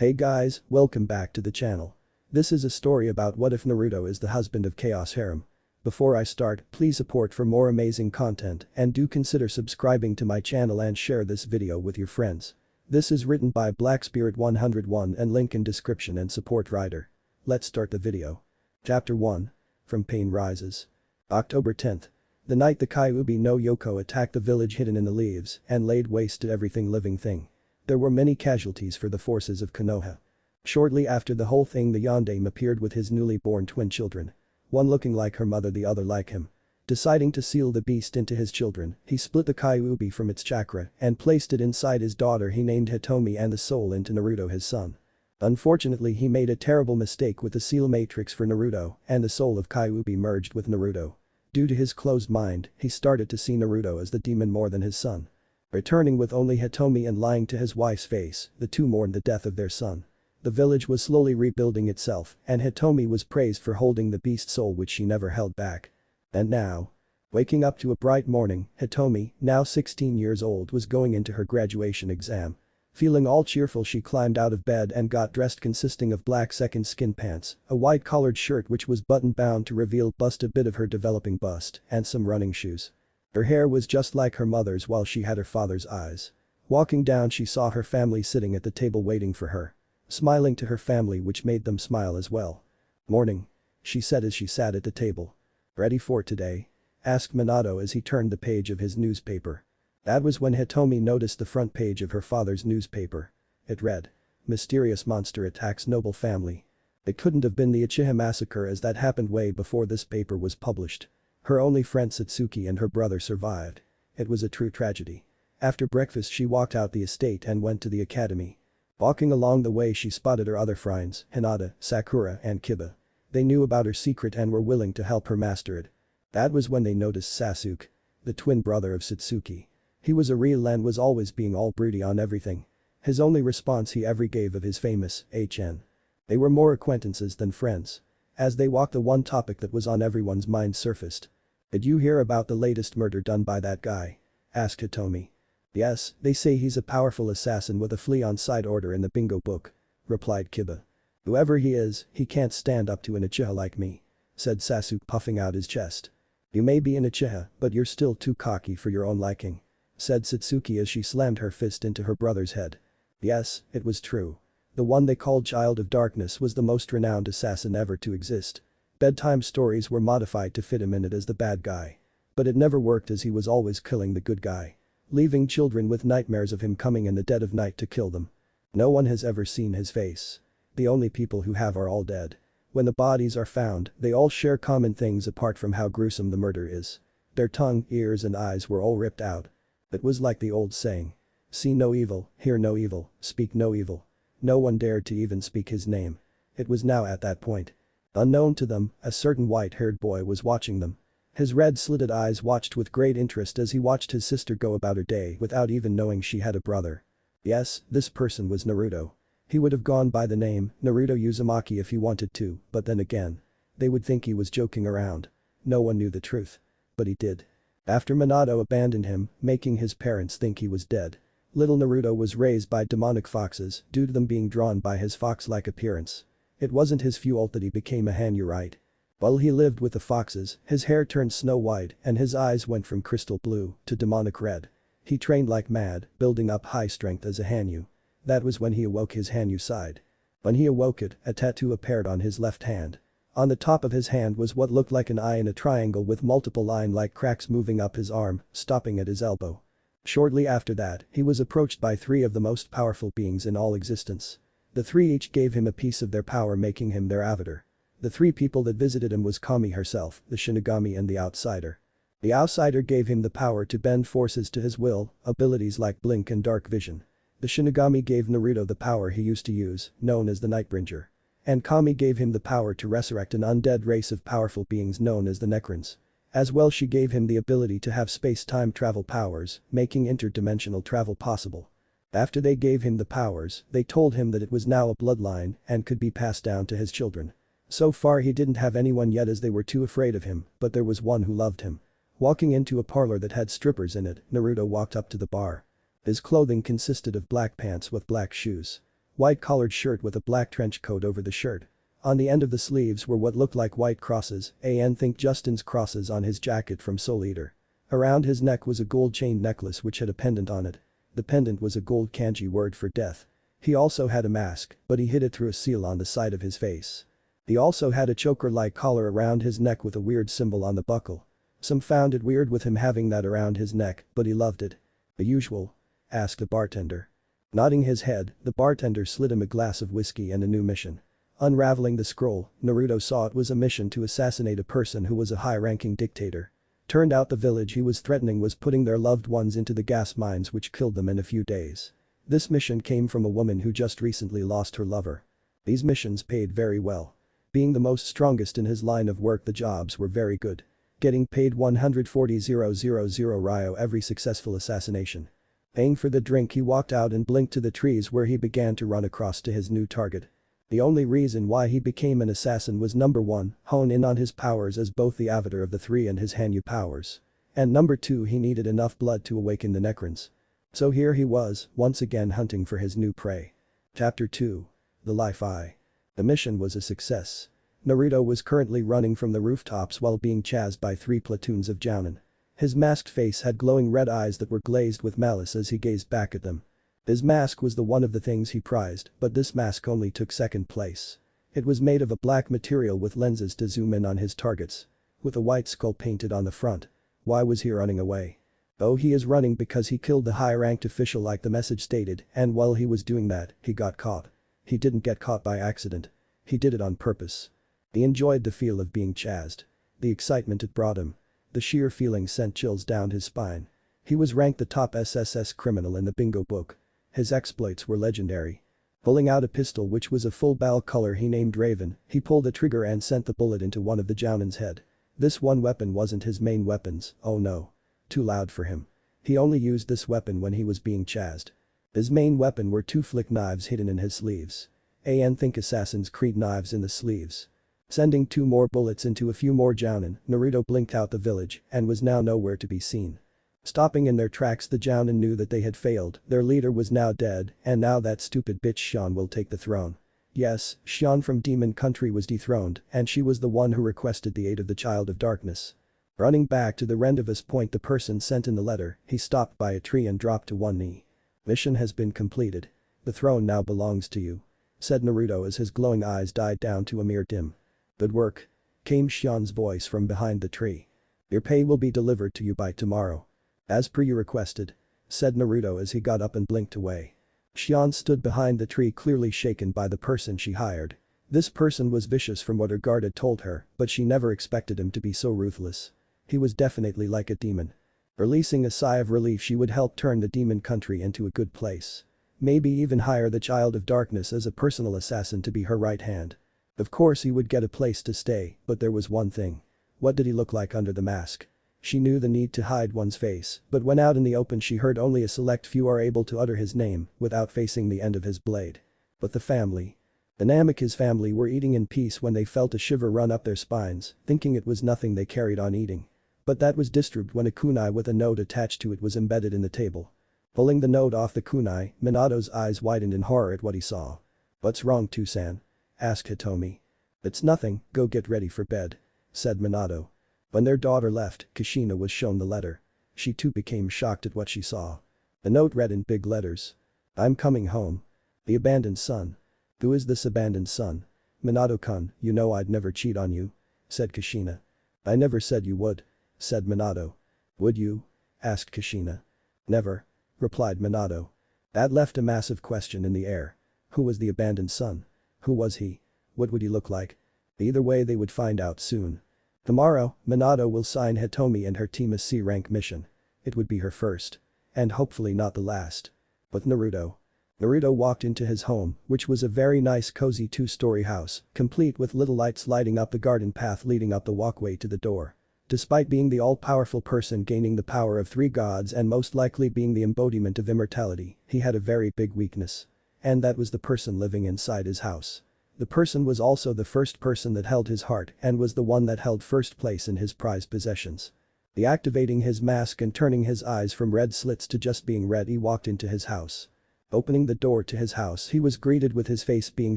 Hey guys, welcome back to the channel. This is a story about what if Naruto is the husband of Chaos Harem. Before I start, please support for more amazing content and do consider subscribing to my channel and share this video with your friends. This is written by BlackSpirit 101 and link in description and support writer. Let's start the video. Chapter 1. From Pain Rises. October 10th. The night the Kyuubi no Yoko attacked the village hidden in the leaves and laid waste to everything living thing. There were many casualties for the forces of Konoha. Shortly after the whole thing, the Yondaime appeared with his newly born twin children. One looking like her mother, the other like him. Deciding to seal the beast into his children, he split the Kyuubi from its chakra and placed it inside his daughter he named Hitomi and the soul into Naruto his son. Unfortunately, he made a terrible mistake with the seal matrix for Naruto and the soul of Kyuubi merged with Naruto. Due to his closed mind, he started to see Naruto as the demon more than his son. Returning with only Hitomi and lying to his wife's face, the two mourned the death of their son. The village was slowly rebuilding itself and Hitomi was praised for holding the beast soul which she never held back. And now. Waking up to a bright morning, Hitomi, now 16 years old, was going into her graduation exam. Feeling all cheerful, she climbed out of bed and got dressed, consisting of black second skin pants, a white collared shirt which was button bound to reveal a bit of her developing bust, and some running shoes. Her hair was just like her mother's while she had her father's eyes. Walking down, she saw her family sitting at the table waiting for her. Smiling to her family which made them smile as well. "Morning," she said as she sat at the table. "Ready for today?" asked Minato as he turned the page of his newspaper. That was when Hitomi noticed the front page of her father's newspaper. It read, "Mysterious monster attacks noble family." It couldn't have been the Uchiha massacre as that happened way before this paper was published. Her only friend Satsuki and her brother survived. It was a true tragedy. After breakfast, she walked out the estate and went to the academy. Walking along the way, she spotted her other friends, Hinata, Sakura and Kiba. They knew about her secret and were willing to help her master it. That was when they noticed Sasuke, the twin brother of Satsuki. He was a real and was always being all broody on everything. His only response he ever gave of his famous HN. They were more acquaintances than friends. As they walked, the one topic that was on everyone's mind surfaced. "Did you hear about the latest murder done by that guy?" asked Hitomi. "Yes, they say he's a powerful assassin with a flea on side order in the bingo book," replied Kiba. "Whoever he is, he can't stand up to an Uchiha like me," said Sasuke, puffing out his chest. "You may be an Uchiha, but you're still too cocky for your own liking," said Satsuki as she slammed her fist into her brother's head. Yes, it was true. The one they called Child of Darkness was the most renowned assassin ever to exist. Bedtime stories were modified to fit him in it as the bad guy. But it never worked as he was always killing the good guy, leaving children with nightmares of him coming in the dead of night to kill them. No one has ever seen his face. The only people who have are all dead. When the bodies are found, they all share common things apart from how gruesome the murder is. Their tongue, ears and eyes were all ripped out. It was like the old saying. See no evil, hear no evil, speak no evil. No one dared to even speak his name. It was now at that point. Unknown to them, a certain white-haired boy was watching them. His red-slitted eyes watched with great interest as he watched his sister go about her day without even knowing she had a brother. Yes, this person was Naruto. He would have gone by the name Naruto Uzumaki if he wanted to, but then again. They would think he was joking around. No one knew the truth. But he did. After Minato abandoned him, making his parents think he was dead. Little Naruto was raised by demonic foxes due to them being drawn by his fox-like appearance. It wasn't his fault that he became a Hanurite. While he lived with the foxes, his hair turned snow white and his eyes went from crystal blue to demonic red. He trained like mad, building up high strength as a Hanyu. That was when he awoke his Hanyu side. When he awoke it, a tattoo appeared on his left hand. On the top of his hand was what looked like an eye in a triangle with multiple line-like cracks moving up his arm, stopping at his elbow. Shortly after that, he was approached by three of the most powerful beings in all existence. The three each gave him a piece of their power, making him their avatar. The three people that visited him was Kami herself, the Shinigami and the Outsider. The Outsider gave him the power to bend forces to his will, abilities like Blink and Dark Vision. The Shinigami gave Naruto the power he used to use, known as the Nightbringer. And Kami gave him the power to resurrect an undead race of powerful beings known as the Nekrons. As well, she gave him the ability to have space-time travel powers, making interdimensional travel possible. After they gave him the powers, they told him that it was now a bloodline and could be passed down to his children. So far he didn't have anyone yet as they were too afraid of him, but there was one who loved him. Walking into a parlor that had strippers in it, Naruto walked up to the bar. His clothing consisted of black pants with black shoes. White collared shirt with a black trench coat over the shirt. On the end of the sleeves were what looked like white crosses, think Justin's crosses on his jacket from Soul Eater. Around his neck was a gold chain necklace which had a pendant on it. The pendant was a gold kanji word for death. He also had a mask, but he hid it through a seal on the side of his face. He also had a choker-like collar around his neck with a weird symbol on the buckle. Some found it weird with him having that around his neck, but he loved it. "The usual?" asked the bartender. Nodding his head, the bartender slid him a glass of whiskey and a new mission. Unraveling the scroll, Naruto saw it was a mission to assassinate a person who was a high-ranking dictator. Turned out the village he was threatening was putting their loved ones into the gas mines which killed them in a few days. This mission came from a woman who just recently lost her lover. These missions paid very well. Being the most strongest in his line of work, the jobs were very good. Getting paid 140,000 ryo every successful assassination. Paying for the drink, he walked out and blinked to the trees where he began to run across to his new target. The only reason why he became an assassin was number 1, hone in on his powers as both the avatar of the 3 and his Hanyu powers. And number 2, he needed enough blood to awaken the Nekrons. So here he was, once again hunting for his new prey. Chapter 2. The Life Eye. The mission was a success. Naruto was currently running from the rooftops while being chased by 3 platoons of jounin. His masked face had glowing red eyes that were glazed with malice as he gazed back at them. His mask was the one of the things he prized, but this mask only took second place. It was made of a black material with lenses to zoom in on his targets. With a white skull painted on the front. Why was he running away? Oh, he is running because he killed the high-ranked official like the message stated, and while he was doing that, he got caught. He didn't get caught by accident. He did it on purpose. He enjoyed the feel of being chased. The excitement it brought him. The sheer feeling sent chills down his spine. He was ranked the top SSS criminal in the bingo book. His exploits were legendary. Pulling out a pistol which was a full barrel color he named Raven, he pulled the trigger and sent the bullet into one of the jounin's head. This one weapon wasn't his main weapons, oh no. Too loud for him. He only used this weapon when he was being chased. His main weapon were 2 flick knives hidden in his sleeves. Think Assassin's Creed knives in the sleeves. Sending 2 more bullets into a few more jounin, Naruto blinked out the village and was now nowhere to be seen. Stopping in their tracks, the jounin knew that they had failed, their leader was now dead, and now that stupid bitch Shion will take the throne. Yes, Shion from Demon Country was dethroned, and she was the one who requested the aid of the Child of Darkness. Running back to the Rendezvous point the person sent in the letter, he stopped by a tree and dropped to one knee. "Mission has been completed. The throne now belongs to you," said Naruto as his glowing eyes died down to a mere dim. "Good work," came Shion's voice from behind the tree. "Your pay will be delivered to you by tomorrow. As per you requested," said Naruto as he got up and blinked away. Shion stood behind the tree, clearly shaken by the person she hired. This person was vicious from what her guard had told her, but she never expected him to be so ruthless. He was definitely like a demon. Releasing a sigh of relief, she would help turn the demon country into a good place. Maybe even hire the Child of Darkness as a personal assassin to be her right hand. Of course he would get a place to stay, but there was one thing. What did he look like under the mask? She knew the need to hide one's face, but when out in the open she heard only a select few are able to utter his name without facing the end of his blade. But the family. The Namikaze family were eating in peace when they felt a shiver run up their spines, thinking it was nothing they carried on eating. But that was disturbed when a kunai with a note attached to it was embedded in the table. Pulling the note off the kunai, Minato's eyes widened in horror at what he saw. "What's wrong, Tusan?" asked Hitomi. "It's nothing, go get ready for bed," said Minato. When their daughter left, Kushina was shown the letter. She too became shocked at what she saw. The note read in big letters. "I'm coming home. The abandoned son." "Who is this abandoned son?" "Minato-kun, you know I'd never cheat on you," said Kushina. "I never said you would," said Minato. "Would you?" asked Kushina. "Never," replied Minato. That left a massive question in the air. Who was the abandoned son? Who was he? What would he look like? Either way they would find out soon. Tomorrow, Minato will sign Hitomi and her team a C-rank mission. It would be her first. And hopefully not the last. But Naruto. Naruto walked into his home, which was a very nice cozy 2-story house, complete with little lights lighting up the garden path leading up the walkway to the door. Despite being the all-powerful person gaining the power of 3 gods and most likely being the embodiment of immortality, he had a very big weakness. And that was the person living inside his house. The person was also the first person that held his heart and was the one that held first place in his prized possessions. Deactivating his mask and turning his eyes from red slits to just being red, he walked into his house. Opening the door to his house, he was greeted with his face being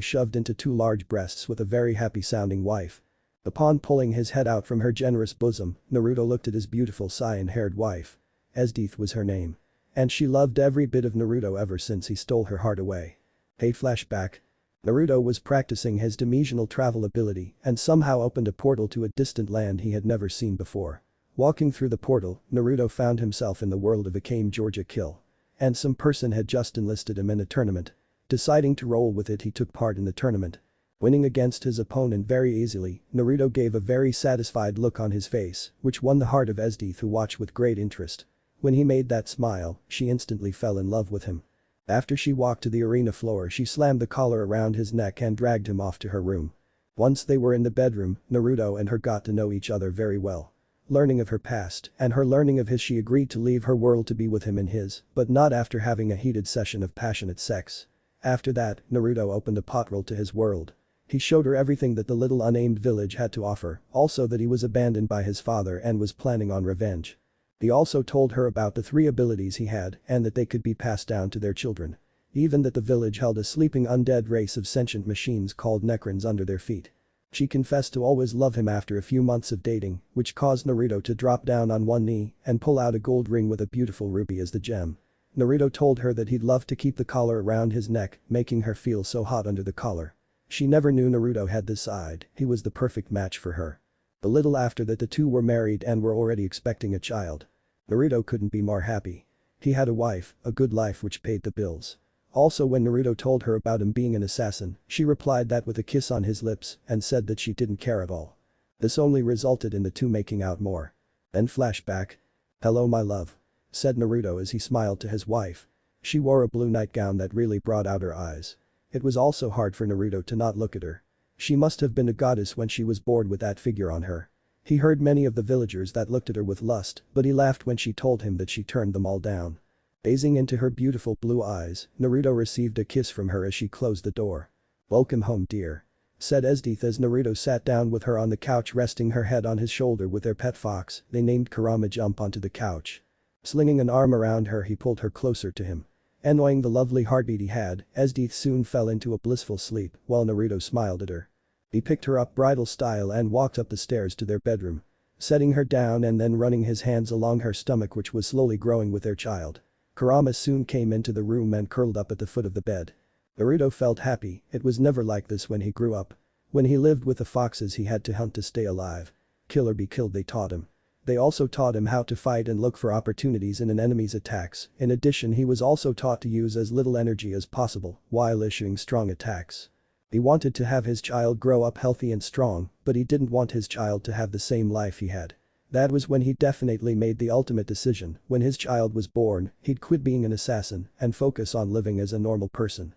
shoved into two large breasts with a very happy sounding wife. Upon pulling his head out from her generous bosom, Naruto looked at his beautiful cyan-haired wife. Esdeath was her name. And she loved every bit of Naruto ever since he stole her heart away. Hey, flashback. Naruto was practicing his dimensional travel ability and somehow opened a portal to a distant land he had never seen before. Walking through the portal, Naruto found himself in the world of Akame Georgia Kill. And some person had just enlisted him in a tournament. Deciding to roll with it, he took part in the tournament. Winning against his opponent very easily, Naruto gave a very satisfied look on his face, which won the heart of Esdeath, who watched with great interest. When he made that smile, she instantly fell in love with him. After she walked to the arena floor, she slammed the collar around his neck and dragged him off to her room. Once they were in the bedroom, Naruto and her got to know each other very well. Learning of her past and her learning of his, she agreed to leave her world to be with him in his, but not after having a heated session of passionate sex. After that, Naruto opened a portal to his world. He showed her everything that the little unnamed village had to offer, also that he was abandoned by his father and was planning on revenge. He also told her about the 3 abilities he had and that they could be passed down to their children. Even that the village held a sleeping undead race of sentient machines called Nekrons under their feet. She confessed to always love him after a few months of dating, which caused Naruto to drop down on one knee and pull out a gold ring with a beautiful ruby as the gem. Naruto told her that he'd love to keep the collar around his neck, making her feel so hot under the collar. She never knew Naruto had this side, he was the perfect match for her. A little after that, the two were married and were already expecting a child. Naruto couldn't be more happy. He had a wife, a good life which paid the bills. Also, when Naruto told her about him being an assassin, she replied that with a kiss on his lips and said that she didn't care at all. This only resulted in the two making out more. Then flashback. "Hello my love," said Naruto as he smiled to his wife. She wore a blue nightgown that really brought out her eyes. It was also hard for Naruto to not look at her. She must have been a goddess when she was bored with that figure on her. He heard many of the villagers that looked at her with lust, but he laughed when she told him that she turned them all down. Gazing into her beautiful blue eyes, Naruto received a kiss from her as she closed the door. "Welcome home, dear," said Esdeath as Naruto sat down with her on the couch, resting her head on his shoulder with their pet fox they named Kurama jump onto the couch. Slinging an arm around her, he pulled her closer to him. Enjoying the lovely heartbeat he had, Esdeath soon fell into a blissful sleep while Naruto smiled at her. He picked her up bridal style and walked up the stairs to their bedroom. Setting her down and then running his hands along her stomach, which was slowly growing with their child. Kurama soon came into the room and curled up at the foot of the bed. Naruto felt happy, it was never like this when he grew up. When he lived with the foxes, he had to hunt to stay alive. Kill or be killed, they taught him. They also taught him how to fight and look for opportunities in an enemy's attacks. In addition, he was also taught to use as little energy as possible while issuing strong attacks. He wanted to have his child grow up healthy and strong, but he didn't want his child to have the same life he had. That was when he definitely made the ultimate decision. When his child was born, he'd quit being an assassin and focus on living as a normal person.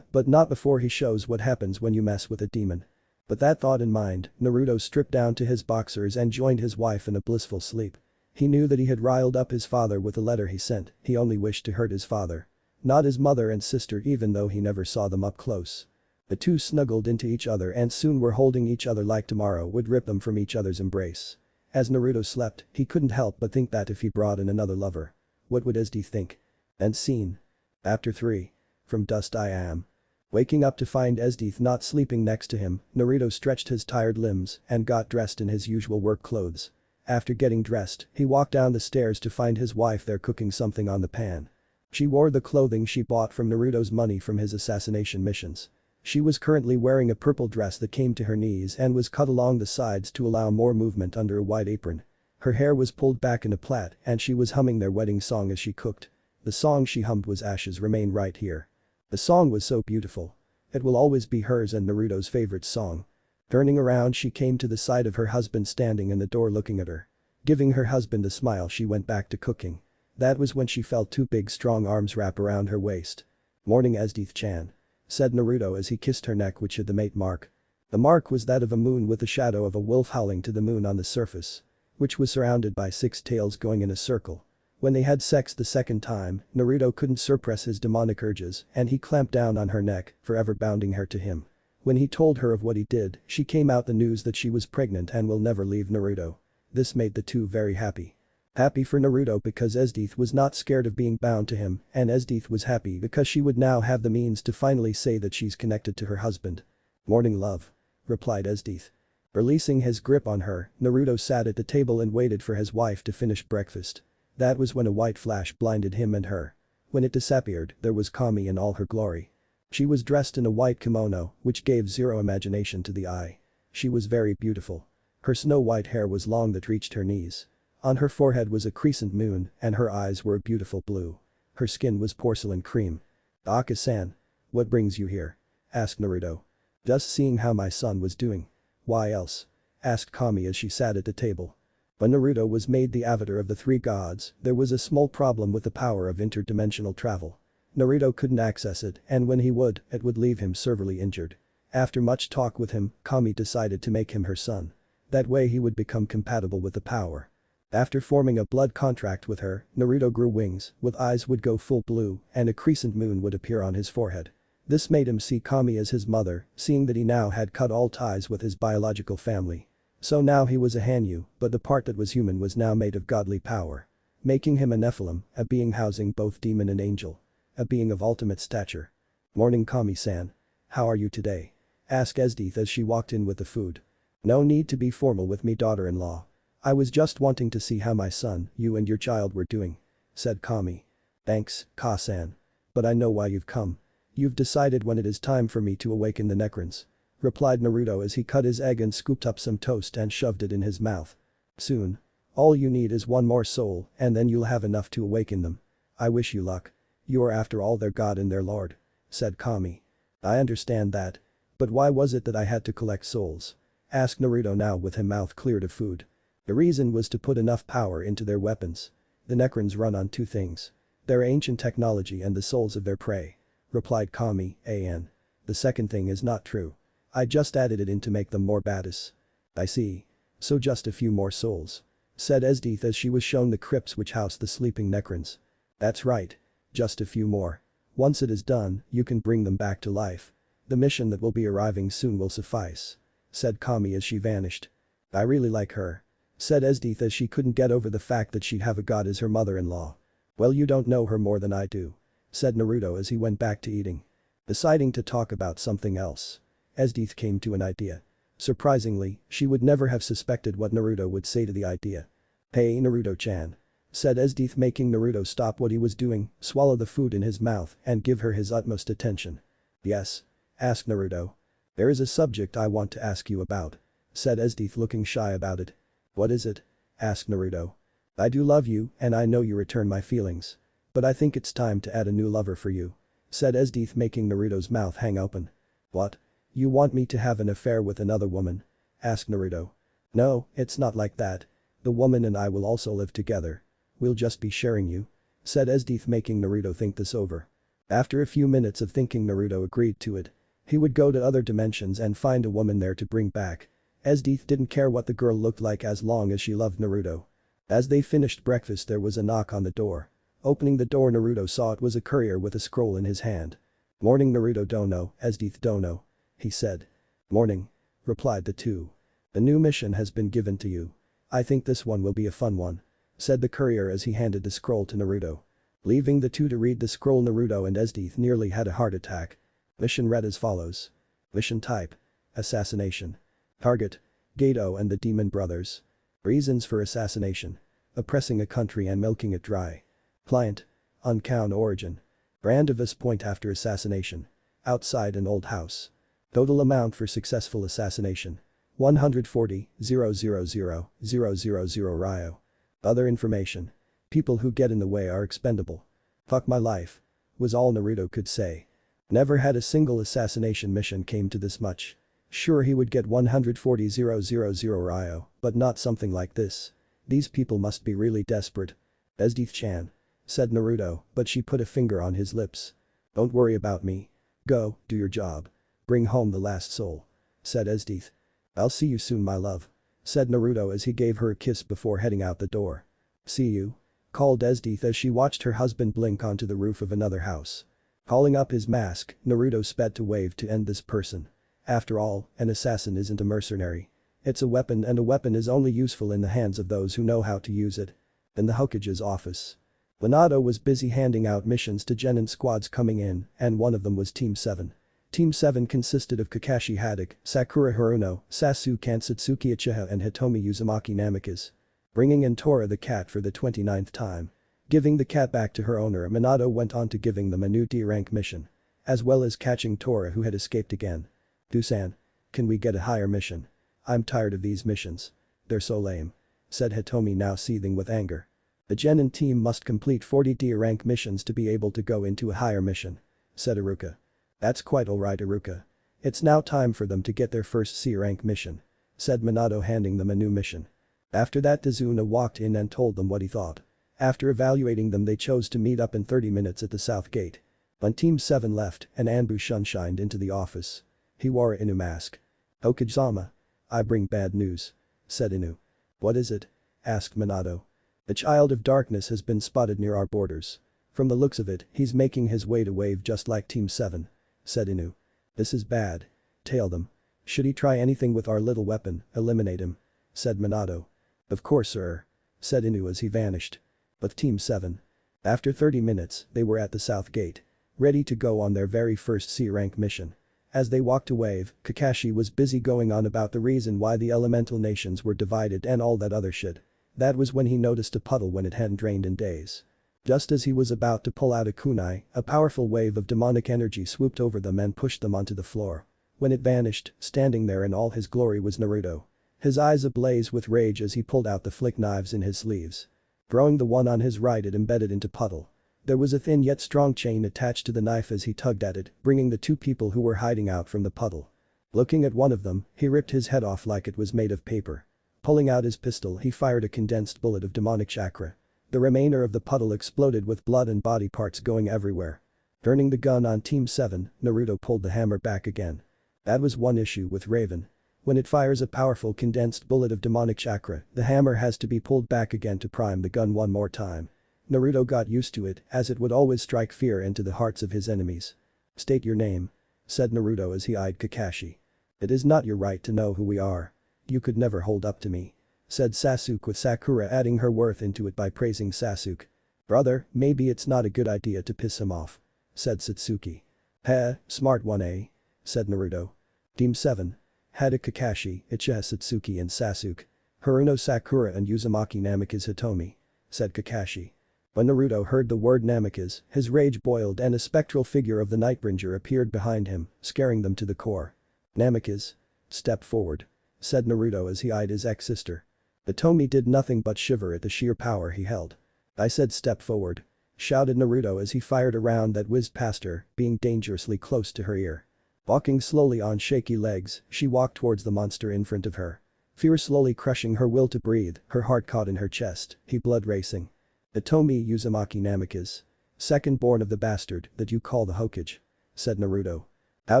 But not before he shows what happens when you mess with a demon. With that thought in mind, Naruto stripped down to his boxers and joined his wife in a blissful sleep. He knew that he had riled up his father with the letter he sent, he only wished to hurt his father. Not his mother and sister, even though he never saw them up close. The two snuggled into each other and soon were holding each other like tomorrow would rip them from each other's embrace. As Naruto slept, he couldn't help but think that if he brought in another lover, what would Esdeath think? End scene. Chapter 3. From dust I am. Waking up to find Esdeath not sleeping next to him, Naruto stretched his tired limbs and got dressed in his usual work clothes. After getting dressed, he walked down the stairs to find his wife there cooking something on the pan. She wore the clothing she bought from Naruto's money from his assassination missions. She was currently wearing a purple dress that came to her knees and was cut along the sides to allow more movement under a white apron. Her hair was pulled back in a plait and she was humming their wedding song as she cooked. The song she hummed was "Ashes Remain Right Here." The song was so beautiful. It will always be hers and Naruto's favorite song. Turning around, she came to the side of her husband standing in the door looking at her. Giving her husband a smile, she went back to cooking. That was when she felt two big strong arms wrap around her waist. "Morning, Esdeath-chan," said Naruto as he kissed her neck, which had the mate mark. The mark was that of a moon with the shadow of a wolf howling to the moon on the surface, which was surrounded by 6 tails going in a circle. When they had sex the second time, Naruto couldn't suppress his demonic urges and he clamped down on her neck, forever bounding her to him. When he told her of what he did, she came out the news that she was pregnant and will never leave Naruto. This made the two very happy. Happy for Naruto because Esdeath was not scared of being bound to him, and Esdeath was happy because she would now have the means to finally say that she's connected to her husband. "Morning, love," replied Esdeath. Releasing his grip on her, Naruto sat at the table and waited for his wife to finish breakfast. That was when a white flash blinded him and her. When it disappeared, there was Kami in all her glory. She was dressed in a white kimono, which gave zero imagination to the eye. She was very beautiful. Her snow-white hair was long that reached her knees. On her forehead was a crescent moon, and her eyes were a beautiful blue. Her skin was porcelain cream. "Aka-san, what brings you here?" asked Naruto. "Just seeing how my son was doing." "Why else?" asked Kami as she sat at the table. When Naruto was made the avatar of the three gods, there was a small problem with the power of interdimensional travel. Naruto couldn't access it, and when he would, it would leave him severely injured. After much talk with him, Kami decided to make him her son. That way he would become compatible with the power. After forming a blood contract with her, Naruto grew wings, with eyes would go full blue, and a crescent moon would appear on his forehead. This made him see Kami as his mother, seeing that he now had cut all ties with his biological family. So now he was a Hanyu, but the part that was human was now made of godly power. Making him a Nephilim, a being housing both demon and angel. A being of ultimate stature. "Morning, Kami-san. How are you today?" asked Esdeath as she walked in with the food. "No need to be formal with me, daughter-in-law. I was just wanting to see how my son, you and your child were doing," said Kami. "Thanks, Ka-san. But I know why you've come. You've decided when it is time for me to awaken the Nekrons," replied Naruto as he cut his egg and scooped up some toast and shoved it in his mouth. "Soon. All you need is one more soul and then you'll have enough to awaken them. I wish you luck. You are after all their god and their lord," said Kami. "I understand that. But why was it that I had to collect souls?" asked Naruto now with his mouth cleared of food. "The reason was to put enough power into their weapons. The Nekrons run on two things. Their ancient technology and the souls of their prey," replied Kami. "The second thing is not true. I just added it in to make them more badass." "I see. So just a few more souls," said Esdeath as she was shown the crypts which housed the sleeping Nekrons. "That's right. Just a few more. Once it is done, you can bring them back to life. The mission that will be arriving soon will suffice," said Kami as she vanished. "I really like her," said Esdeath as she couldn't get over the fact that she'd have a god as her mother-in-law. "Well, you don't know her more than I do," said Naruto as he went back to eating. Deciding to talk about something else, Esdeath came to an idea. Surprisingly, she would never have suspected what Naruto would say to the idea. "Hey, Naruto-chan," said Esdeath, making Naruto stop what he was doing, swallow the food in his mouth and give her his utmost attention. "Yes?" asked Naruto. "There is a subject I want to ask you about," said Esdeath looking shy about it. "What is it?" asked Naruto. "I do love you and I know you return my feelings. But I think it's time to add a new lover for you," said Esdeath, making Naruto's mouth hang open. "What? You want me to have an affair with another woman?" asked Naruto. "No, it's not like that. The woman and I will also live together. We'll just be sharing you," said Esdeath, making Naruto think this over. After a few minutes of thinking, Naruto agreed to it. He would go to other dimensions and find a woman there to bring back. Esdeath didn't care what the girl looked like as long as she loved Naruto. As they finished breakfast, there was a knock on the door. Opening the door, Naruto saw it was a courier with a scroll in his hand. "Morning, Naruto Dono, Esdeath Dono," he said. "Morning," replied the two. "The new mission has been given to you. I think this one will be a fun one," said the courier as he handed the scroll to Naruto. Leaving the two to read the scroll, Naruto and Esdeath nearly had a heart attack. Mission read as follows. Mission type: assassination. Target: Gato and the Demon Brothers. Reasons for assassination: oppressing a country and milking it dry. Client: unknown origin. Brand of us point after assassination. Outside an old house. Total amount for successful assassination: 140,000,000 Ryo. Other information: people who get in the way are expendable. Fuck my life, was all Naruto could say. Never had a single assassination mission came to this much. Sure, he would get 140,000 Ryo, but not something like this. These people must be really desperate. "Esdeath-chan," said Naruto, but she put a finger on his lips. "Don't worry about me. Go, do your job. Bring home the last soul," said Esdeath. "I'll see you soon, my love," said Naruto as he gave her a kiss before heading out the door. "See you," called Esdeath as she watched her husband blink onto the roof of another house. Calling up his mask, Naruto sped to wave to end this person. After all, an assassin isn't a mercenary. It's a weapon, and a weapon is only useful in the hands of those who know how to use it. In the Hokage's office. Minato was busy handing out missions to genin squads coming in, and one of them was Team 7. Team 7 consisted of Kakashi Haddock, Sakura Haruno, Sasuke and Satsuki Uchiha and Hitomi Uzumaki Namikaze. Bringing in Tora the cat for the 29th time. Giving the cat back to her owner, Minato went on to giving them a new D-rank mission. As well as catching Tora who had escaped again. "Dusan. Can we get a higher mission? I'm tired of these missions. They're so lame," said Hitomi, now seething with anger. "The genin team must complete 40 D-rank missions to be able to go into a higher mission," said Iruka. "That's quite alright, Iruka. It's now time for them to get their first C-rank mission," said Minato, handing them a new mission. After that, Dazuna walked in and told them what he thought. After evaluating them, they chose to meet up in 30 minutes at the south gate. When Team 7 left, an Anbu shunshined into the office. He wore a Inu mask. "Hokage-sama. I bring bad news," said Inu. "What is it?" asked Minato. "The child of darkness has been spotted near our borders. From the looks of it, he's making his way to Wave just like Team 7, said Inu. "This is bad. Tail them. Should he try anything with our little weapon, eliminate him," said Minato. "Of course, sir," said Inu as he vanished. With Team 7. After 30 minutes, they were at the south gate. Ready to go on their very first C-rank mission. As they walked to Wave, Kakashi was busy going on about the reason why the elemental nations were divided and all that other shit. That was when he noticed a puddle when it hadn't rained in days. Just as he was about to pull out a kunai, a powerful wave of demonic energy swooped over them and pushed them onto the floor. When it vanished, standing there in all his glory was Naruto. His eyes ablaze with rage as he pulled out the flick knives in his sleeves. Throwing the one on his right, it embedded into puddle. There was a thin yet strong chain attached to the knife as he tugged at it, bringing the two people who were hiding out from the puddle. Looking at one of them, he ripped his head off like it was made of paper. Pulling out his pistol, he fired a condensed bullet of demonic chakra. The remainder of the puddle exploded with blood and body parts going everywhere. Turning the gun on Team 7, Naruto pulled the hammer back again. That was one issue with Raven. When it fires a powerful condensed bullet of demonic chakra, the hammer has to be pulled back again to prime the gun one more time. Naruto got used to it, as it would always strike fear into the hearts of his enemies. "State your name," said Naruto as he eyed Kakashi. "It is not your right to know who we are. You could never hold up to me," said Sasuke, with Sakura adding her worth into it by praising Sasuke. "Brother, maybe it's not a good idea to piss him off," said Satsuki. "Heh, smart one, eh?" said Naruto. Team 7. Haddock, Kakashi, Uchiha, Satsuki and Sasuke. Haruno, Sakura and Uzumaki Namikaze, Hitomi, said Kakashi. When Naruto heard the word Namikaze, his rage boiled and a spectral figure of the Nightbringer appeared behind him, scaring them to the core. "Namikaze. Step forward," said Naruto as he eyed his ex-sister. Hitomi did nothing but shiver at the sheer power he held. "I said step forward," shouted Naruto as he fired a round that whizzed past her, being dangerously close to her ear. Walking slowly on shaky legs, she walked towards the monster in front of her. Fear slowly crushing her will to breathe, her heart caught in her chest, her blood racing. "Hitomi Uzumaki Namikaze. Second born of the bastard that you call the Hokage," said Naruto. "How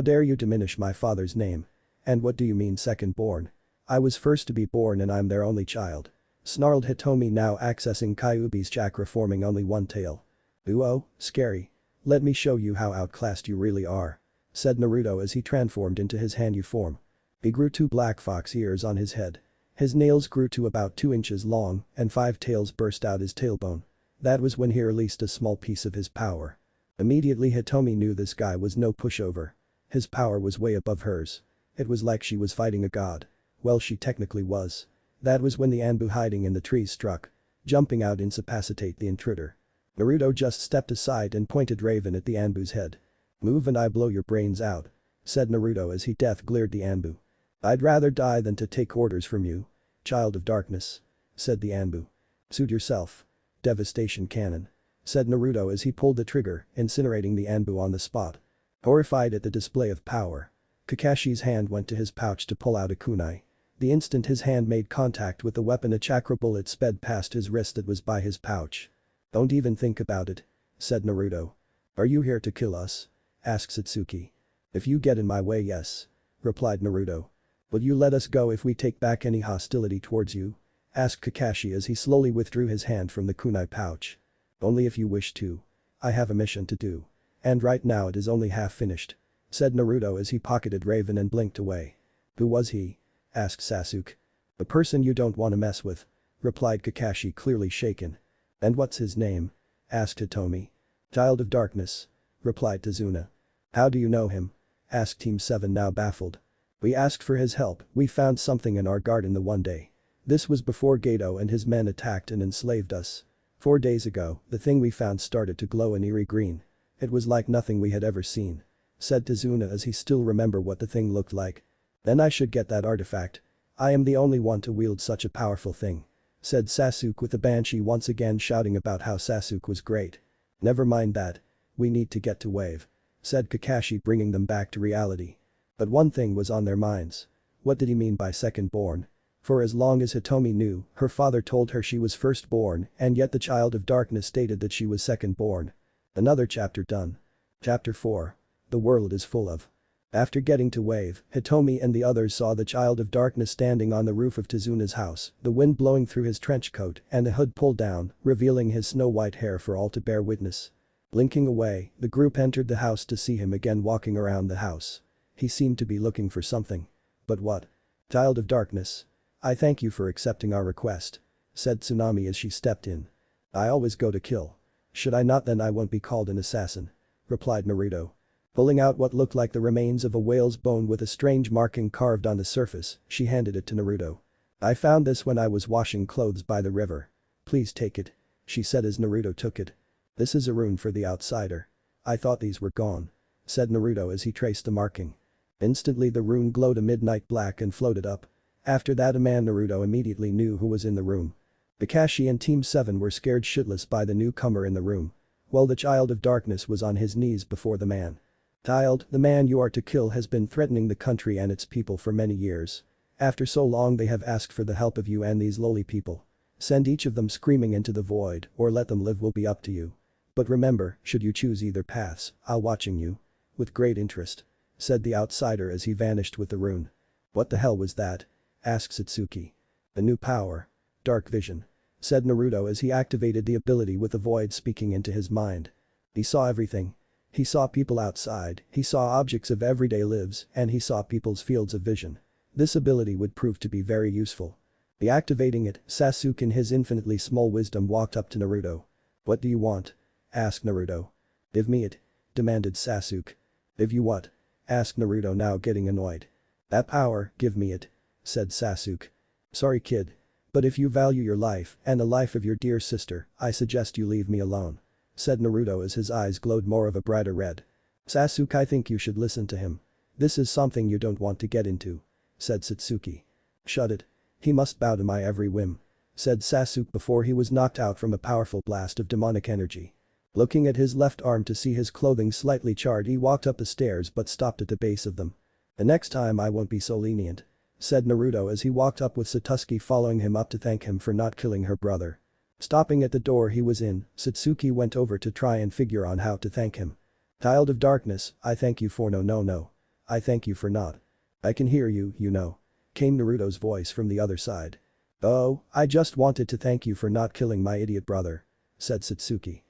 dare you diminish my father's name? And what do you mean second born? I was first to be born and I'm their only child," snarled Hitomi, now accessing Kyuubi's chakra, forming only one tail. "Ooh, scary. Let me show you how outclassed you really are," said Naruto as he transformed into his Hanyu form. He grew 2 black fox ears on his head. His nails grew to about 2 inches long and 5 tails burst out his tailbone. That was when he released a small piece of his power. Immediately Hitomi knew this guy was no pushover. His power was way above hers. It was like she was fighting a god. Well, she technically was. That was when the Anbu hiding in the trees struck. Jumping out incapacitate the intruder. Naruto just stepped aside and pointed Raven at the Anbu's head. "Move and I blow your brains out," said Naruto as he death glared the Anbu. "I'd rather die than to take orders from you, child of darkness," said the Anbu. "Suit yourself. Devastation cannon," said Naruto as he pulled the trigger, incinerating the Anbu on the spot. Horrified at the display of power, Kakashi's hand went to his pouch to pull out a kunai. The instant his hand made contact with the weapon, a chakra bullet sped past his wrist that was by his pouch. "Don't even think about it," said Naruto. "Are you here to kill us?" asked Satsuki. "If you get in my way, yes," replied Naruto. "Will you let us go if we take back any hostility towards you?" asked Kakashi as he slowly withdrew his hand from the kunai pouch. "Only if you wish to. I have a mission to do. And right now it is only half finished," said Naruto as he pocketed Raven and blinked away. "Who was he?" asked Sasuke. "The person you don't want to mess with," replied Kakashi, clearly shaken. "And what's his name?" asked Hitomi. "Child of Darkness," replied Tazuna. "How do you know him?" asked Team 7 now baffled. "We asked for his help, we found something in our garden the one day. This was before Gato and his men attacked and enslaved us. 4 days ago, the thing we found started to glow an eerie green. It was like nothing we had ever seen," said Tazuna as he still remembered what the thing looked like. "Then I should get that artifact. I am the only one to wield such a powerful thing," said Sasuke with the Banshee once again shouting about how Sasuke was great. "Never mind that. We need to get to Wave," said Kakashi bringing them back to reality. But one thing was on their minds. What did he mean by second born? For as long as Hitomi knew, her father told her she was firstborn and yet the Child of Darkness stated that she was second-born. Another chapter done. Chapter 4. The world is full of. After getting to Wave, Hitomi and the others saw the Child of Darkness standing on the roof of Tazuna's house, the wind blowing through his trench coat and the hood pulled down, revealing his snow-white hair for all to bear witness. Blinking away, the group entered the house to see him again walking around the house. He seemed to be looking for something. But what? "Child of Darkness. I thank you for accepting our request," said Tsunami as she stepped in. "I always go to kill. Should I not then I won't be called an assassin," replied Naruto. Pulling out what looked like the remains of a whale's bone with a strange marking carved on the surface, she handed it to Naruto. "I found this when I was washing clothes by the river. Please take it," she said as Naruto took it. "This is a rune for the outsider. I thought these were gone," said Naruto as he traced the marking. Instantly the rune glowed a midnight black and floated up. After that a man Naruto immediately knew who was in the room. Kakashi and Team 7 were scared shitless by the newcomer in the room. While the Child of Darkness was on his knees before the man. "Child, the man you are to kill has been threatening the country and its people for many years. After so long they have asked for the help of you and these lowly people. Send each of them screaming into the void or let them live will be up to you. But remember, should you choose either paths, I'll watching you. With great interest," said the outsider as he vanished with the rune. "What the hell was that?" asked Satsuki. "A new power. Dark vision," said Naruto as he activated the ability with the void speaking into his mind. He saw everything. He saw people outside, he saw objects of everyday lives, and he saw people's fields of vision. This ability would prove to be very useful. Deactivating it, Sasuke in his infinitely small wisdom walked up to Naruto. "What do you want?" asked Naruto. "Give me it," demanded Sasuke. "Give you what?" asked Naruto now getting annoyed. "That power, give me it," said Sasuke. "Sorry kid. But if you value your life and the life of your dear sister, I suggest you leave me alone," said Naruto as his eyes glowed more of a brighter red. "Sasuke, I think you should listen to him. This is something you don't want to get into," said Satsuki. "Shut it. He must bow to my every whim," said Sasuke before he was knocked out from a powerful blast of demonic energy. Looking at his left arm to see his clothing slightly charred he walked up the stairs but stopped at the base of them. "The next time I won't be so lenient," said Naruto as he walked up with Satsuki following him up to thank him for not killing her brother. Stopping at the door he was in, Satsuki went over to try and figure on how to thank him. "Child of Darkness, I thank you for no. I thank you for not. I can hear you, you know," came Naruto's voice from the other side. "Oh, I just wanted to thank you for not killing my idiot brother," said Satsuki.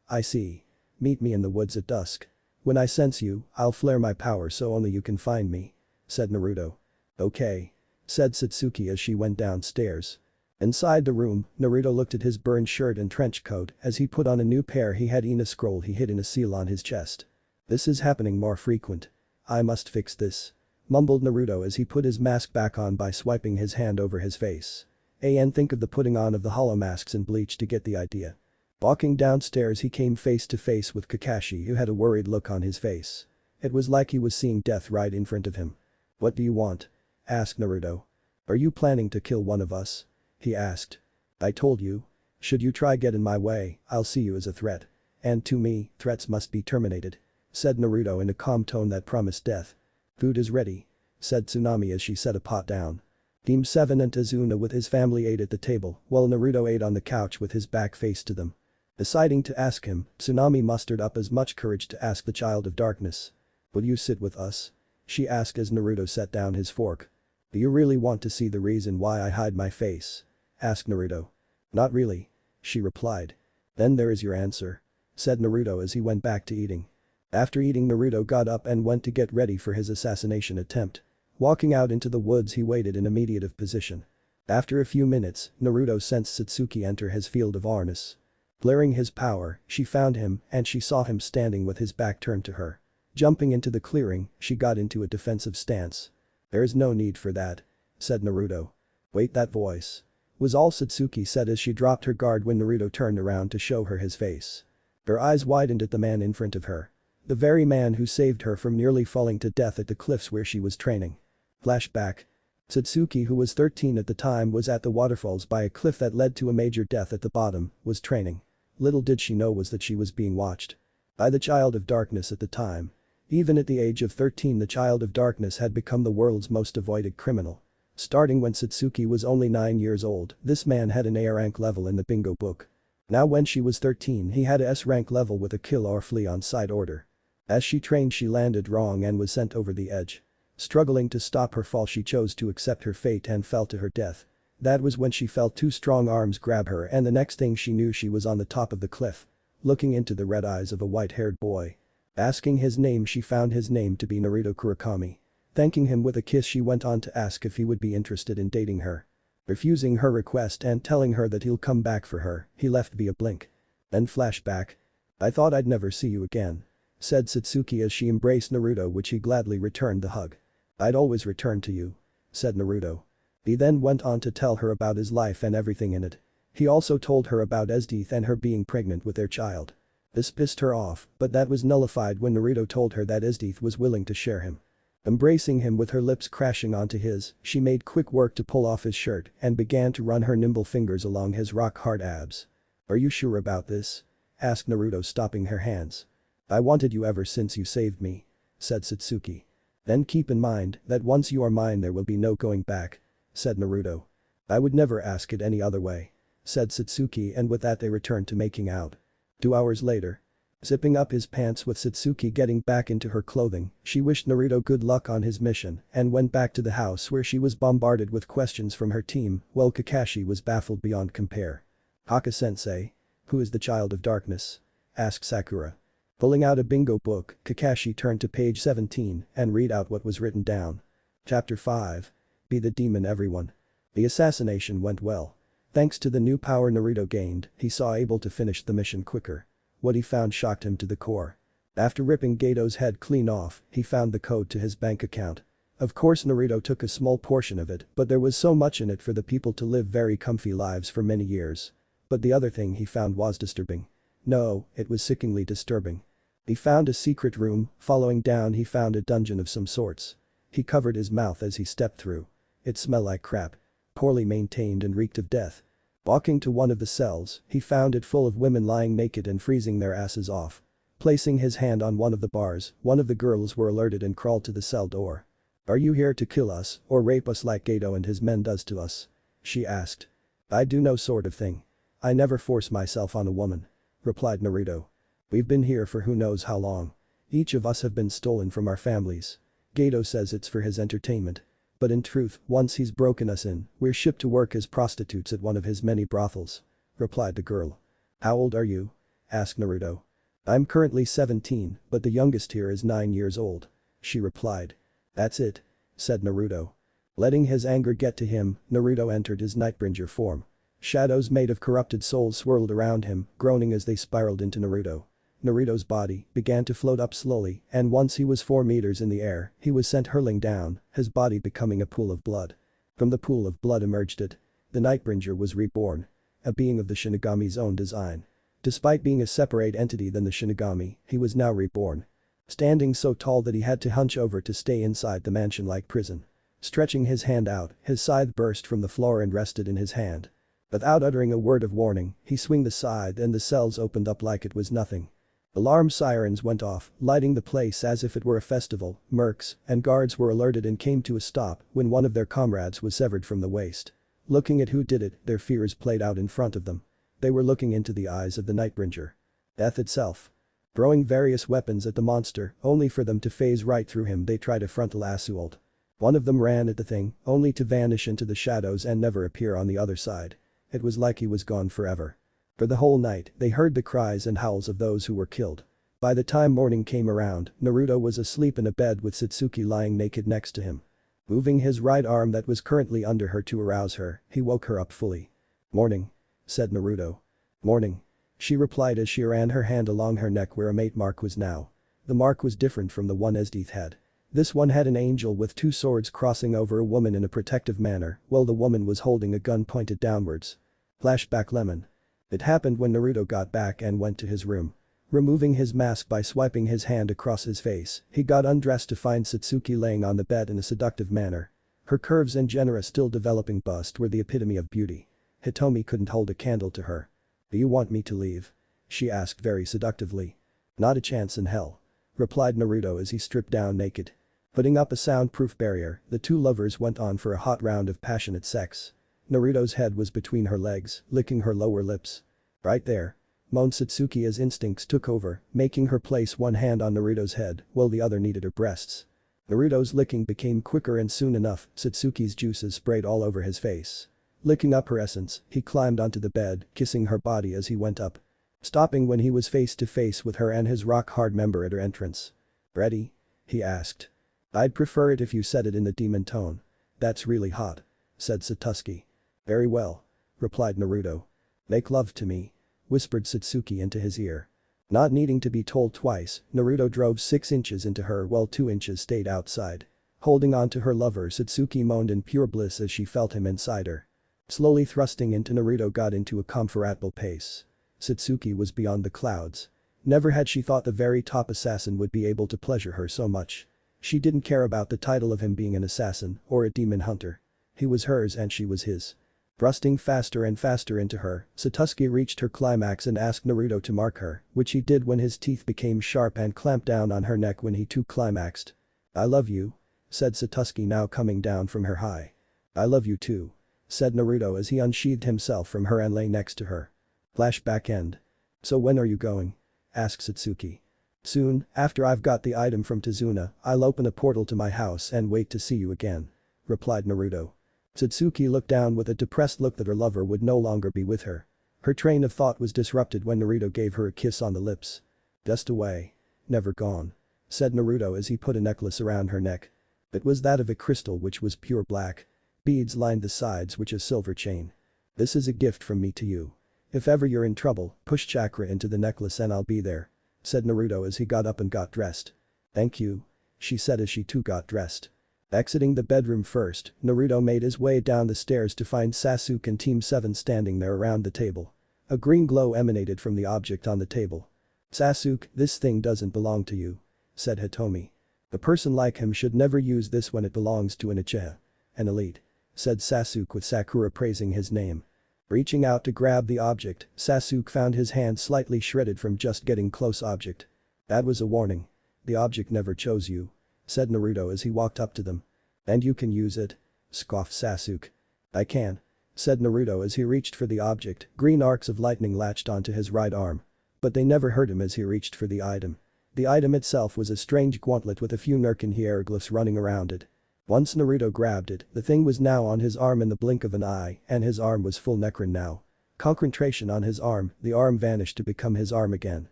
I see. Meet me in the woods at dusk. When I sense you, I'll flare my power so only you can find me," said Naruto. "Okay," said Satsuki as she went downstairs. Inside the room, Naruto looked at his burned shirt and trench coat as he put on a new pair he had in a scroll he hid in a seal on his chest. "This is happening more frequent. I must fix this," mumbled Naruto as he put his mask back on by swiping his hand over his face. And think of the putting on of the hollow masks in Bleach to get the idea. Walking downstairs he came face to face with Kakashi who had a worried look on his face. It was like he was seeing death right in front of him. "What do you want?" asked Naruto. "Are you planning to kill one of us?" he asked. "I told you. Should you try get in my way, I'll see you as a threat. And to me, threats must be terminated," said Naruto in a calm tone that promised death. "Food is ready," said Tsunami as she set a pot down. Team 7 and Tazuna with his family ate at the table while Naruto ate on the couch with his back face to them. Deciding to ask him, Tsunami mustered up as much courage to ask the Child of Darkness. "Will you sit with us?" she asked as Naruto set down his fork. "Do you really want to see the reason why I hide my face?" asked Naruto. "Not really," she replied. "Then there is your answer," said Naruto as he went back to eating. After eating Naruto got up and went to get ready for his assassination attempt. Walking out into the woods he waited in a meditative position. After a few minutes, Naruto sensed Satsuki enter his field of awareness. Blaring his power, she found him and she saw him standing with his back turned to her. Jumping into the clearing, she got into a defensive stance. "There is no need for that," said Naruto. "Wait, that voice," was all Satsuki said as she dropped her guard when Naruto turned around to show her his face. Her eyes widened at the man in front of her. The very man who saved her from nearly falling to death at the cliffs where she was training. Flashback. Satsuki, who was 13 at the time, was at the waterfalls by a cliff that led to a major death at the bottom, was training. Little did she know was that she was being watched by the Child of Darkness at the time. Even at the age of 13, the Child of Darkness had become the world's most avoided criminal. Starting when Satsuki was only 9 years old, this man had an A rank level in the bingo book. Now when she was 13, he had a S rank level with a kill or flee on side order. As she trained, she landed wrong and was sent over the edge. Struggling to stop her fall, she chose to accept her fate and fell to her death. That was when she felt two strong arms grab her, and the next thing she knew she was on the top of the cliff. Looking into the red eyes of a white-haired boy. Asking his name, she found his name to be Naruto Kurakami. Thanking him with a kiss, she went on to ask if he would be interested in dating her. Refusing her request and telling her that he'll come back for her, he left via blink. Then flashback. "I thought I'd never see you again," said Satsuki as she embraced Naruto, which he gladly returned the hug. "I'd always return to you," said Naruto. He then went on to tell her about his life and everything in it. He also told her about Esdeath and her being pregnant with their child. This pissed her off, but that was nullified when Naruto told her that Esdeath was willing to share him. Embracing him with her lips crashing onto his, she made quick work to pull off his shirt and began to run her nimble fingers along his rock-hard abs. "Are you sure about this?" asked Naruto, stopping her hands. "I wanted you ever since you saved me," said Satsuki. "Then keep in mind that once you are mine there will be no going back," said Naruto. "I would never ask it any other way," said Satsuki, and with that they returned to making out. 2 hours later. Zipping up his pants with Satsuki getting back into her clothing, she wished Naruto good luck on his mission and went back to the house where she was bombarded with questions from her team while Kakashi was baffled beyond compare. "Haka-sensei? Who is the Child of Darkness?" asked Sakura. Pulling out a bingo book, Kakashi turned to page 17 and read out what was written down. Chapter 5. Be the demon, everyone. The assassination went well. Thanks to the new power Naruto gained, he saw able to finish the mission quicker. What he found shocked him to the core. After ripping Gato's head clean off, he found the code to his bank account. Of course Naruto took a small portion of it, but there was so much in it for the people to live very comfy lives for many years. But the other thing he found was disturbing. No, it was sickeningly disturbing. He found a secret room, following down he found a dungeon of some sorts. He covered his mouth as he stepped through. It smelled like crap. Poorly maintained and reeked of death. Walking to one of the cells, he found it full of women lying naked and freezing their asses off. Placing his hand on one of the bars, one of the girls were alerted and crawled to the cell door. "Are you here to kill us or rape us like Gato and his men does to us?" she asked. "I do no sort of thing. I never force myself on a woman," replied Naruto. "We've been here for who knows how long. Each of us have been stolen from our families. Gato says it's for his entertainment. But in truth, once he's broken us in, we're shipped to work as prostitutes at one of his many brothels," replied the girl. "How old are you?" asked Naruto. "I'm currently 17, but the youngest here is 9 years old," she replied. "That's it," said Naruto. Letting his anger get to him, Naruto entered his Nightbringer form. Shadows made of corrupted souls swirled around him, groaning as they spiraled into Naruto. Naruto's body began to float up slowly, and once he was 4 meters in the air, he was sent hurling down, his body becoming a pool of blood. From the pool of blood emerged it. The Nightbringer was reborn. A being of the Shinigami's own design. Despite being a separate entity than the Shinigami, he was now reborn. Standing so tall that he had to hunch over to stay inside the mansion-like prison. Stretching his hand out, his scythe burst from the floor and rested in his hand. Without uttering a word of warning, he swung the scythe and the cells opened up like it was nothing. Alarm sirens went off, lighting the place as if it were a festival. Mercs and guards were alerted and came to a stop when one of their comrades was severed from the waist. Looking at who did it, their fears played out in front of them. They were looking into the eyes of the Nightbringer. Death itself. Throwing various weapons at the monster, only for them to phase right through him, they tried a frontal assault. One of them ran at the thing, only to vanish into the shadows and never appear on the other side. It was like he was gone forever. For the whole night, they heard the cries and howls of those who were killed. By the time morning came around, Naruto was asleep in a bed with Satsuki lying naked next to him. Moving his right arm that was currently under her to arouse her, he woke her up fully. "Morning," said Naruto. "Morning," she replied as she ran her hand along her neck where a mate mark was now. The mark was different from the one Esdeath had. This one had an angel with two swords crossing over a woman in a protective manner, while the woman was holding a gun pointed downwards. Flashback lemon. It happened when Naruto got back and went to his room. Removing his mask by swiping his hand across his face, he got undressed to find Satsuki laying on the bed in a seductive manner. Her curves and generous still developing bust were the epitome of beauty. Hitomi couldn't hold a candle to her. "Do you want me to leave?" she asked very seductively. "Not a chance in hell," replied Naruto as he stripped down naked. Putting up a soundproof barrier, the two lovers went on for a hot round of passionate sex. Naruto's head was between her legs, licking her lower lips. "Right there," moaned Satsuki as instincts took over, making her place one hand on Naruto's head while the other kneaded her breasts. Naruto's licking became quicker and soon enough, Satsuki's juices sprayed all over his face. Licking up her essence, he climbed onto the bed, kissing her body as he went up. Stopping when he was face to face with her and his rock-hard member at her entrance. "Ready?" he asked. "I'd prefer it if you said it in the demon tone. That's really hot," said Satsuki. "Very well," replied Naruto. "Make love to me," whispered Satsuki into his ear. Not needing to be told twice, Naruto drove 6 inches into her while 2 inches stayed outside. Holding on to her lover, Satsuki moaned in pure bliss as she felt him inside her. Slowly thrusting into Naruto got into a comfortable pace. Satsuki was beyond the clouds. Never had she thought the very top assassin would be able to pleasure her so much. She didn't care about the title of him being an assassin or a demon hunter. He was hers and she was his. Thrusting faster and faster into her, Satsuki reached her climax and asked Naruto to mark her, which he did when his teeth became sharp and clamped down on her neck when he too climaxed. "I love you," said Satsuki now coming down from her high. "I love you too," said Naruto as he unsheathed himself from her and lay next to her. Flashback end. "So when are you going?" asked Satsuki. "Soon, after I've got the item from Tazuna, I'll open a portal to my house and wait to see you again," replied Naruto. Satsuki looked down with a depressed look that her lover would no longer be with her. Her train of thought was disrupted when Naruto gave her a kiss on the lips. "Just away. Never gone," said Naruto as he put a necklace around her neck. It was that of a crystal which was pure black. Beads lined the sides which a silver chain. "This is a gift from me to you. If ever you're in trouble, push chakra into the necklace and I'll be there," said Naruto as he got up and got dressed. "Thank you," she said as she too got dressed. Exiting the bedroom first, Naruto made his way down the stairs to find Sasuke and Team 7 standing there around the table. A green glow emanated from the object on the table. "Sasuke, this thing doesn't belong to you," said Hitomi. "A person like him should never use this when it belongs to an Uchiha. An elite," said Sasuke with Sakura praising his name. Reaching out to grab the object, Sasuke found his hand slightly shredded from just getting close object. "That was a warning. The object never chose you," said Naruto as he walked up to them. "And you can use it?" scoffed Sasuke. "I can," said Naruto as he reached for the object. Green arcs of lightning latched onto his right arm. But they never hurt him as he reached for the item. The item itself was a strange gauntlet with a few Nekrons hieroglyphs running around it. Once Naruto grabbed it, the thing was now on his arm in the blink of an eye and his arm was full Nekron now. Concentration on his arm, the arm vanished to become his arm again.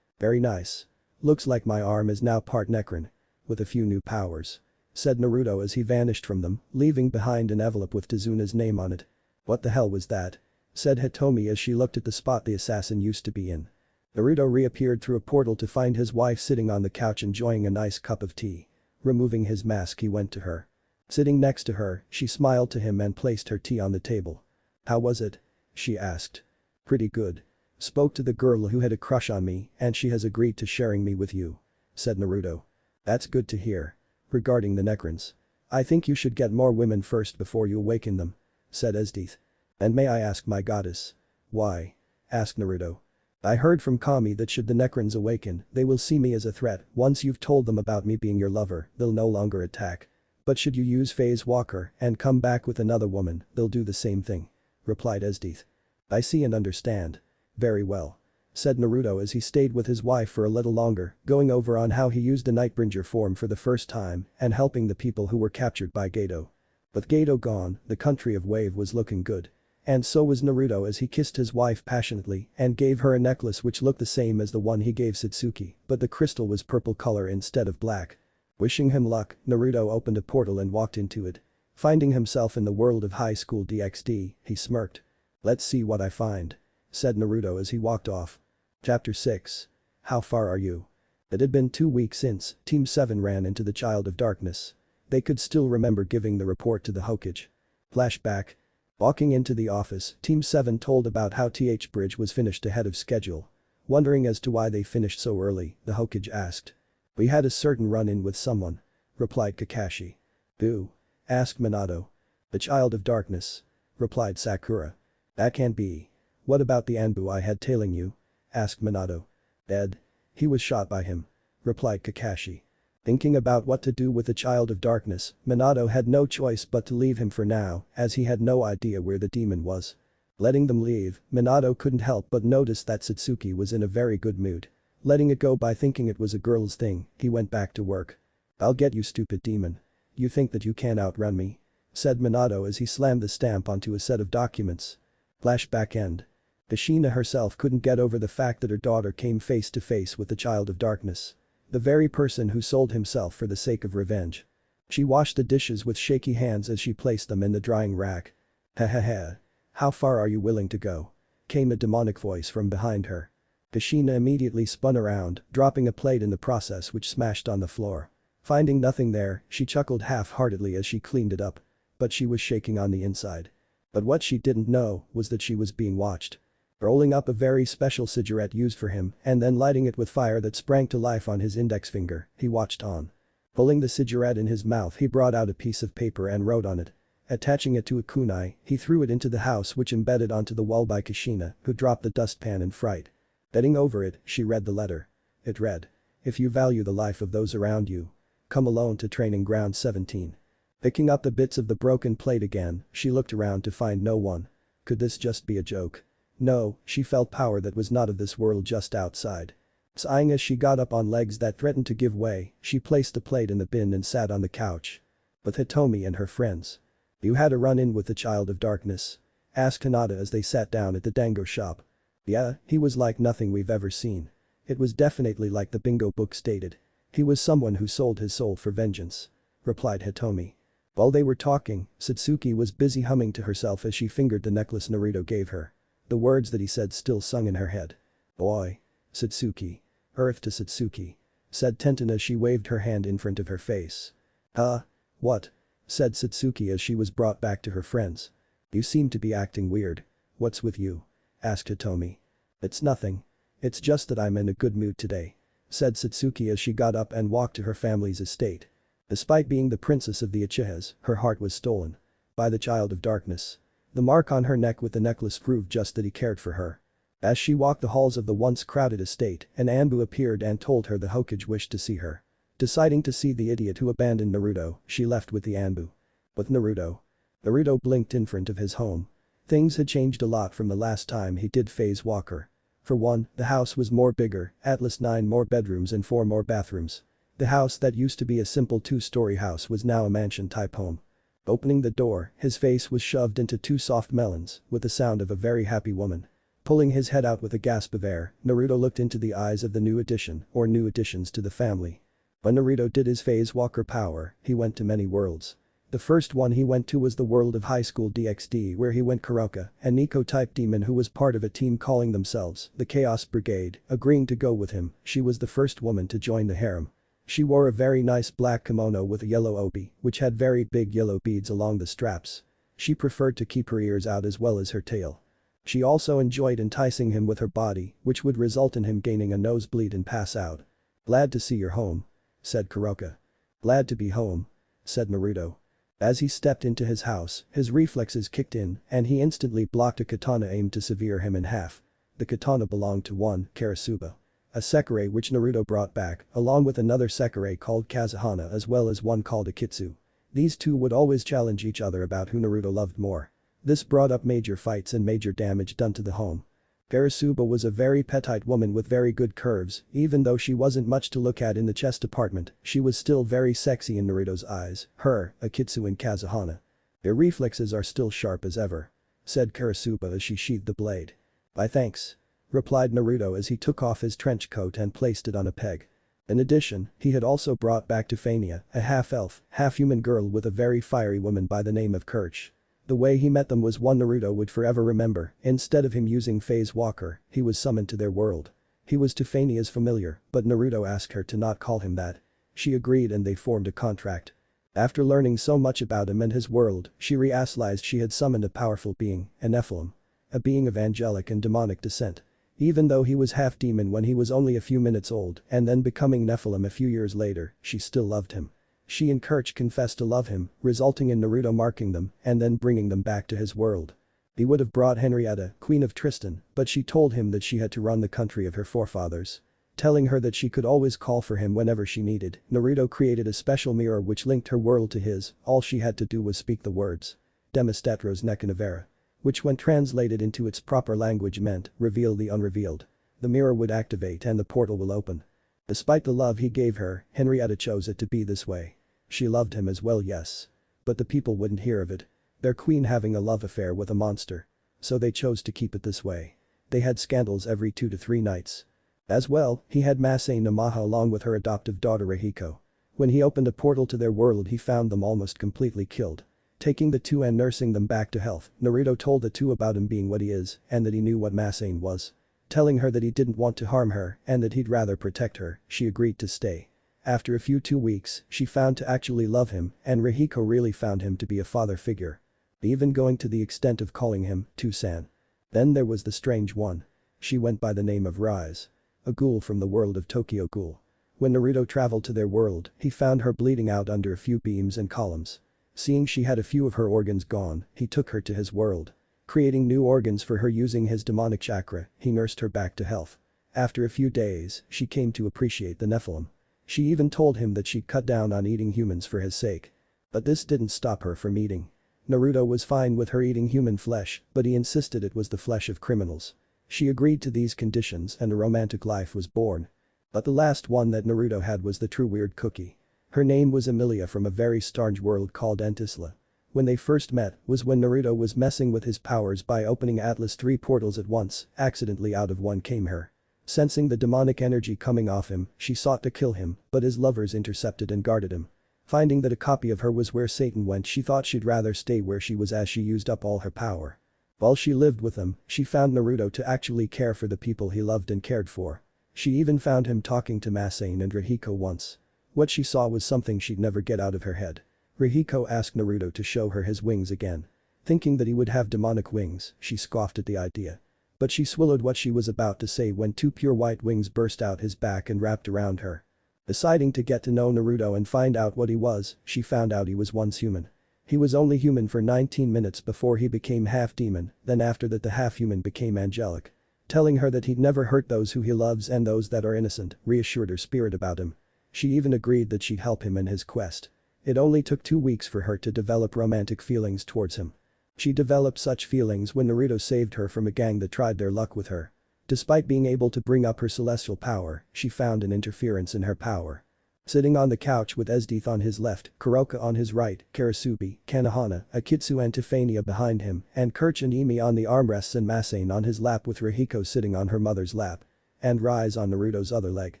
"Very nice. Looks like my arm is now part Nekron. With a few new powers," said Naruto as he vanished from them, leaving behind an envelope with Tazuna's name on it. "What the hell was that?" said Hitomi as she looked at the spot the assassin used to be in. Naruto reappeared through a portal to find his wife sitting on the couch enjoying a nice cup of tea. Removing his mask he went to her. Sitting next to her, she smiled to him and placed her tea on the table. "How was it?" she asked. "Pretty good. Spoke to the girl who had a crush on me and she has agreed to sharing me with you," said Naruto. "That's good to hear. Regarding the Nekrons, I think you should get more women first before you awaken them," said Esdeath. "And may I ask my goddess, why?" asked Naruto. "I heard from Kami that should the Nekrons awaken, they will see me as a threat. Once you've told them about me being your lover, they'll no longer attack. But should you use Phase Walker and come back with another woman, they'll do the same thing," replied Esdeath. "I see and understand. Very well," said Naruto as he stayed with his wife for a little longer, going over on how he used a Nightbringer form for the first time and helping the people who were captured by Gato. With Gato gone, the country of Wave was looking good. And so was Naruto as he kissed his wife passionately and gave her a necklace which looked the same as the one he gave Satsuki, but the crystal was purple color instead of black. Wishing him luck, Naruto opened a portal and walked into it. Finding himself in the world of high school DxD, he smirked. "Let's see what I find," said Naruto as he walked off. Chapter 6. How far are you? It had been 2 weeks since Team 7 ran into the Child of Darkness. They could still remember giving the report to the Hokage. Flashback. Walking into the office, Team 7 told about how TH Bridge was finished ahead of schedule. Wondering as to why they finished so early, the Hokage asked. "We had a certain run-in with someone," replied Kakashi. "Who?" asked Minato. "The Child of Darkness," replied Sakura. "That can't be. What about the Anbu I had tailing you?" asked Minato. "Dead. He was shot by him," replied Kakashi. Thinking about what to do with the Child of Darkness, Minato had no choice but to leave him for now, as he had no idea where the demon was. Letting them leave, Minato couldn't help but notice that Satsuki was in a very good mood. Letting it go by thinking it was a girl's thing, he went back to work. "I'll get you, stupid demon. You think that you can outrun me?" said Minato as he slammed the stamp onto a set of documents. Flashback end. Kushina herself couldn't get over the fact that her daughter came face to face with the Child of Darkness. The very person who sold himself for the sake of revenge. She washed the dishes with shaky hands as she placed them in the drying rack. "Ha ha ha. How far are you willing to go?" came a demonic voice from behind her. Kushina immediately spun around, dropping a plate in the process which smashed on the floor. Finding nothing there, she chuckled half-heartedly as she cleaned it up. But she was shaking on the inside. But what she didn't know was that she was being watched. Rolling up a very special cigarette used for him and then lighting it with fire that sprang to life on his index finger, he watched on. Pulling the cigarette in his mouth, he brought out a piece of paper and wrote on it. Attaching it to a kunai, he threw it into the house which embedded onto the wall by Kushina, who dropped the dustpan in fright. Bending over it, she read the letter. It read. "If you value the life of those around you, come alone to training ground 17. Picking up the bits of the broken plate again, she looked around to find no one. Could this just be a joke? No, she felt power that was not of this world just outside. Sighing as she got up on legs that threatened to give way, she placed the plate in the bin and sat on the couch. With Hitomi and her friends. "You had a run-in with the Child of Darkness?" asked Hinata as they sat down at the dango shop. "Yeah, he was like nothing we've ever seen. It was definitely like the bingo book stated. He was someone who sold his soul for vengeance," replied Hitomi. While they were talking, Satsuki was busy humming to herself as she fingered the necklace Naruto gave her. The words that he said still sung in her head. "Boy. Satsuki. Earth to Satsuki," said Tenten as she waved her hand in front of her face. "Huh? What?" said Satsuki as she was brought back to her friends. "You seem to be acting weird. What's with you?" asked Hitomi. "It's nothing. It's just that I'm in a good mood today," said Satsuki as she got up and walked to her family's estate. Despite being the princess of the Uchihas, her heart was stolen. By the Child of Darkness. The mark on her neck with the necklace proved just that he cared for her. As she walked the halls of the once crowded estate, an Anbu appeared and told her the Hokage wished to see her. Deciding to see the idiot who abandoned Naruto, she left with the Anbu. With Naruto. Naruto blinked in front of his home. Things had changed a lot from the last time he did Phase Walker. For one, the house was more bigger, at least 9 more bedrooms and 4 more bathrooms. The house that used to be a simple 2-story house was now a mansion-type home. Opening the door, his face was shoved into 2 soft melons, with the sound of a very happy woman. Pulling his head out with a gasp of air, Naruto looked into the eyes of the new addition, or new additions to the family. When Naruto did his Phase Walker power, he went to many worlds. The first one he went to was the world of high school DxD where he went Kuroka, a Nico-type demon who was part of a team calling themselves the Chaos Brigade, agreeing to go with him. She was the first woman to join the harem. She wore a very nice black kimono with a yellow obi, which had very big yellow beads along the straps. She preferred to keep her ears out as well as her tail. She also enjoyed enticing him with her body, which would result in him gaining a nosebleed and pass out. "Glad to see you're home," said Kuroka. "Glad to be home," said Naruto. As he stepped into his house, his reflexes kicked in and he instantly blocked a katana aimed to sever him in half. The katana belonged to one Karasuba. A sekirei which Naruto brought back, along with another sekirei called Kazuhana as well as one called Akitsu. These two would always challenge each other about who Naruto loved more. This brought up major fights and major damage done to the home. Karasuba was a very petite woman with very good curves, even though she wasn't much to look at in the chess department, she was still very sexy in Naruto's eyes, her, Akitsu and Kazuhana. "Their reflexes are still sharp as ever," said Karasuba as she sheathed the blade. "Why thanks," replied Naruto as he took off his trench coat and placed it on a peg. In addition, he had also brought back Tefania, a half-elf, half-human girl with a very fiery woman by the name of Kirch. The way he met them was one Naruto would forever remember. Instead of him using Phase Walker, he was summoned to their world. He was Tefania's familiar, but Naruto asked her to not call him that. She agreed and they formed a contract. After learning so much about him and his world, she realized she had summoned a powerful being, a Nephilim. A being of angelic and demonic descent. Even though he was half-demon when he was only a few minutes old and then becoming Nephilim a few years later, she still loved him. She and Kirch confessed to love him, resulting in Naruto marking them and then bringing them back to his world. He would have brought Henrietta, Queen of Tristan, but she told him that she had to run the country of her forefathers. Telling her that she could always call for him whenever she needed, Naruto created a special mirror which linked her world to his. All she had to do was speak the words. Demistetros Nekanavera. Which when translated into its proper language meant, reveal the unrevealed. The mirror would activate and the portal will open. Despite the love he gave her, Henrietta chose it to be this way. She loved him as well, yes. But the people wouldn't hear of it. Their queen having a love affair with a monster. So they chose to keep it this way. They had scandals every 2 to 3 nights. As well, he had Masane Namaha along with her adoptive daughter Rahiko. When he opened a portal to their world he found them almost completely killed. Taking the two and nursing them back to health, Naruto told the two about him being what he is and that he knew what Masane was. Telling her that he didn't want to harm her and that he'd rather protect her, she agreed to stay. After a few 2 weeks, she found to actually love him and Rahiko really found him to be a father figure. Even going to the extent of calling him Tu-san. Then there was the strange one. She went by the name of Rise. A ghoul from the world of Tokyo Ghoul. When Naruto traveled to their world, he found her bleeding out under a few beams and columns. Seeing she had a few of her organs gone, he took her to his world. Creating new organs for her using his demonic chakra, he nursed her back to health. After a few days, she came to appreciate the Nephilim. She even told him that she'd cut down on eating humans for his sake. But this didn't stop her from eating. Naruto was fine with her eating human flesh, but he insisted it was the flesh of criminals. She agreed to these conditions and a romantic life was born. But the last one that Naruto had was the true weird cookie. Her name was Emilia from a very strange world called Entisla. When they first met was when Naruto was messing with his powers by opening Atlas 3 portals at once, accidentally out of one came her. Sensing the demonic energy coming off him, she sought to kill him, but his lovers intercepted and guarded him. Finding that a copy of her was where Satan went, she thought she'd rather stay where she was as she used up all her power. While she lived with him, she found Naruto to actually care for the people he loved and cared for. She even found him talking to Masane and Rahiko once. What she saw was something she'd never get out of her head. Rahiko asked Naruto to show her his wings again. Thinking that he would have demonic wings, she scoffed at the idea. But she swallowed what she was about to say when 2 pure white wings burst out his back and wrapped around her. Deciding to get to know Naruto and find out what he was, she found out he was once human. He was only human for 19 minutes before he became half-demon, then after that the half-human became angelic. Telling her that he'd never hurt those who he loves and those that are innocent, reassured her spirit about him. She even agreed that she'd help him in his quest. It only took 2 weeks for her to develop romantic feelings towards him. She developed such feelings when Naruto saved her from a gang that tried their luck with her. Despite being able to bring up her celestial power, she found an interference in her power. Sitting on the couch with Esdeath on his left, Kuroka on his right, Karasubi, Kanohana, Akitsu and Tefania behind him, and Kirch and Imi on the armrests and Masane on his lap with Rahiko sitting on her mother's lap. And Rise on Naruto's other leg.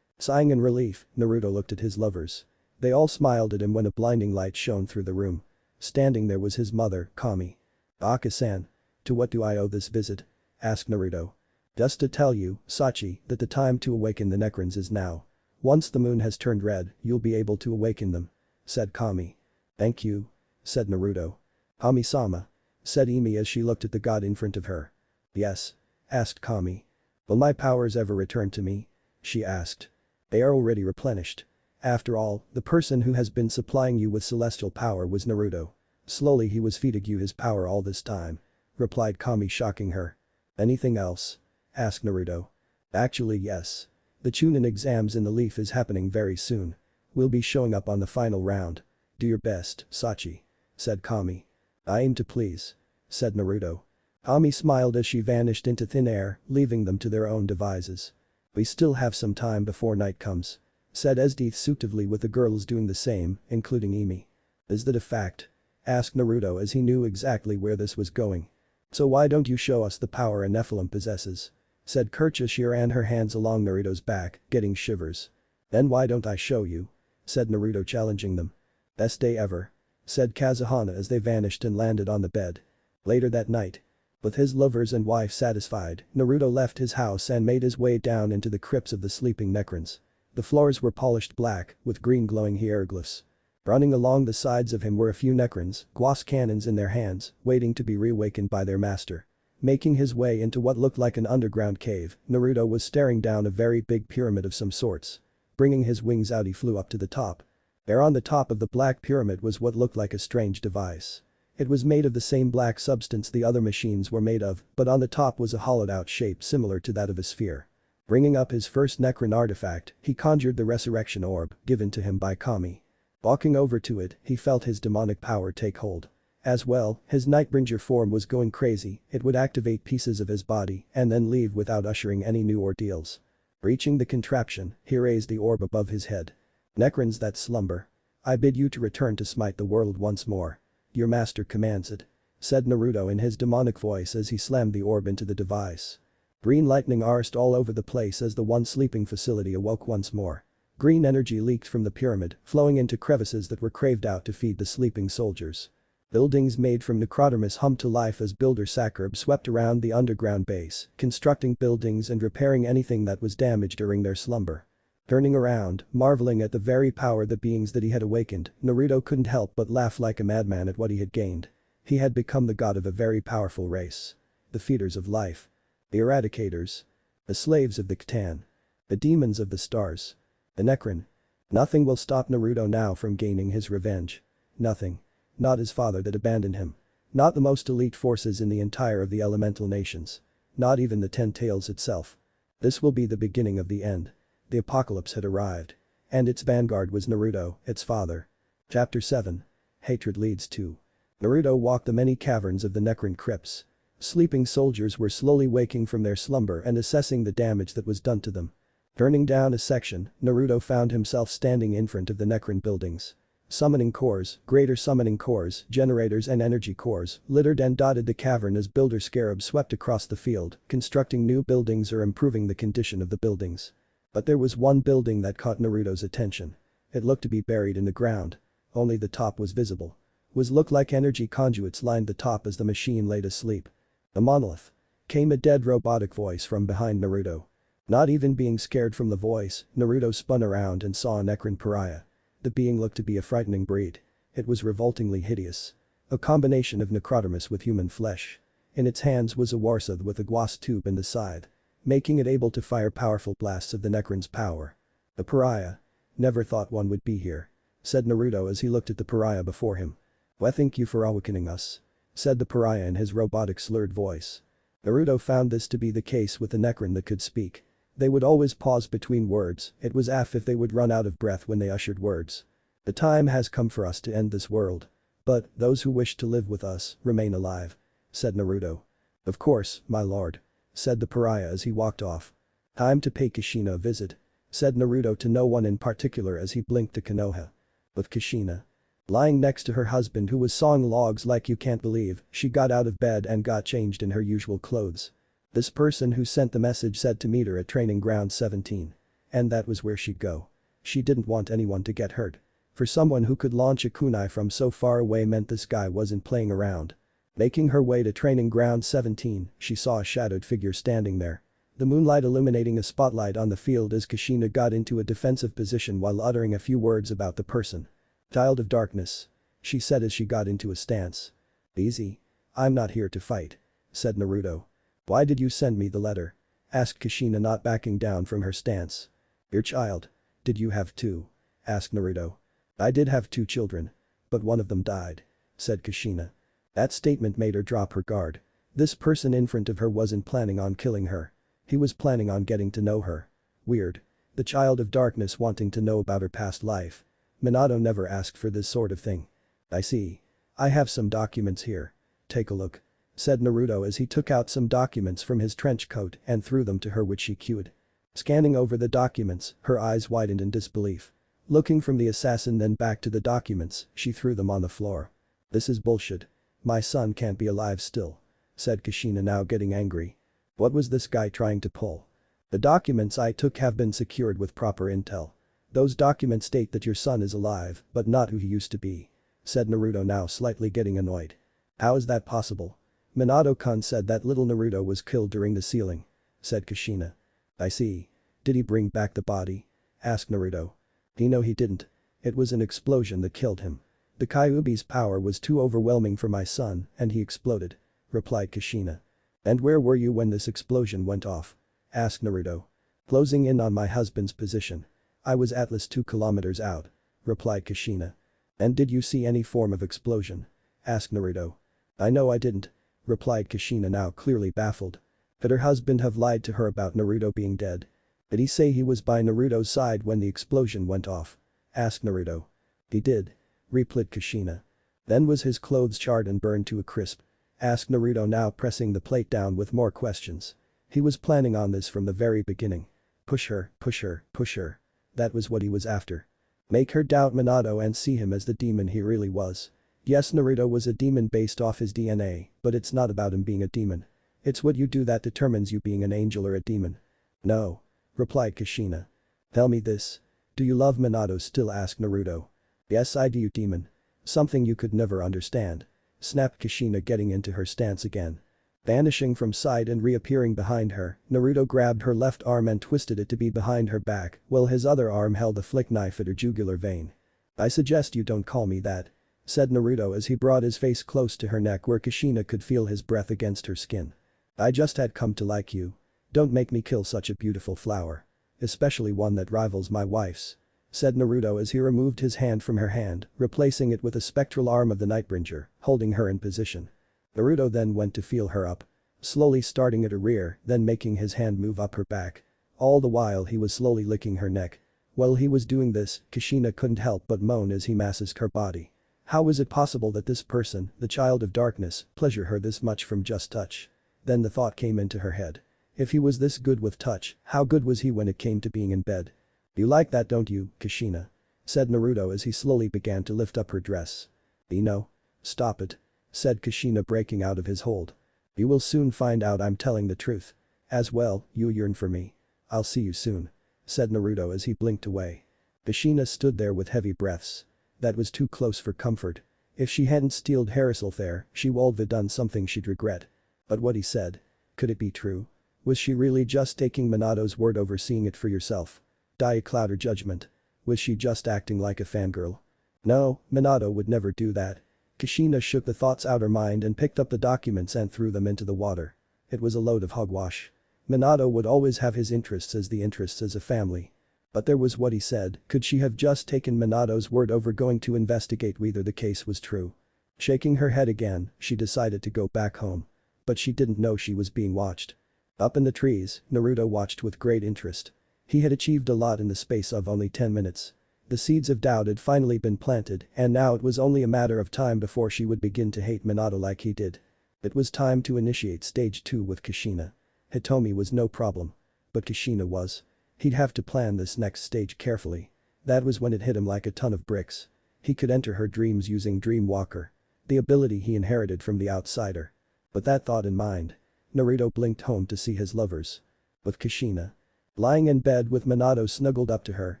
Sighing in relief, Naruto looked at his lovers. They all smiled at him when a blinding light shone through the room. Standing there was his mother, Kami. Aka-san. To what do I owe this visit? Asked Naruto. Just to tell you, Sachi, that the time to awaken the Nekrons is now. Once the moon has turned red, you'll be able to awaken them. Said Kami. Thank you. Said Naruto. Kami-sama. Said Imi as she looked at the god in front of her. Yes. Asked Kami. Will my powers ever return to me? She asked. They are already replenished. After all, the person who has been supplying you with celestial power was Naruto. Slowly he was feeding you his power all this time. Replied Kami, shocking her. Anything else? Asked Naruto. Actually yes. The Chunin exams in the Leaf is happening very soon. We'll be showing up on the final round. Do your best, Sachi. Said Kami. I aim to please. Said Naruto. Kami smiled as she vanished into thin air, leaving them to their own devices. We still have some time before night comes. Said Esdeath suitably with the girls doing the same, including Imi. Is that a fact? Asked Naruto as he knew exactly where this was going. So why don't you show us the power a Nephilim possesses? Said Kirch as she ran her hands along Naruto's back, getting shivers. "Then why don't I show you?" said Naruto, challenging them. "Best day ever," said Kazuhana as they vanished and landed on the bed. Later that night. With his lovers and wife satisfied, Naruto left his house and made his way down into the crypts of the sleeping Nekrons. The floors were polished black, with green glowing hieroglyphs. Running along the sides of him were a few Nekrons, glass cannons in their hands, waiting to be reawakened by their master. Making his way into what looked like an underground cave, Naruto was staring down a very big pyramid of some sorts. Bringing his wings out, he flew up to the top. There on the top of the black pyramid was what looked like a strange device. It was made of the same black substance the other machines were made of, but on the top was a hollowed out shape similar to that of a sphere. Bringing up his first Nekron artifact, he conjured the resurrection orb, given to him by Kami. Walking over to it, he felt his demonic power take hold. As well, his Nightbringer form was going crazy, it would activate pieces of his body and then leave without ushering any new ordeals. Reaching the contraption, he raised the orb above his head. "Necrons that slumber. I bid you to return to smite the world once more. Your master commands it," said Naruto in his demonic voice as he slammed the orb into the device. Green lightning arced all over the place as the one sleeping facility awoke once more. Green energy leaked from the pyramid, flowing into crevices that were craved out to feed the sleeping soldiers. Buildings made from Necrodermis hummed to life as Builder Sakurb swept around the underground base, constructing buildings and repairing anything that was damaged during their slumber. Turning around, marveling at the very power the beings that he had awakened, Naruto couldn't help but laugh like a madman at what he had gained. He had become the god of a very powerful race. The feeders of life. The eradicators. The slaves of the Catan. The demons of the stars. The Nekron. Nothing will stop Naruto now from gaining his revenge. Nothing. Not his father that abandoned him. Not the most elite forces in the entire of the elemental nations. Not even the Ten Tails itself. This will be the beginning of the end. The apocalypse had arrived. And its vanguard was Naruto, its father. Chapter 7. Hatred leads to. Naruto walked the many caverns of the Nekron crypts. Sleeping soldiers were slowly waking from their slumber and assessing the damage that was done to them. Turning down a section, Naruto found himself standing in front of the Nekron buildings. Summoning cores, greater summoning cores, generators and energy cores littered and dotted the cavern as Builder Scarab swept across the field, constructing new buildings or improving the condition of the buildings. But there was one building that caught Naruto's attention. It looked to be buried in the ground. Only the top was visible. Looked like energy conduits lined the top as the machine laid asleep. "The monolith," came a dead robotic voice from behind Naruto. Not even being scared from the voice, Naruto spun around and saw a Nekron pariah. The being looked to be a frightening breed. It was revoltingly hideous. A combination of Necrodermis with human flesh. In its hands was a Warsith with a glass tube in the side, making it able to fire powerful blasts of the Nekron's power. "The pariah. Never thought one would be here," said Naruto as he looked at the pariah before him. "Well, thank you for awakening us," said the pariah in his robotic slurred voice. Naruto found this to be the case with the Nekron that could speak. They would always pause between words, it was as if they would run out of breath when they ushered words. "The time has come for us to end this world. But, those who wish to live with us, remain alive," said Naruto. "Of course, my lord," said the pariah as he walked off. "Time to pay Kushina a visit," said Naruto to no one in particular as he blinked to Konoha. With Kushina lying next to her husband who was sawing logs like you can't believe, she got out of bed and got changed in her usual clothes. This person who sent the message said to meet her at training ground 17. And that was where she'd go. She didn't want anyone to get hurt. For someone who could launch a kunai from so far away meant this guy wasn't playing around. Making her way to training ground 17, she saw a shadowed figure standing there. The moonlight illuminating a spotlight on the field as Kushina got into a defensive position while uttering a few words about the person. "Child of darkness," she said as she got into a stance. "Easy. I'm not here to fight," said Naruto. "Why did you send me the letter?" asked Kushina, not backing down from her stance. "Your child. Did you have two?" asked Naruto. "I did have two children. But one of them died," said Kushina. That statement made her drop her guard. This person in front of her wasn't planning on killing her. He was planning on getting to know her. Weird. The child of darkness wanting to know about her past life. Minato never asked for this sort of thing. "I see. I have some documents here. Take a look," said Naruto as he took out some documents from his trench coat and threw them to her, which she queued. Scanning over the documents, her eyes widened in disbelief. Looking from the assassin then back to the documents, she threw them on the floor. "This is bullshit. My son can't be alive still," said Kushina, now getting angry. "What was this guy trying to pull? The documents I took have been secured with proper intel. Those documents state that your son is alive, but not who he used to be," said Naruto, now slightly getting annoyed. "How is that possible? Minato-kun said that little Naruto was killed during the sealing," said Kushina. "I see. Did he bring back the body?" asked Naruto. "No, he didn't. It was an explosion that killed him. The Kyuubi's power was too overwhelming for my son and he exploded," replied Kushina. "And where were you when this explosion went off?" asked Naruto. "Closing in on my husband's position. I was at least 2 kilometers out," replied Kushina. "And did you see any form of explosion?" asked Naruto. "I know I didn't," replied Kushina, now clearly baffled. Could her husband have lied to her about Naruto being dead? Did he say he was by Naruto's side when the explosion went off? asked Naruto. "He did," replied Kushina. "Then was his clothes charred and burned to a crisp?" asked Naruto, now pressing the plate down with more questions. He was planning on this from the very beginning. Push her, push her, push her. That was what he was after. Make her doubt Minato and see him as the demon he really was. Yes, Naruto was a demon based off his DNA, but it's not about him being a demon. It's what you do that determines you being an angel or a demon. "No," replied Kushina. "Tell me this. Do you love Minato still?" asked Naruto. "Yes, I do, you demon. Something you could never understand," snapped Kushina, getting into her stance again. Vanishing from sight and reappearing behind her, Naruto grabbed her left arm and twisted it to be behind her back while his other arm held a flick knife at her jugular vein. "I suggest you don't call me that," said Naruto as he brought his face close to her neck where Kushina could feel his breath against her skin. "I just had come to like you. Don't make me kill such a beautiful flower. Especially one that rivals my wife's," said Naruto as he removed his hand from her hand, replacing it with a spectral arm of the Nightbringer, holding her in position. Naruto then went to feel her up. Slowly starting at her rear, then making his hand move up her back. All the while he was slowly licking her neck. While he was doing this, Kushina couldn't help but moan as he massaged her body. How was it possible that this person, the child of darkness, pleasure her this much from just touch? Then the thought came into her head. If he was this good with touch, how good was he when it came to being in bed? "You like that, don't you, Kushina?" said Naruto as he slowly began to lift up her dress. "No. Stop it," said Kushina, breaking out of his hold. "You will soon find out I'm telling the truth. As well, you yearn for me. I'll see you soon," said Naruto as he blinked away. Kushina stood there with heavy breaths. That was too close for comfort. If she hadn't stealed Harassel there, she would have done something she'd regret. But what he said. Could it be true? Was she really just taking Minato's word over seeing it for yourself? Die cloud her judgment. Was she just acting like a fangirl? No, Minato would never do that. Kushina shook the thoughts out her mind and picked up the documents and threw them into the water. It was a load of hogwash. Minato would always have his interests as the interests as a family. But there was what he said, could she have just taken Minato's word over going to investigate whether the case was true? Shaking her head again, she decided to go back home. But she didn't know she was being watched. Up in the trees, Naruto watched with great interest. He had achieved a lot in the space of only 10 minutes. The seeds of doubt had finally been planted and now it was only a matter of time before she would begin to hate Minato like he did. It was time to initiate stage 2 with Kushina. Hitomi was no problem. But Kushina was. He'd have to plan this next stage carefully. That was when it hit him like a ton of bricks. He could enter her dreams using Dreamwalker. The ability he inherited from the outsider. With that thought in mind, Naruto blinked home to see his lovers. With Kushina. Lying in bed with Minato snuggled up to her,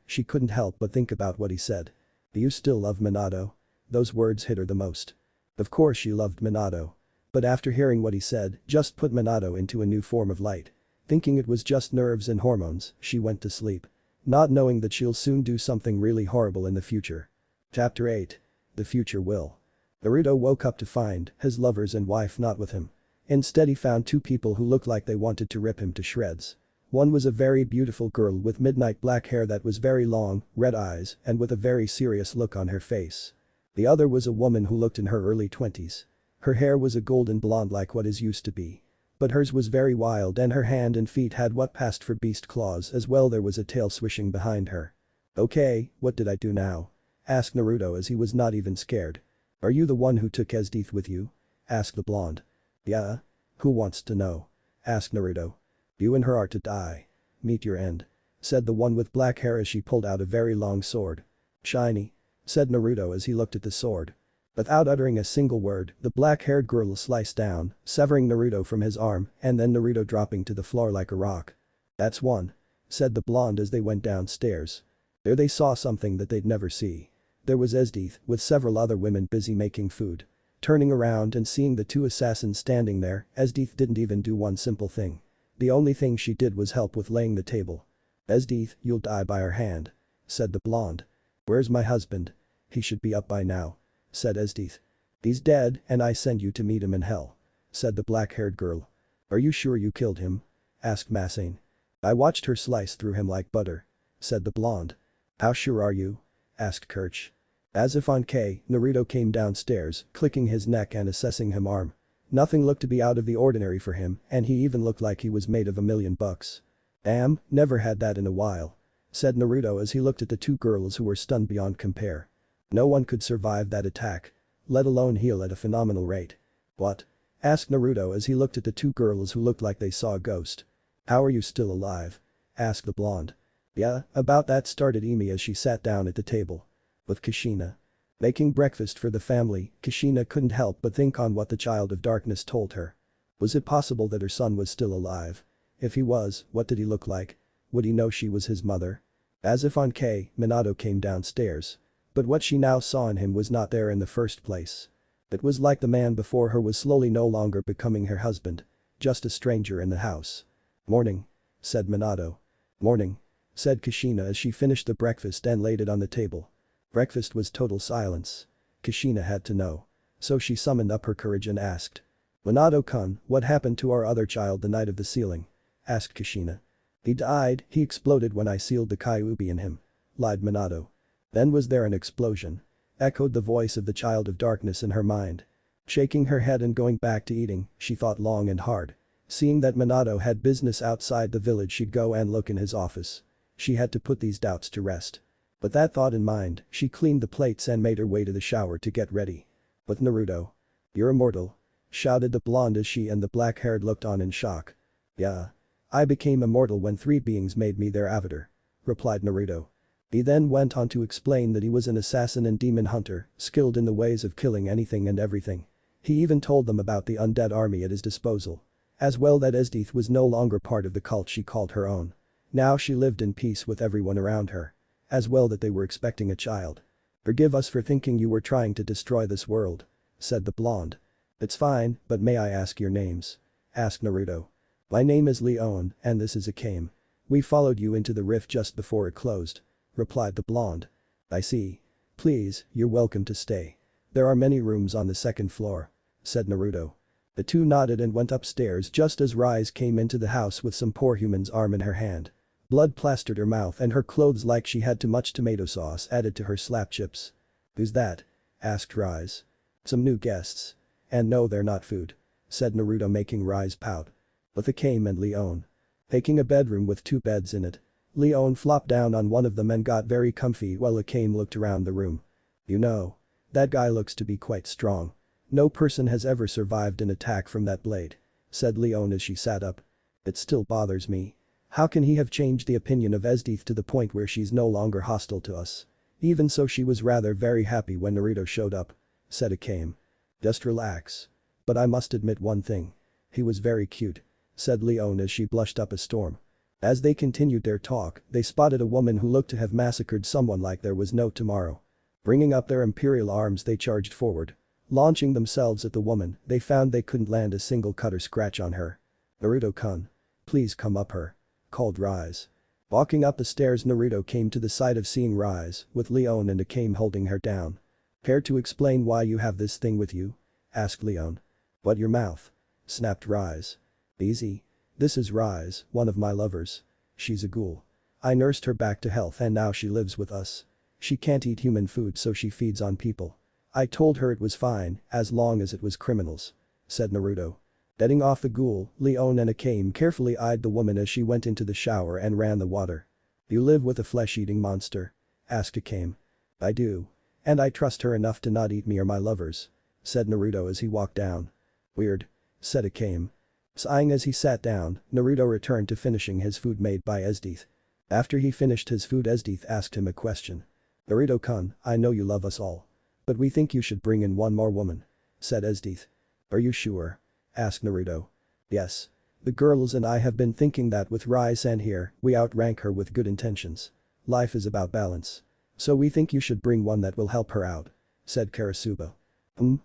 she couldn't help but think about what he said. "Do you still love Minato?" Those words hit her the most. Of course she loved Minato. But after hearing what he said, just put Minato into a new form of light. Thinking it was just nerves and hormones, she went to sleep. Not knowing that she'll soon do something really horrible in the future. Chapter 8. The Future Will. Naruto woke up to find his lovers and wife not with him. Instead he found 2 people who looked like they wanted to rip him to shreds. One was a very beautiful girl with midnight black hair that was very long, red eyes, and with a very serious look on her face. The other was a woman who looked in her early 20s. Her hair was a golden blonde like what his used to be. But hers was very wild and her hand and feet had what passed for beast claws as well there was a tail swishing behind her. "Okay, what did I do now?" asked Naruto as he was not even scared. "Are you the one who took Esdeath with you?" asked the blonde. "Yeah? Who wants to know?" asked Naruto. "You and her are to die. Meet your end," said the one with black hair as she pulled out a very long sword. "Shiny," said Naruto as he looked at the sword. Without uttering a single word, the black-haired girl sliced down, severing Naruto from his arm and then Naruto dropping to the floor like a rock. "That's one," said the blonde as they went downstairs. There they saw something that they'd never see. There was Esdeath with several other women busy making food. Turning around and seeing the two assassins standing there, Esdeath didn't even do one simple thing. The only thing she did was help with laying the table. "Esdeath, you'll die by our hand," said the blonde. "Where's my husband? He should be up by now," said Esdeath. "He's dead and I send you to meet him in hell," said the black-haired girl. "Are you sure you killed him?" asked Massane. "I watched her slice through him like butter," said the blonde. "How sure are you?" asked Kirch. As if on K, Naruto came downstairs, clicking his neck and assessing him arm. Nothing looked to be out of the ordinary for him and he even looked like he was made of $1,000,000. "Damn, never had that in a while," said Naruto as he looked at the two girls who were stunned beyond compare. No one could survive that attack. Let alone heal at a phenomenal rate. "What?" asked Naruto as he looked at the two girls who looked like they saw a ghost. "How are you still alive?" asked the blonde. "Yeah, about that," started Emi as she sat down at the table. With Kushina making breakfast for the family, Kushina couldn't help but think on what the Child of Darkness told her. Was it possible that her son was still alive? If he was, what did he look like? Would he know she was his mother? As if on K, Minato came downstairs. But what she now saw in him was not there in the first place. It was like the man before her was slowly no longer becoming her husband. Just a stranger in the house. "Morning," said Minato. "Morning," said Kushina as she finished the breakfast and laid it on the table. Breakfast was total silence. Kushina had to know. So she summoned up her courage and asked. "Minato-kun, what happened to our other child the night of the sealing?" asked Kushina. "He died, he exploded when I sealed the Kyuubi in him," lied Minato. "Then was there an explosion?" echoed the voice of the Child of Darkness in her mind. Shaking her head and going back to eating, she thought long and hard. Seeing that Minato had business outside the village, she'd go and look in his office. She had to put these doubts to rest. With that thought in mind, she cleaned the plates and made her way to the shower to get ready. "With Naruto. You're immortal," shouted the blonde as she and the black-haired looked on in shock. "Yeah. I became immortal when 3 beings made me their avatar," replied Naruto. He then went on to explain that he was an assassin and demon hunter, skilled in the ways of killing anything and everything. He even told them about the undead army at his disposal. As well that Esdeath was no longer part of the cult she called her own. Now she lived in peace with everyone around her. As well that they were expecting a child. "Forgive us for thinking you were trying to destroy this world," said the blonde. "It's fine, but may I ask your names?" asked Naruto. "My name is Leon and this is Akame. We followed you into the rift just before it closed," replied the blonde. "I see. Please, you're welcome to stay. There are many rooms on the 2nd floor," said Naruto. The two nodded and went upstairs just as Rise came into the house with some poor human's arm in her hand. Blood plastered her mouth and her clothes like she had too much tomato sauce added to her slap chips. "Who's that?" asked Rise. "Some new guests. And no, they're not food," said Naruto, making Rise pout. With Akame and Leon. Taking a bedroom with 2 beds in it. Leon flopped down on one of them and got very comfy while Akame looked around the room. "You know. That guy looks to be quite strong. No person has ever survived an attack from that blade," said Leon as she sat up. "It still bothers me. How can he have changed the opinion of Esdeath to the point where she's no longer hostile to us? Even so, she was rather very happy when Naruto showed up," said Akame. "Just relax. But I must admit one thing. He was very cute," said Leon as she blushed up a storm. As they continued their talk, they spotted a woman who looked to have massacred someone like there was no tomorrow. Bringing up their imperial arms, they charged forward. Launching themselves at the woman, they found they couldn't land a single cut or scratch on her. "Naruto-kun. Please come up her," called Rise. Walking up the stairs, Naruto came to the side of seeing Rise, with Leon and Akame holding her down. "Care to explain why you have this thing with you?" asked Leon. "What, your mouth?" snapped Rise. "Easy. This is Rise, one of my lovers. She's a ghoul. I nursed her back to health and now she lives with us. She can't eat human food so she feeds on people. I told her it was fine, as long as it was criminals," said Naruto. Heading off the ghoul, Leon and Akame carefully eyed the woman as she went into the shower and ran the water. "You live with a flesh-eating monster?" asked Akame. "I do. And I trust her enough to not eat me or my lovers," said Naruto as he walked down. "Weird," said Akame. Sighing as he sat down, Naruto returned to finishing his food made by Esdeath. After he finished his food, Esdeath asked him a question. "Naruto-kun, I know you love us all. But we think you should bring in one more woman," said Esdeath. "Are you sure?" asked Naruto. "Yes. The girls and I have been thinking that with Rise and here, we outrank her with good intentions. Life is about balance. So we think you should bring one that will help her out," said Karasuba.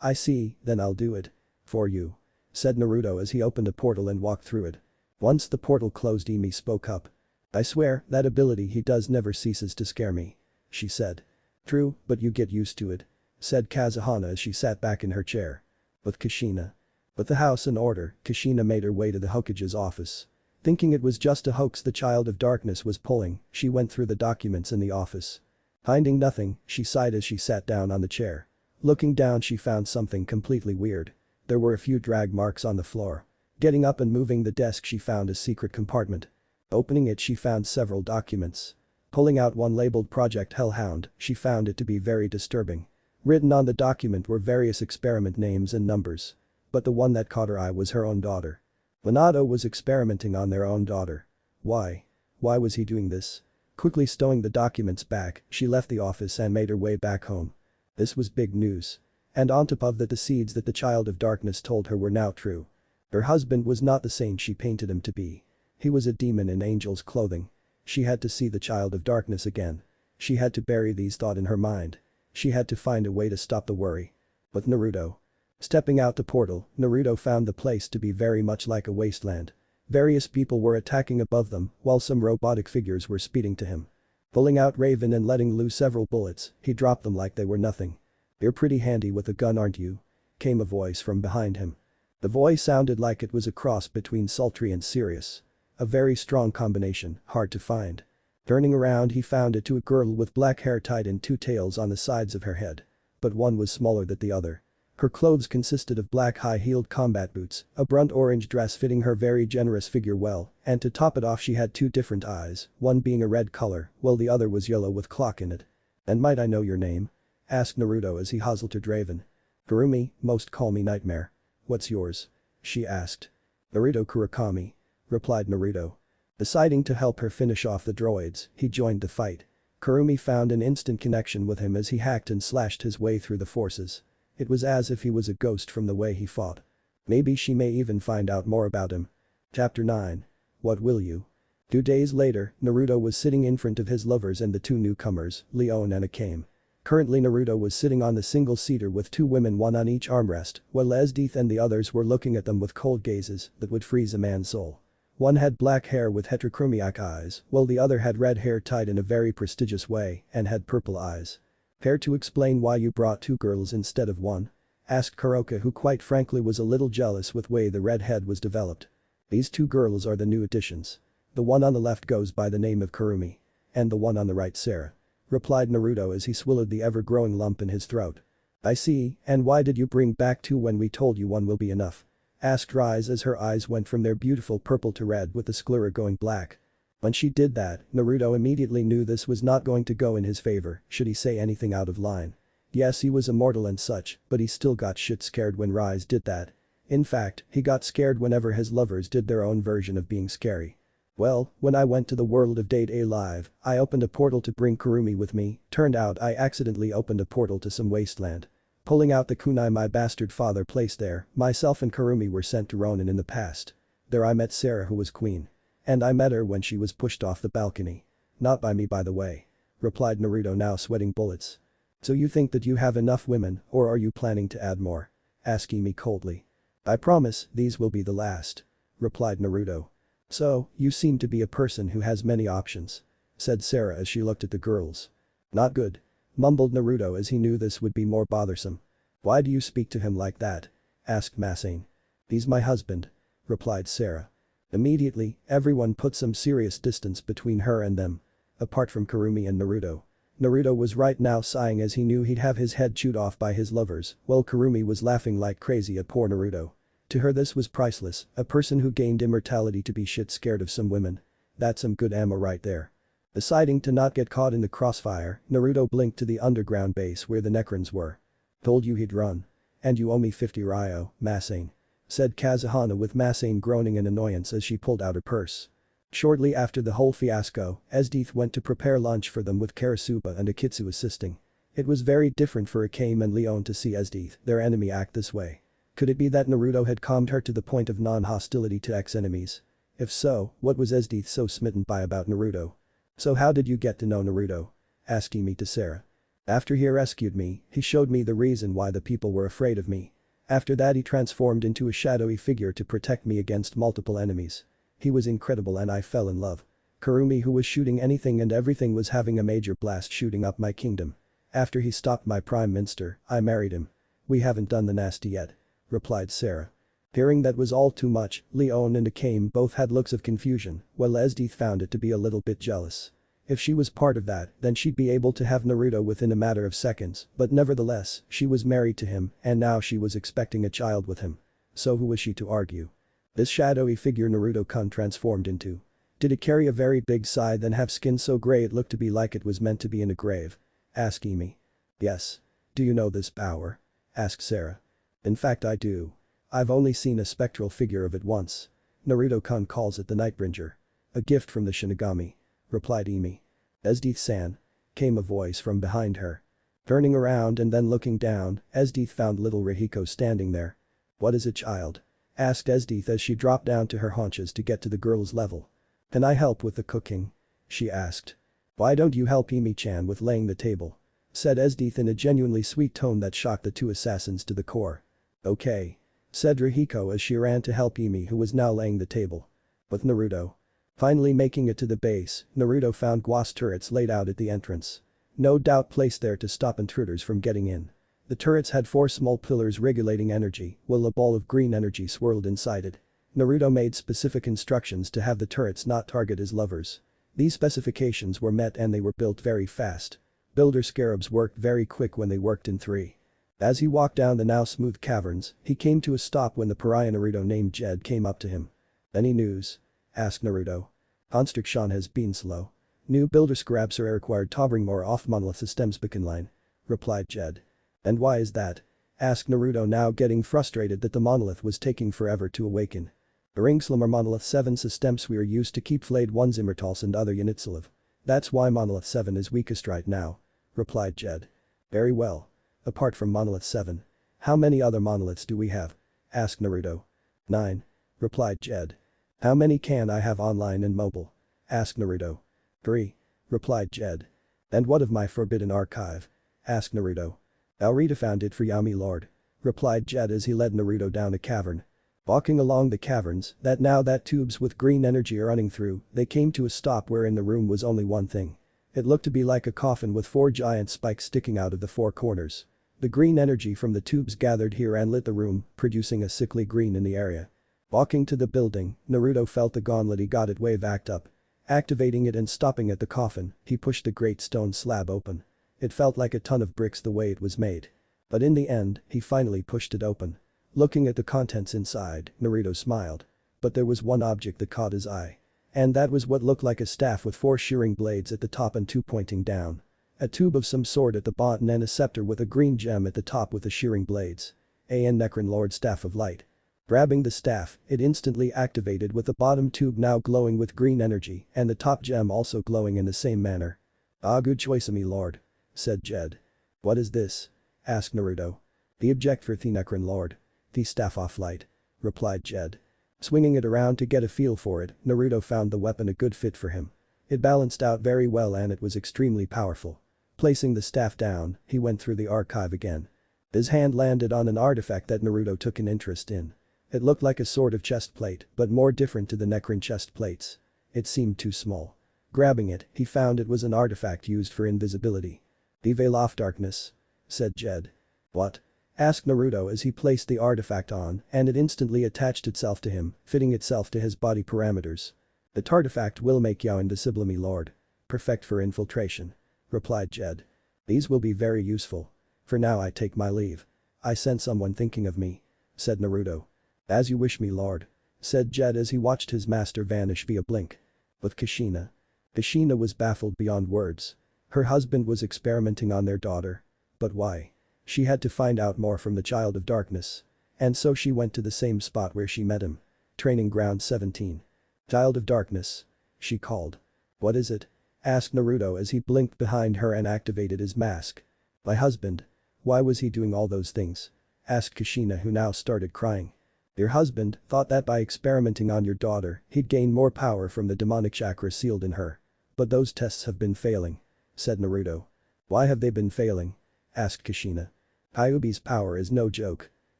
I see, then I'll do it. For you," said Naruto as he opened a portal and walked through it. Once the portal closed, Emi spoke up. "I swear, that ability he does never ceases to scare me," she said. "True, but you get used to it," said Kazuhana as she sat back in her chair. With Kushina. With the house in order, Kushina made her way to the Hokage's office. Thinking it was just a hoax the Child of Darkness was pulling, she went through the documents in the office. Finding nothing, she sighed as she sat down on the chair. Looking down, she found something completely weird. There were a few drag marks on the floor. Getting up and moving the desk, she found a secret compartment. Opening it, she found several documents. Pulling out one labeled Project Hellhound, she found it to be very disturbing. Written on the document were various experiment names and numbers. But the one that caught her eye was her own daughter. Minato was experimenting on their own daughter. Why? Why was he doing this? Quickly stowing the documents back, she left the office and made her way back home. This was big news. And on top of that, the seeds that the Child of Darkness told her were now true. Her husband was not the saint she painted him to be. He was a demon in angel's clothing. She had to see the Child of Darkness again. She had to bury these thoughts in her mind. She had to find a way to stop the worry. With Naruto. Stepping out the portal, Naruto found the place to be very much like a wasteland. Various people were attacking above them, while some robotic figures were speeding to him. Pulling out Raven and letting loose several bullets, he dropped them like they were nothing. "You're pretty handy with a gun, aren't you?" came a voice from behind him. The voice sounded like it was a cross between sultry and serious. A very strong combination, hard to find. Turning around, he found it to a girl with black hair tied in two tails on the sides of her head. But one was smaller than the other. Her clothes consisted of black high-heeled combat boots, a burnt orange dress fitting her very generous figure well, and to top it off she had two different eyes, one being a red color, while the other was yellow with clock in it. "And might I know your name?" asked Naruto as he hustled to Draven. "Kurumi, most call me Nightmare. What's yours?" she asked. "Naruto Kurakami," replied Naruto. Deciding to help her finish off the droids, he joined the fight. Kurumi found an instant connection with him as he hacked and slashed his way through the forces. It was as if he was a ghost from the way he fought. Maybe she may even find out more about him. Chapter 9. What will you? 2 days later, Naruto was sitting in front of his lovers and the two newcomers, Leon and Akame. Currently Naruto was sitting on the single-seater with two women, one on each armrest, while Esdeath and the others were looking at them with cold gazes that would freeze a man's soul. One had black hair with heterochromic eyes, while the other had red hair tied in a very prestigious way and had purple eyes. "Care to explain why you brought two girls instead of one?" asked Kuroka, who quite frankly was a little jealous with way the redhead was developed. "These two girls are the new additions. The one on the left goes by the name of Kurumi. And the one on the right Sarah," replied Naruto as he swallowed the ever-growing lump in his throat. "I see, and why did you bring back two when we told you one will be enough?" asked Rise as her eyes went from their beautiful purple to red with the sclera going black. When she did that, Naruto immediately knew this was not going to go in his favor should he say anything out of line. Yes, he was immortal and such, but he still got shit scared when Rise did that. In fact, he got scared whenever his lovers did their own version of being scary. "Well, when I went to the world of Date A Live, I opened a portal to bring Kurumi with me, turned out I accidentally opened a portal to some wasteland. Pulling out the kunai my bastard father placed there, myself and Kurumi were sent to Ronin in the past. There I met Sarah, who was queen. And I met her when she was pushed off the balcony. Not by me, by the way," replied Naruto, now sweating bullets. "So you think that you have enough women, or are you planning to add more?" asked Emi coldly. "I promise these will be the last," replied Naruto. "So, you seem to be a person who has many options," said Sarah as she looked at the girls. "Not good," mumbled Naruto as he knew this would be more bothersome. "Why do you speak to him like that?" asked Masane. "He's my husband," replied Sarah. Immediately, everyone put some serious distance between her and them. Apart from Kurumi and Naruto. Naruto was right now sighing as he knew he'd have his head chewed off by his lovers, while Kurumi was laughing like crazy at poor Naruto. To her this was priceless, a person who gained immortality to be shit scared of some women. That's some good ammo right there. Deciding to not get caught in the crossfire, Naruto blinked to the underground base where the Nekrons were. "Told you he'd run. And you owe me 50 ryo, Masane," said Kazuhana with Masane groaning in annoyance as she pulled out her purse. Shortly after the whole fiasco, Esdeath went to prepare lunch for them with Karasuba and Akitsu assisting. It was very different for Akame and Leon to see Esdeath, their enemy, act this way. Could it be that Naruto had calmed her to the point of non-hostility to ex-enemies? If so, what was Esdeath so smitten by about Naruto? "So how did you get to know Naruto?" asked Emi to Sarah. "After he rescued me, he showed me the reason why the people were afraid of me. After that he transformed into a shadowy figure to protect me against multiple enemies. He was incredible and I fell in love. Kurumi, who was shooting anything and everything, was having a major blast shooting up my kingdom. After he stopped my prime minister, I married him. We haven't done the nasty yet," replied Sarah. Hearing that was all too much, Leon and Akame both had looks of confusion, while Esdeath found it to be a little bit jealous. If she was part of that, then she'd be able to have Naruto within a matter of seconds, but nevertheless, she was married to him and now she was expecting a child with him. So who was she to argue? This shadowy figure Naruto-kun transformed into. Did it carry a very big scythe and have skin so gray it looked to be like it was meant to be in a grave? Asked Emi. "Yes. Do you know this power?" asked Sarah. "In fact I do. I've only seen a spectral figure of it once. Naruto-kun calls it the Nightbringer. A gift from the Shinigami," replied Emi. "Esdeath-san," came a voice from behind her. Turning around and then looking down, Esdeath found little Rihiko standing there. "What is it, child?" asked Esdeath as she dropped down to her haunches to get to the girl's level. "Can I help with the cooking?" she asked. "Why don't you help Emi-chan with laying the table?" said Esdeath in a genuinely sweet tone that shocked the two assassins to the core. "Okay," said Rihiko as she ran to help Emi, who was now laying the table. With Naruto. Finally making it to the base, Naruto found glass turrets laid out at the entrance. No doubt placed there to stop intruders from getting in. The turrets had 4 small pillars regulating energy, while a ball of green energy swirled inside it. Naruto made specific instructions to have the turrets not target his lovers. These specifications were met and they were built very fast. Builder scarabs worked very quick when they worked in 3. As he walked down the now smooth caverns, he came to a stop when the pariah Naruto named Jed came up to him. "Any news?" asked Naruto. "Construction has been slow. New builder scarabs are required to bring more off monolith systems line," replied Jed. "And why is that?" asked Naruto, now getting frustrated that the monolith was taking forever to awaken. "The Ringslimmer monolith 7 systems we are used to keep flayed ones immortals and other units live. That's why monolith 7 is weakest right now," replied Jed. "Very well. Apart from monolith 7. How many other monoliths do we have?" asked Naruto. 9. Replied Jed. "How many can I have online and mobile?" asked Naruto. 3. Replied Jed. "And what of my forbidden archive?" asked Naruto. "Already found it for Yami Lord," replied Jed as he led Naruto down a cavern. Walking along the caverns, that tubes with green energy are running through, they came to a stop where in the room was only one thing. It looked to be like a coffin with 4 giant spikes sticking out of the 4 corners. The green energy from the tubes gathered here and lit the room, producing a sickly green in the area. Walking to the building, Naruto felt the gauntlet he got it wave act up. Activating it and stopping at the coffin, he pushed the great stone slab open. It felt like a ton of bricks the way it was made. But in the end, he finally pushed it open. Looking at the contents inside, Naruto smiled. But there was one object that caught his eye. And that was what looked like a staff with 4 shearing blades at the top and 2 pointing down. A tube of some sort at the bottom and a scepter with a green gem at the top with the shearing blades. A Necron Lord Staff of Light. Grabbing the staff, it instantly activated with the bottom tube now glowing with green energy and the top gem also glowing in the same manner. "Ah, good choice, me lord," said Jed. "What is this?" asked Naruto. "The object for the Necron Lord. The Staff of Light," replied Jed. Swinging it around to get a feel for it, Naruto found the weapon a good fit for him. It balanced out very well and it was extremely powerful. Placing the staff down, he went through the archive again. His hand landed on an artifact that Naruto took an interest in. It looked like a sort of chest plate, but more different to the Necron chest plates. It seemed too small. Grabbing it, he found it was an artifact used for invisibility. "The Veil of Darkness," said Jed. "What?" asked Naruto as he placed the artifact on, and it instantly attached itself to him, fitting itself to his body parameters. "The artifact will make you invisible, me lord. Perfect for infiltration," replied Jed. "These will be very useful. For now I take my leave. I sense someone thinking of me," said Naruto. "As you wish, me lord," said Jed as he watched his master vanish via blink. With Kushina. Kushina was baffled beyond words. Her husband was experimenting on their daughter. But why? She had to find out more from the Child of Darkness. And so she went to the same spot where she met him. Training Ground 17. "Child of Darkness," she called. "What is it?" asked Naruto as he blinked behind her and activated his mask. "My husband. Why was he doing all those things?" asked Kushina, who now started crying. "Your husband thought that by experimenting on your daughter, he'd gain more power from the demonic chakra sealed in her. But those tests have been failing," said Naruto. "Why have they been failing?" asked Kushina. "Kyuubi's power is no joke.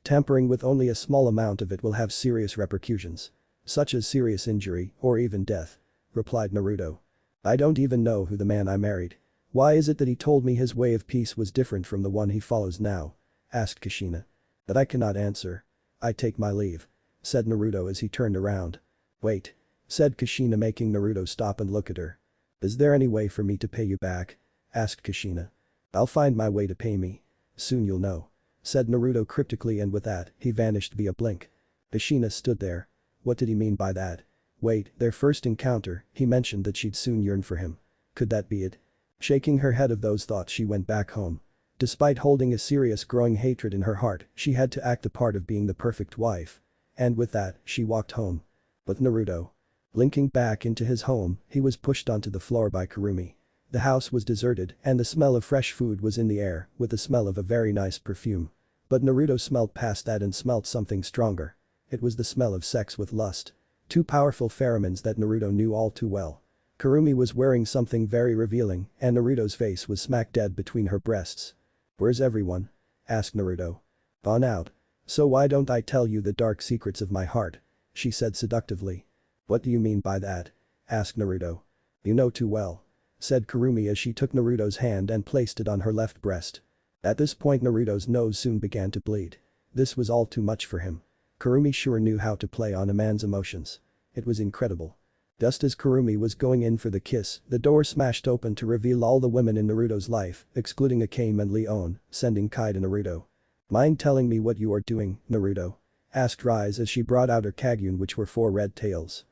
Tampering with only a small amount of it will have serious repercussions. Such as serious injury or even death," replied Naruto. "I don't even know who the man I married. Why is it that he told me his way of peace was different from the one he follows now?" asked Kushina. "That I cannot answer. I take my leave," said Naruto as he turned around. "Wait," said Kushina, making Naruto stop and look at her. "Is there any way for me to pay you back?" asked Kushina. "I'll find my way to pay me. Soon you'll know," said Naruto cryptically, and with that, he vanished via blink. Kushina stood there. What did he mean by that? Wait, their first encounter, he mentioned that she'd soon yearn for him. Could that be it? Shaking her head of those thoughts, she went back home. Despite holding a serious growing hatred in her heart, she had to act the part of being the perfect wife. And with that, she walked home. But Naruto. Blinking back into his home, he was pushed onto the floor by Kurumi. The house was deserted and the smell of fresh food was in the air, with the smell of a very nice perfume. But Naruto smelled past that and smelled something stronger. It was the smell of sex with lust. Two powerful pheromones that Naruto knew all too well. Kurumi was wearing something very revealing and Naruto's face was smack dead between her breasts. "Where's everyone?" asked Naruto. "Gone out. So why don't I tell you the dark secrets of my heart?" she said seductively. "What do you mean by that?" asked Naruto. "You know too well," said Kurumi as she took Naruto's hand and placed it on her left breast. At this point Naruto's nose soon began to bleed. This was all too much for him. Kurumi sure knew how to play on a man's emotions. It was incredible. Just as Kurumi was going in for the kiss, the door smashed open to reveal all the women in Naruto's life, excluding Akame and Leon, sending Kai to Naruto. "Mind telling me what you are doing, Naruto?" asked Rise as she brought out her Kagyun, which were 4 red tails.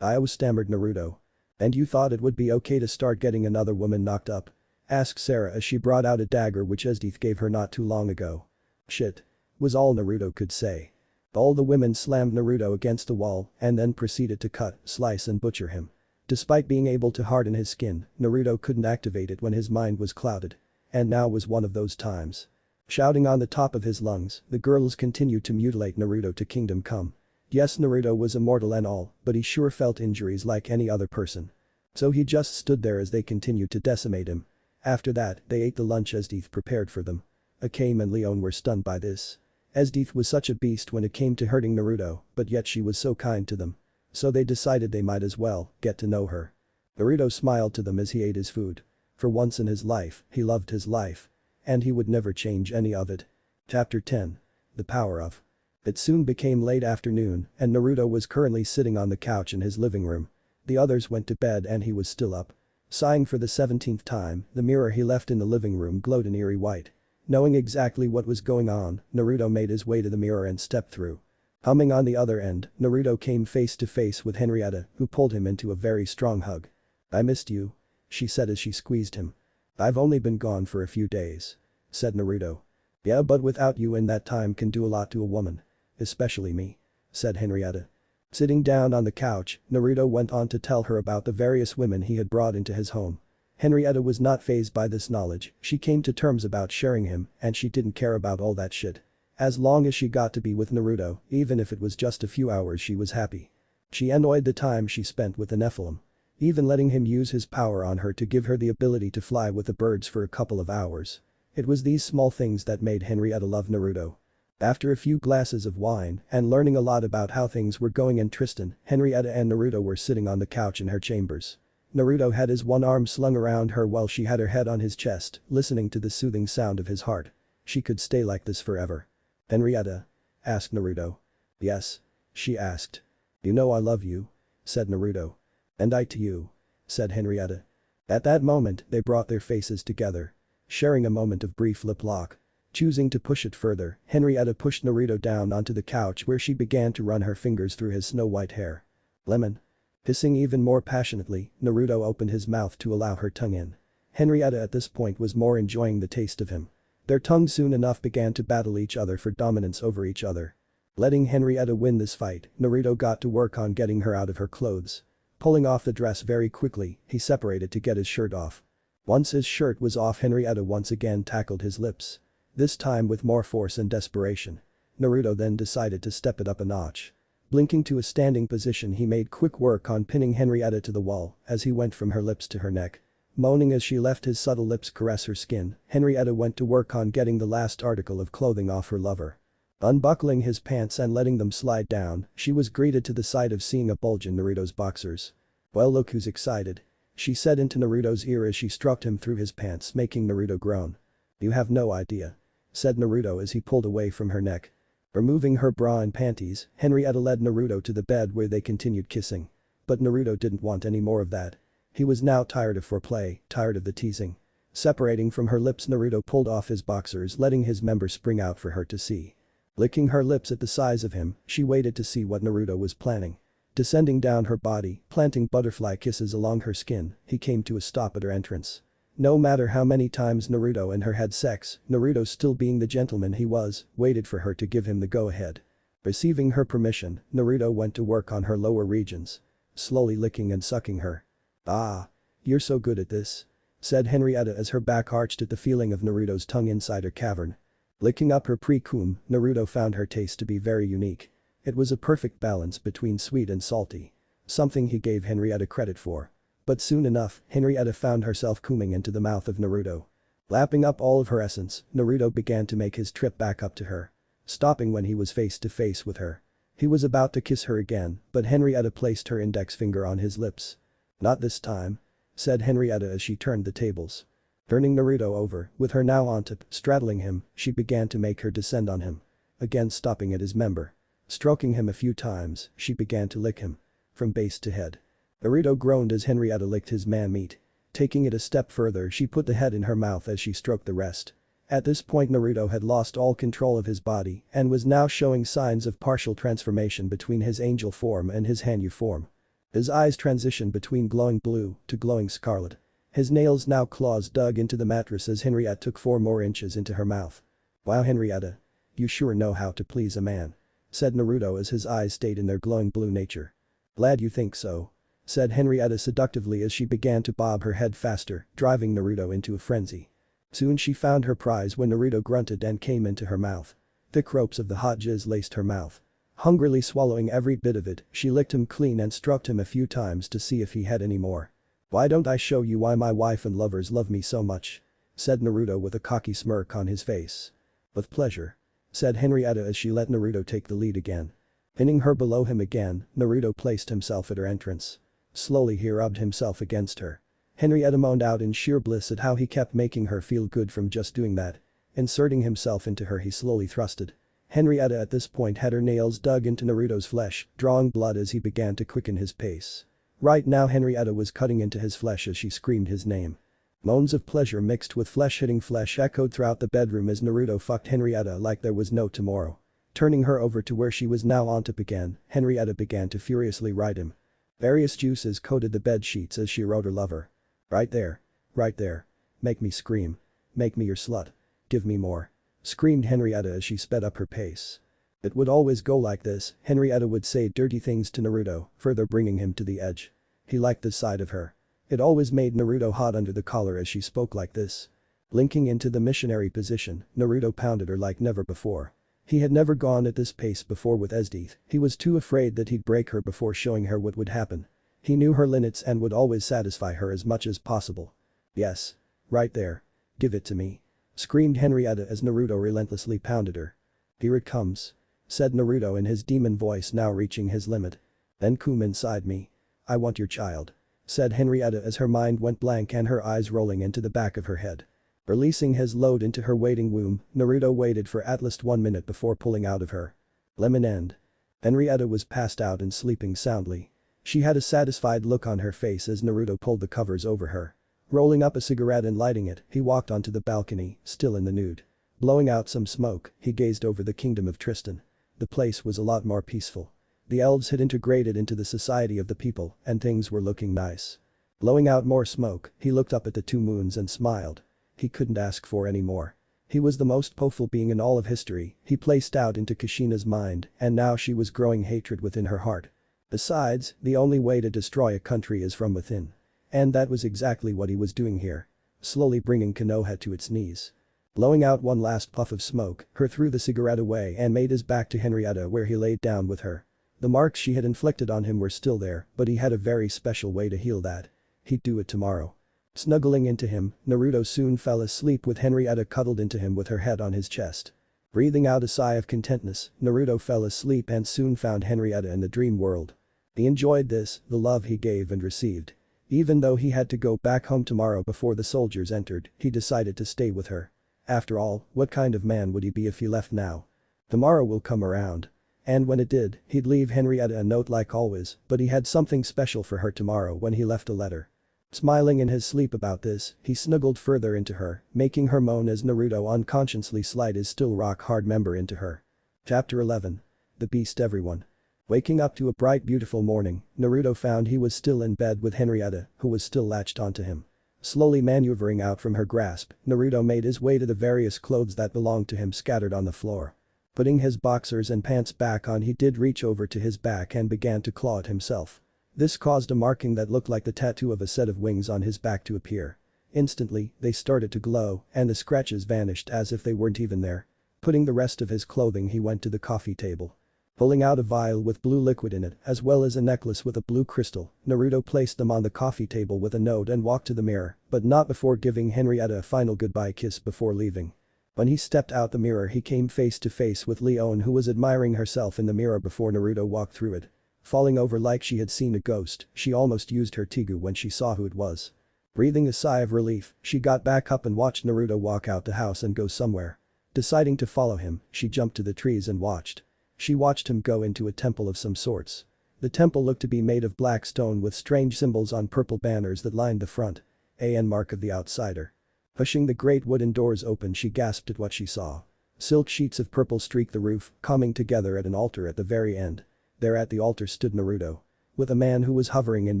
Stammered Naruto. "And you thought it would be okay to start getting another woman knocked up?" asked Sarah as she brought out a dagger which Esdeath gave her not too long ago. "Shit," was all Naruto could say. All the women slammed Naruto against the wall and then proceeded to cut, slice and butcher him. Despite being able to harden his skin, Naruto couldn't activate it when his mind was clouded. And now was one of those times. Shouting on the top of his lungs, the girls continued to mutilate Naruto to kingdom come. Yes, Naruto was immortal and all, but he sure felt injuries like any other person. So he just stood there as they continued to decimate him. After that, they ate the lunch Esdeath prepared for them. Akame and Leon were stunned by this. Esdeath was such a beast when it came to hurting Naruto, but yet she was so kind to them. So they decided they might as well get to know her. Naruto smiled to them as he ate his food. For once in his life, he loved his life. And he would never change any of it. Chapter 10. The Power of. It soon became late afternoon and Naruto was currently sitting on the couch in his living room. The others went to bed and he was still up. Sighing for the 17th time, the mirror he left in the living room glowed an eerie white. Knowing exactly what was going on, Naruto made his way to the mirror and stepped through. Humming on the other end, Naruto came face to face with Henrietta, who pulled him into a very strong hug. "I missed you," she said as she squeezed him. "I've only been gone for a few days," said Naruto. "Yeah, but without you in that time can do a lot to a woman. Especially me," said Henrietta. Sitting down on the couch, Naruto went on to tell her about the various women he had brought into his home. Henrietta was not fazed by this knowledge, she came to terms about sharing him and she didn't care about all that shit. As long as she got to be with Naruto, even if it was just a few hours, she was happy. She enjoyed the time she spent with the Nephilim. Even letting him use his power on her to give her the ability to fly with the birds for a couple of hours. It was these small things that made Henrietta love Naruto. After a few glasses of wine and learning a lot about how things were going in Tristan, Henrietta and Naruto were sitting on the couch in her chambers. Naruto had his one arm slung around her while she had her head on his chest, listening to the soothing sound of his heart. She could stay like this forever. "Henrietta?" asked Naruto. "Yes?" she asked. "You know I love you," said Naruto. "And I to you," said Henrietta. At that moment, they brought their faces together. Sharing a moment of brief lip lock. Choosing to push it further, Henrietta pushed Naruto down onto the couch where she began to run her fingers through his snow-white hair. "Lemon." Hissing even more passionately, Naruto opened his mouth to allow her tongue in. Henrietta at this point was more enjoying the taste of him. Their tongues soon enough began to battle each other for dominance over each other. Letting Henrietta win this fight, Naruto got to work on getting her out of her clothes. Pulling off the dress very quickly, he separated to get his shirt off. Once his shirt was off, Henrietta once again tackled his lips. This time with more force and desperation. Naruto then decided to step it up a notch. Blinking to a standing position, he made quick work on pinning Henrietta to the wall as he went from her lips to her neck. Moaning as she left his subtle lips caress her skin, Henrietta went to work on getting the last article of clothing off her lover. Unbuckling his pants and letting them slide down, she was greeted to the sight of seeing a bulge in Naruto's boxers. "Well, look who's excited," she said into Naruto's ear as she stroked him through his pants, making Naruto groan. "You have no idea," said Naruto as he pulled away from her neck. Removing her bra and panties, Henrietta led Naruto to the bed where they continued kissing. But Naruto didn't want any more of that. He was now tired of foreplay, tired of the teasing. Separating from her lips, Naruto pulled off his boxers, letting his member spring out for her to see. Licking her lips at the size of him, she waited to see what Naruto was planning. Descending down her body, planting butterfly kisses along her skin, he came to a stop at her entrance. No matter how many times Naruto and her had sex, Naruto, still being the gentleman he was, waited for her to give him the go-ahead. Receiving her permission, Naruto went to work on her lower regions. Slowly licking and sucking her. "Ah. You're so good at this," said Henrietta as her back arched at the feeling of Naruto's tongue inside her cavern. Licking up her pre-cum, Naruto found her taste to be very unique. It was a perfect balance between sweet and salty. Something he gave Henrietta credit for. But soon enough, Henrietta found herself cooming into the mouth of Naruto. Lapping up all of her essence, Naruto began to make his trip back up to her. Stopping when he was face to face with her. He was about to kiss her again, but Henrietta placed her index finger on his lips. "Not this time," said Henrietta as she turned the tables. Turning Naruto over, with her now on top, straddling him, she began to make her descend on him. Again stopping at his member. Stroking him a few times, she began to lick him. From base to head. Naruto groaned as Henrietta licked his man-meat. Taking it a step further, she put the head in her mouth as she stroked the rest. At this point, Naruto had lost all control of his body and was now showing signs of partial transformation between his angel form and his Hanyu form. His eyes transitioned between glowing blue to glowing scarlet. His nails, now claws, dug into the mattress as Henrietta took 4 more inches into her mouth. "Wow, Henrietta. You sure know how to please a man," said Naruto as his eyes stayed in their glowing blue nature. "Glad you think so," said Henrietta seductively as she began to bob her head faster, driving Naruto into a frenzy. Soon she found her prize when Naruto grunted and came into her mouth. Thick ropes of the hot jizz laced her mouth. Hungrily swallowing every bit of it, she licked him clean and stroked him a few times to see if he had any more. "Why don't I show you why my wife and lovers love me so much?" said Naruto with a cocky smirk on his face. "With pleasure," said Henrietta as she let Naruto take the lead again. Pinning her below him again, Naruto placed himself at her entrance. Slowly he rubbed himself against her. Henrietta moaned out in sheer bliss at how he kept making her feel good from just doing that. Inserting himself into her, he slowly thrusted. Henrietta at this point had her nails dug into Naruto's flesh, drawing blood as he began to quicken his pace. Right now Henrietta was cutting into his flesh as she screamed his name. Moans of pleasure mixed with flesh hitting flesh echoed throughout the bedroom as Naruto fucked Henrietta like there was no tomorrow. Turning her over to where she was now on top again, Henrietta began to furiously ride him. Various juices coated the bed sheets as she rode her lover. "Right there. Right there. Make me scream. Make me your slut. Give me more," screamed Henrietta as she sped up her pace. It would always go like this, Henrietta would say dirty things to Naruto, further bringing him to the edge. He liked this side of her. It always made Naruto hot under the collar as she spoke like this. Linking into the missionary position, Naruto pounded her like never before. He had never gone at this pace before with Esdeath. He was too afraid that he'd break her before showing her what would happen. He knew her limits and would always satisfy her as much as possible. "Yes. Right there. Give it to me," screamed Henrietta as Naruto relentlessly pounded her. "Here it comes," said Naruto in his demon voice, now reaching his limit. "Then come inside me. I want your child," said Henrietta as her mind went blank and her eyes rolling into the back of her head. Releasing his load into her waiting womb, Naruto waited for at least 1 minute before pulling out of her. Lemon end. Henrietta was passed out and sleeping soundly. She had a satisfied look on her face as Naruto pulled the covers over her. Rolling up a cigarette and lighting it, he walked onto the balcony, still in the nude. Blowing out some smoke, he gazed over the kingdom of Tristan. The place was a lot more peaceful. The elves had integrated into the society of the people and things were looking nice. Blowing out more smoke, he looked up at the 2 moons and smiled. He couldn't ask for any more. He was the most powerful being in all of history, he placed out into Kushina's mind, and now she was growing hatred within her heart. Besides, the only way to destroy a country is from within. And that was exactly what he was doing here. Slowly bringing Konoha to its knees. Blowing out one last puff of smoke, he threw the cigarette away and made his back to Henrietta where he laid down with her. The marks she had inflicted on him were still there, but he had a very special way to heal that. He'd do it tomorrow. Snuggling into him, Naruto soon fell asleep with Henrietta cuddled into him with her head on his chest. Breathing out a sigh of contentness, Naruto fell asleep and soon found Henrietta in the dream world. He enjoyed this, the love he gave and received. Even though he had to go back home tomorrow before the soldiers entered, he decided to stay with her. After all, what kind of man would he be if he left now? Tomorrow will come around. And when it did, he'd leave Henrietta a note like always, but he had something special for her tomorrow when he left a letter. Smiling in his sleep about this, he snuggled further into her, making her moan as Naruto unconsciously slid his still rock-hard member into her. Chapter 11. The Beast Everyone. Waking up to a bright beautiful morning, Naruto found he was still in bed with Henrietta, who was still latched onto him. Slowly maneuvering out from her grasp, Naruto made his way to the various clothes that belonged to him scattered on the floor. Putting his boxers and pants back on, he did reach over to his back and began to claw at himself. This caused a marking that looked like the tattoo of a set of wings on his back to appear. Instantly, they started to glow, and the scratches vanished as if they weren't even there. Putting the rest of his clothing, he went to the coffee table. Pulling out a vial with blue liquid in it, as well as a necklace with a blue crystal, Naruto placed them on the coffee table with a note and walked to the mirror, but not before giving Henrietta a final goodbye kiss before leaving. When he stepped out the mirror, he came face to face with Leon, who was admiring herself in the mirror before Naruto walked through it. Falling over like she had seen a ghost, she almost used her Tigu when she saw who it was. Breathing a sigh of relief, she got back up and watched Naruto walk out the house and go somewhere. Deciding to follow him, she jumped to the trees and watched. She watched him go into a temple of some sorts. The temple looked to be made of black stone with strange symbols on purple banners that lined the front. A mark of the outsider. Pushing the great wooden doors open, she gasped at what she saw. Silk sheets of purple streaked the roof, coming together at an altar at the very end. There at the altar stood Naruto. With a man who was hovering in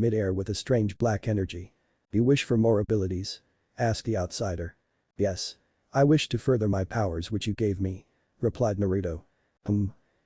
midair with a strange black energy. "You wish for more abilities?" asked the outsider. "Yes. I wish to further my powers which you gave me," replied Naruto.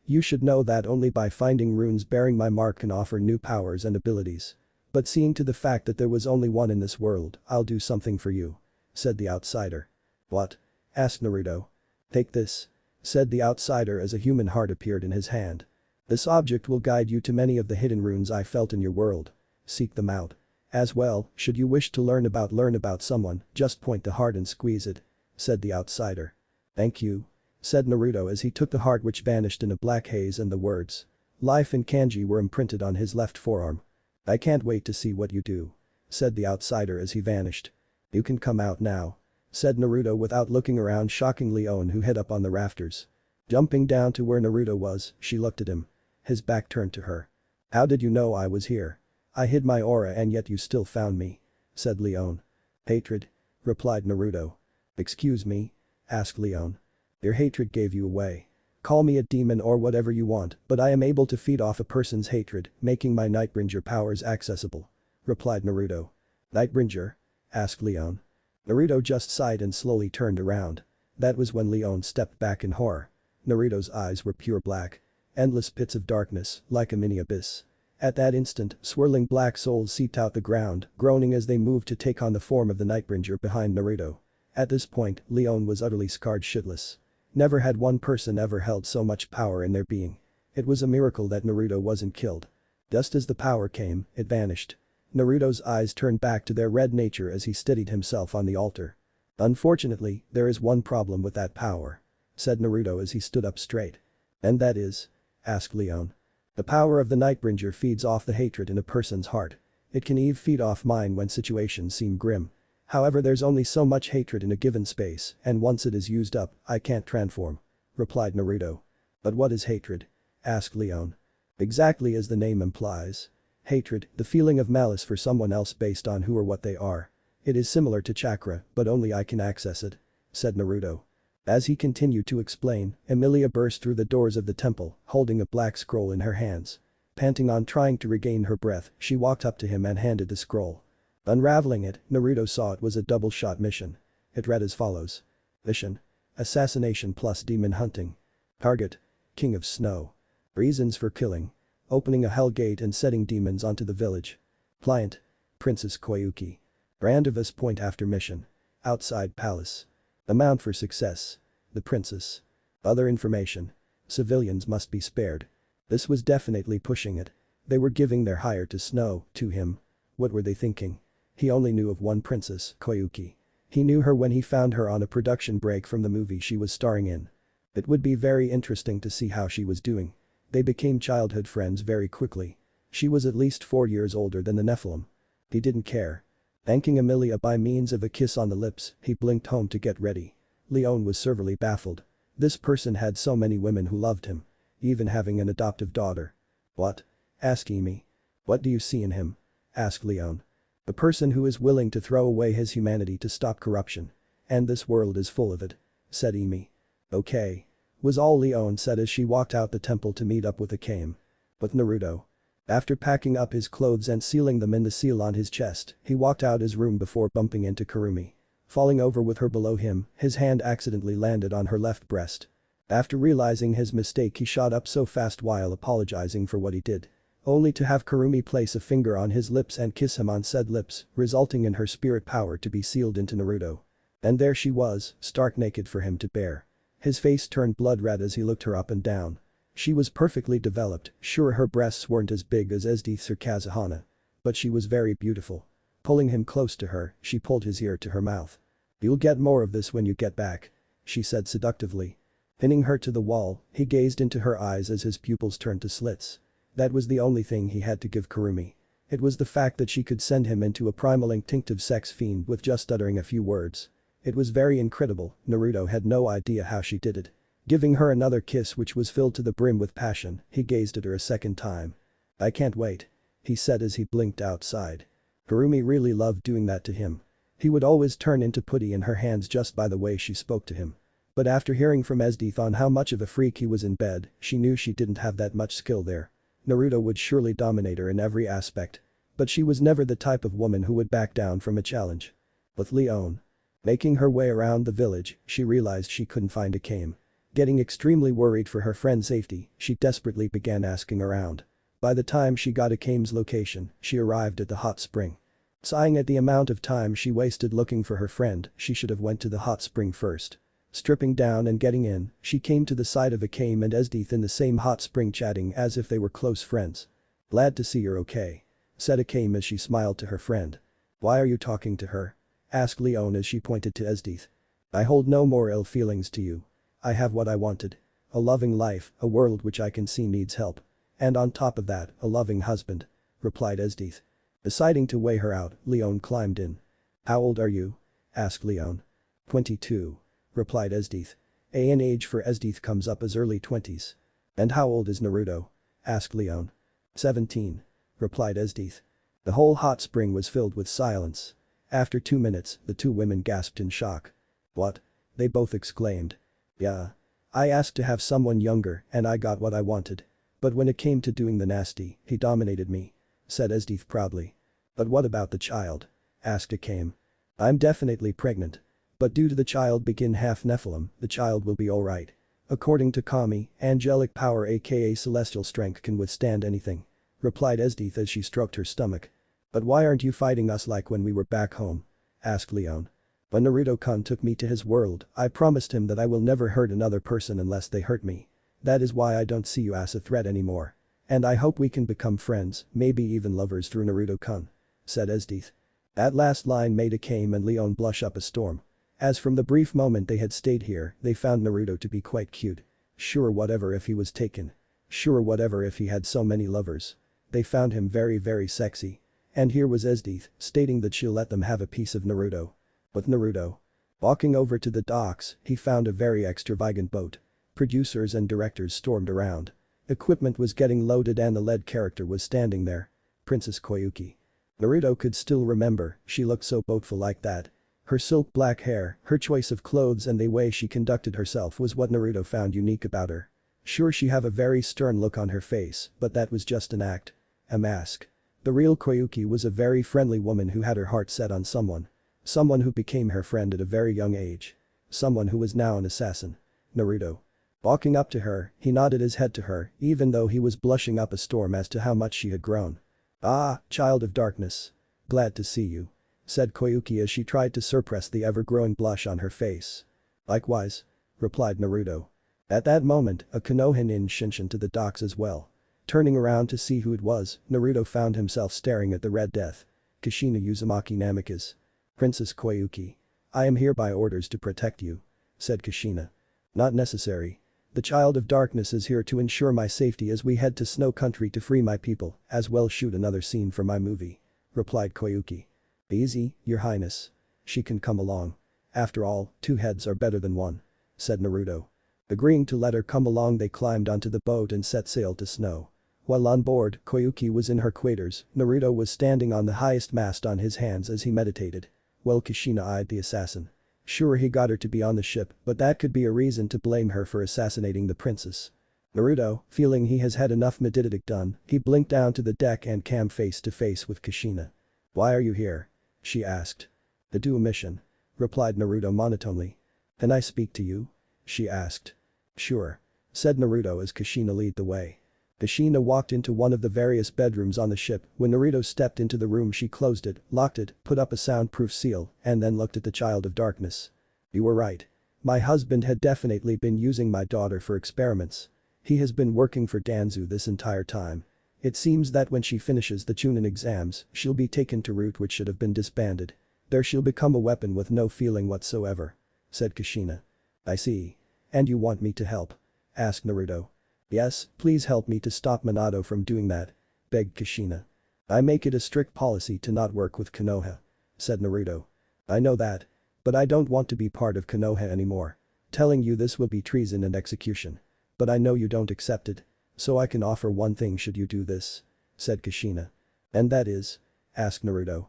You should know that only by finding runes bearing my mark can offer new powers and abilities. But seeing to the fact that there was only one in this world, I'll do something for you," said the outsider. "What?" asked Naruto. "Take this," said the outsider as a human heart appeared in his hand. "This object will guide you to many of the hidden runes I felt in your world. Seek them out. As well, should you wish to learn about someone, just point the heart and squeeze it," said the outsider. "Thank you," said Naruto as he took the heart, which vanished in a black haze, and the words "life" in kanji were imprinted on his left forearm. "I can't wait to see what you do," said the outsider as he vanished. "You can come out now," said Naruto without looking around, shocking Leon, who hid up on the rafters. Jumping down to where Naruto was, she looked at him. His back turned to her. "How did you know I was here?" "I hid my aura and yet you still found me," said Leon. "Hatred," replied Naruto. "Excuse me?" asked Leon. "Your hatred gave you away. Call me a demon or whatever you want, but I am able to feed off a person's hatred, making my Nightbringer powers accessible," replied Naruto. "Nightbringer?" asked Leon. Naruto just sighed and slowly turned around. That was when Leon stepped back in horror. Naruto's eyes were pure black. Endless pits of darkness, like a mini abyss. At that instant, swirling black souls seeped out the ground, groaning as they moved to take on the form of the Nightbringer behind Naruto. At this point, Leon was utterly scarred shitless. Never had one person ever held so much power in their being. It was a miracle that Naruto wasn't killed. Just as the power came, it vanished. Naruto's eyes turned back to their red nature as he steadied himself on the altar. "Unfortunately, there is one problem with that power," said Naruto as he stood up straight. "And that is?" asked Leon. "The power of the Nightbringer feeds off the hatred in a person's heart. It can even feed off mine when situations seem grim. However, there's only so much hatred in a given space, and once it is used up, I can't transform," replied Naruto. "But what is hatred?" asked Leon. "Exactly as the name implies. Hatred, the feeling of malice for someone else based on who or what they are. It is similar to chakra, but only I can access it," said Naruto. As he continued to explain, Emilia burst through the doors of the temple, holding a black scroll in her hands. Panting on trying to regain her breath, she walked up to him and handed the scroll. Unraveling it, Naruto saw it was a double-shot mission. It read as follows. Mission: assassination plus demon hunting. Target: King of Snow. Reasons for killing: opening a hell gate and setting demons onto the village. Client: Princess Koyuki. Brandivus point after mission. Outside palace. Amount for success: the princess. Other information: civilians must be spared. This was definitely pushing it. They were giving their hire to Snow, to him. What were they thinking? He only knew of one princess, Koyuki. He knew her when he found her on a production break from the movie she was starring in. It would be very interesting to see how she was doing. They became childhood friends very quickly. She was at least 4 years older than the Nephilim. He didn't care. Thanking Amelia by means of a kiss on the lips, he blinked home to get ready. Leon was seriously baffled. This person had so many women who loved him. Even having an adoptive daughter. What? Asked Amy. What do you see in him? Asked Leon. A person who is willing to throw away his humanity to stop corruption. And this world is full of it. Said Amy. Okay. Was all Leon said as she walked out the temple to meet up with Akame. But Naruto. After packing up his clothes and sealing them in the seal on his chest, he walked out his room before bumping into Kurumi. Falling over with her below him, his hand accidentally landed on her left breast. After realizing his mistake he shot up so fast while apologizing for what he did. Only to have Kurumi place a finger on his lips and kiss him on said lips, resulting in her spirit power to be sealed into Naruto. And there she was, stark naked for him to bear. His face turned blood red as he looked her up and down. She was perfectly developed, sure her breasts weren't as big as Esdeath's or Kazuhana. But she was very beautiful. Pulling him close to her, she pulled his ear to her mouth. You'll get more of this when you get back. She said seductively. Pinning her to the wall, he gazed into her eyes as his pupils turned to slits. That was the only thing he had to give Kurumi. It was the fact that she could send him into a primal instinctive sex fiend with just uttering a few words. It was very incredible, Naruto had no idea how she did it. Giving her another kiss which was filled to the brim with passion, he gazed at her a second time. I can't wait. He said as he blinked outside. Kurumi really loved doing that to him. He would always turn into putty in her hands just by the way she spoke to him. But after hearing from Esdeath on how much of a freak he was in bed, she knew she didn't have that much skill there. Naruto would surely dominate her in every aspect. But she was never the type of woman who would back down from a challenge. With Leon. Making her way around the village, she realized she couldn't find Akame. Getting extremely worried for her friend's safety, she desperately began asking around. By the time she got Akame's location, she arrived at the hot spring. Sighing at the amount of time she wasted looking for her friend, she should have went to the hot spring first. Stripping down and getting in, she came to the side of Akame and Esdeath in the same hot spring chatting as if they were close friends. Glad to see you're okay. Said Akame as she smiled to her friend. Why are you talking to her? Asked Leon as she pointed to Esdeath. I hold no more ill feelings to you. I have what I wanted. A loving life, a world which I can see needs help. And on top of that, a loving husband. Replied Esdeath. Deciding to weigh her out, Leon climbed in. How old are you? Asked Leon. 22. Replied Esdeath. An age for Esdeath comes up as early 20s. And how old is Naruto? Asked Leon. 17. Replied Esdeath. The whole hot spring was filled with silence. After 2 minutes, the two women gasped in shock. What? They both exclaimed. Yeah. I asked to have someone younger and I got what I wanted. But when it came to doing the nasty, he dominated me. Said Esdeath proudly. But what about the child? Asked Akame. I'm definitely pregnant. But due to the child being half Nephilim, the child will be alright. According to Kami, angelic power aka celestial strength can withstand anything. Replied Esdeath as she stroked her stomach. But why aren't you fighting us like when we were back home? Asked Leon. When Naruto-kun took me to his world, I promised him that I will never hurt another person unless they hurt me. That is why I don't see you as a threat anymore. And I hope we can become friends, maybe even lovers through Naruto-kun. Said Esdeath. That last line made Akame and Leon blush up a storm. As from the brief moment they had stayed here, they found Naruto to be quite cute. Sure whatever if he was taken. Sure whatever if he had so many lovers. They found him very sexy. And here was Esdeath, stating that she'll let them have a piece of Naruto. With Naruto. Walking over to the docks, he found a very extravagant boat. Producers and directors stormed around. Equipment was getting loaded and the lead character was standing there. Princess Koyuki. Naruto could still remember, she looked so beautiful like that. Her silk black hair, her choice of clothes and the way she conducted herself was what Naruto found unique about her. Sure she had a very stern look on her face, but that was just an act. A mask. The real Koyuki was a very friendly woman who had her heart set on someone. Someone who became her friend at a very young age. Someone who was now an assassin. Naruto. Walking up to her, he nodded his head to her, even though he was blushing up a storm as to how much she had grown. Ah, child of darkness. Glad to see you. Said Koyuki as she tried to suppress the ever-growing blush on her face. Likewise. Replied Naruto. At that moment, a Konoha nin shinshin to the docks as well. Turning around to see who it was, Naruto found himself staring at the Red Death. Kushina Uzumaki Namikaze. Princess Koyuki. I am here by orders to protect you. Said Kushina. Not necessary. The Child of Darkness is here to ensure my safety as we head to Snow Country to free my people, as well shoot another scene for my movie. Replied Koyuki. Easy, your highness. She can come along. After all, 2 heads are better than 1. Said Naruto. Agreeing to let her come along, they climbed onto the boat and set sail to Snow. While on board, Koyuki was in her quarters, Naruto was standing on the highest mast on his hands as he meditated. Well, Kushina eyed the assassin. Sure, he got her to be on the ship, but that could be a reason to blame her for assassinating the princess. Naruto, feeling he has had enough meditating done, he blinked down to the deck and came face to face with Kushina. Why are you here? She asked. To do a mission. Replied Naruto monotonely. Can I speak to you? She asked. Sure. Said Naruto as Kushina led the way. Kushina walked into one of the various bedrooms on the ship. When Naruto stepped into the room, she closed it, locked it, put up a soundproof seal, and then looked at the Child of Darkness. You were right. My husband had definitely been using my daughter for experiments. He has been working for Danzu this entire time. It seems that when she finishes the Chunin exams, she'll be taken to Root, which should have been disbanded. There she'll become a weapon with no feeling whatsoever. Said Kushina. I see. And you want me to help? Asked Naruto. Yes, please help me to stop Minato from doing that. Begged Kushina. I make it a strict policy to not work with Konoha. Said Naruto. I know that. But I don't want to be part of Konoha anymore. Telling you this will be treason and execution. But I know you don't accept it. So I can offer one thing should you do this. Said Kushina. And that is? Asked Naruto.